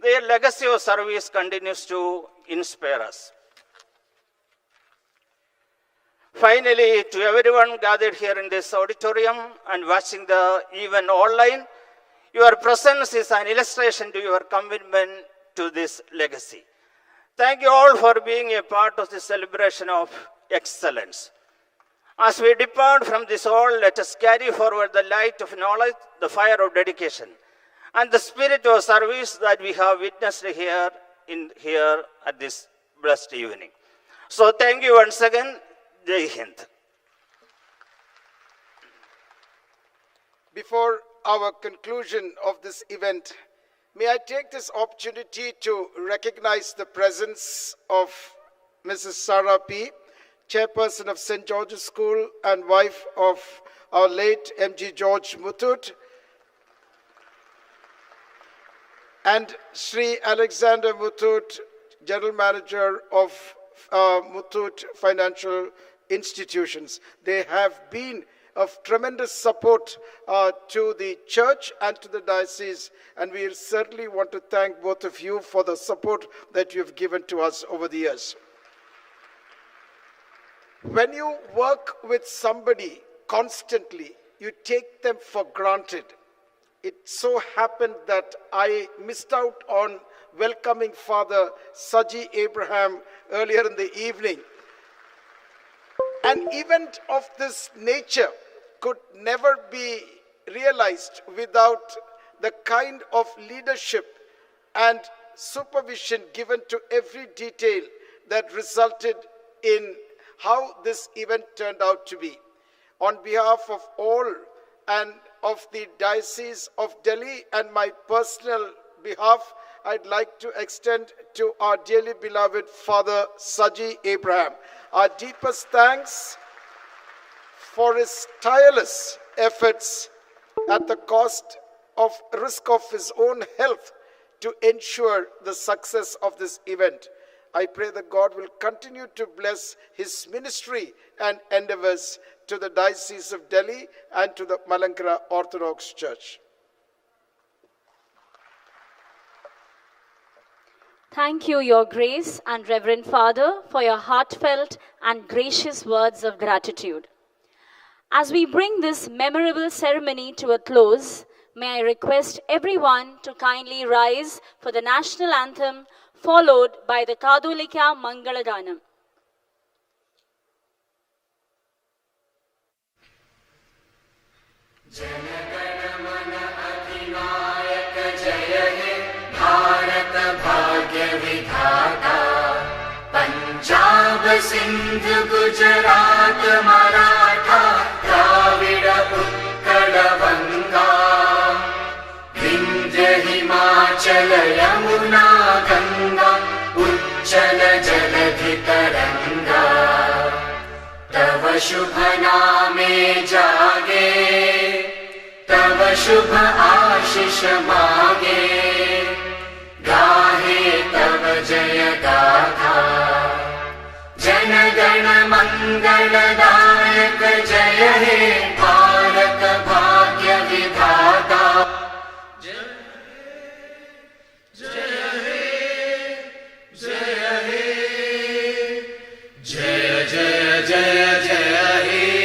Their legacy of service continues to inspire us. Finally, to everyone gathered here in this auditorium and watching the event online, your presence is an illustration to your commitment to this legacy. Thank you all for being a part of this celebration of excellence. As we depart from this hall, let us carry forward the light of knowledge, the fire of dedication, and the spirit of service that we have witnessed here at this blessed evening. So thank you once again. Jai Hind. Before our conclusion of this event, may I take this opportunity to recognize the presence of Mrs. Sarah P., chairperson of St. George's School and wife of our late M.G. George Muthud, and Sri Alexander Muthud, General Manager of Muthud Financial Institutions. They have been of tremendous support to the church and to the diocese, and we certainly want to thank both of you for the support that you have given to us over the years. When you work with somebody constantly, you take them for granted. It so happened that I missed out on welcoming Father Saji Abraham earlier in the evening. An event of this nature could never be realized without the kind of leadership and supervision given to every detail that resulted in how this event turned out to be. On behalf of all and of the Diocese of Delhi and my personal behalf, I'd like to extend to our dearly beloved Father Saji Abraham our deepest thanks for his tireless efforts at the risk of his own health to ensure the success of this event. I pray that God will continue to bless his ministry and endeavors to the Diocese of Delhi and to the Malankara Orthodox Church. Thank you, Your Grace and Reverend Father, for your heartfelt and gracious words of gratitude. As we bring this memorable ceremony to a close, may I request everyone to kindly rise for the national anthem, followed by the Katholika Mangalaganam. Punjab Sindh Gujarat Maratha Dravid Utkal बंगा विंध्य हिमाचल यमुना गंगा उच्चल जलधि तरंगा तव शुभ नामे जागे तव शुभ आशीष मागे गाहे तव जय गाथा जन गण मंगलदायक जय हे भारत भाग्य विधाता जय हे जय हे जय जय जय जय हे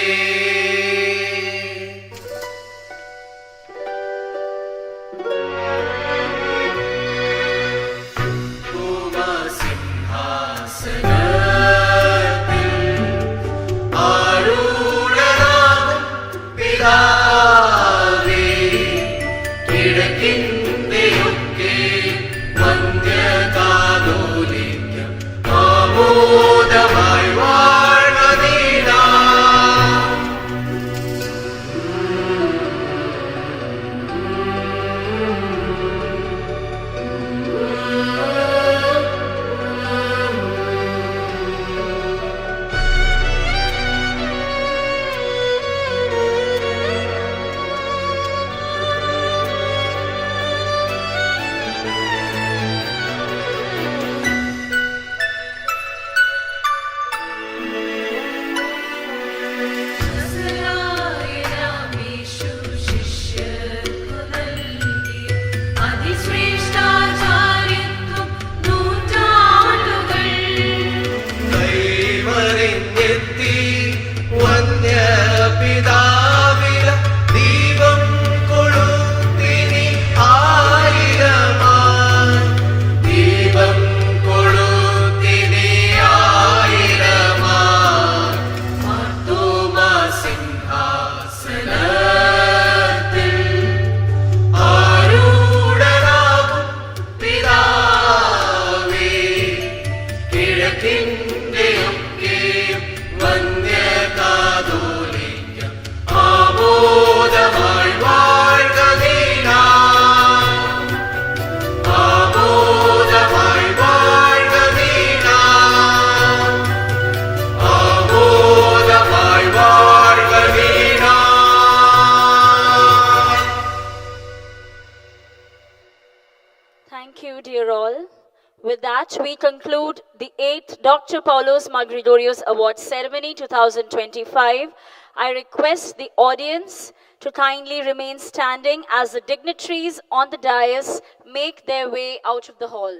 With that, we conclude the 8th Dr. Paulos Mar Gregorios Award Ceremony 2025. I request the audience to kindly remain standing as the dignitaries on the dais make their way out of the hall.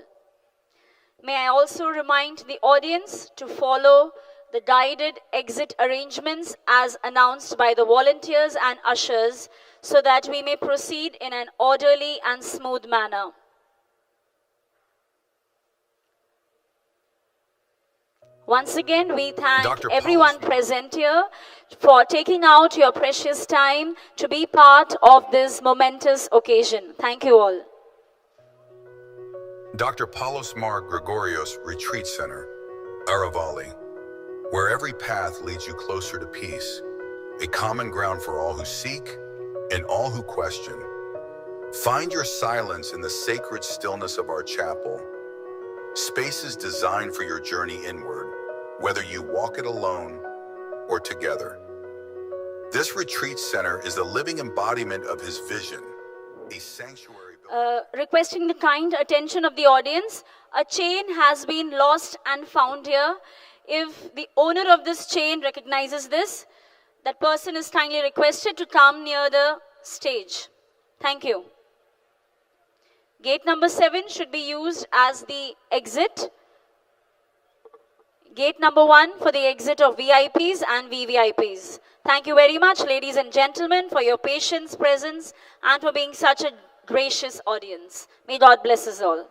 May I also remind the audience to follow the guided exit arrangements as announced by the volunteers and ushers so that we may proceed in an orderly and smooth manner. Once again, we thank everyone present here for taking out your precious time to be part of this momentous occasion. Thank you all. Dr. Paulos Mar Gregorios Retreat Center, Aravali, where every path leads you closer to peace, a common ground for all who seek and all who question. Find your silence in the sacred stillness of our chapel. Spaces designed for your journey inward, whether you walk it alone or together. This retreat center is the living embodiment of his vision, a sanctuary. Requesting the kind attention of the audience, a chain has been lost and found here. If the owner of this chain recognizes this, that person is kindly requested to come near the stage. Thank you. Gate number 7 should be used as the exit. Gate number 1 for the exit of VIPs and VVIPs. Thank you very much, ladies and gentlemen, for your patience, presence, and for being such a gracious audience. May God bless us all.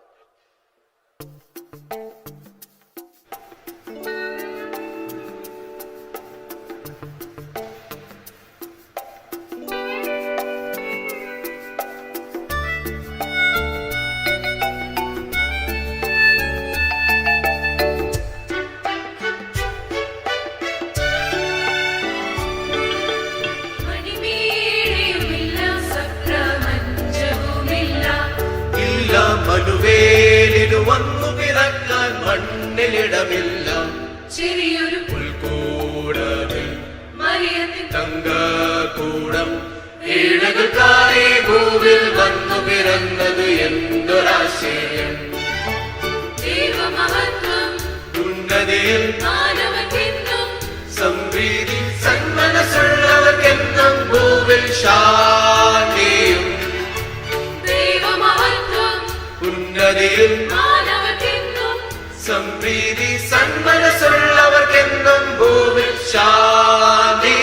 മനുവേലിനു വന്നു പിറക്കാൻ മണ്ണിലിടമില്ല ചെറിയൊരു പുൽക്കൂടമിൽ മറിയത്തിൻ തങ്കക്കൂടം ഏഴകൾക്കായി ഭൂവിൽ വന്നു പിറന്നത് എന്തൊരാശയം ദൈവമഹത്വം ഉന്നതിയിൽ മാനവനെന്നും സംപ്രീതി സന്മനസ്സുള്ളവർക്കെന്നും ഭൂവിൽ ശാന്തിയും ഉന്നതിയിൽ മാനവനെന്നും സംപ്രീതി സന്മനസ്സുള്ളവർക്കെന്നും ഭൂവിൽ ശാന്തി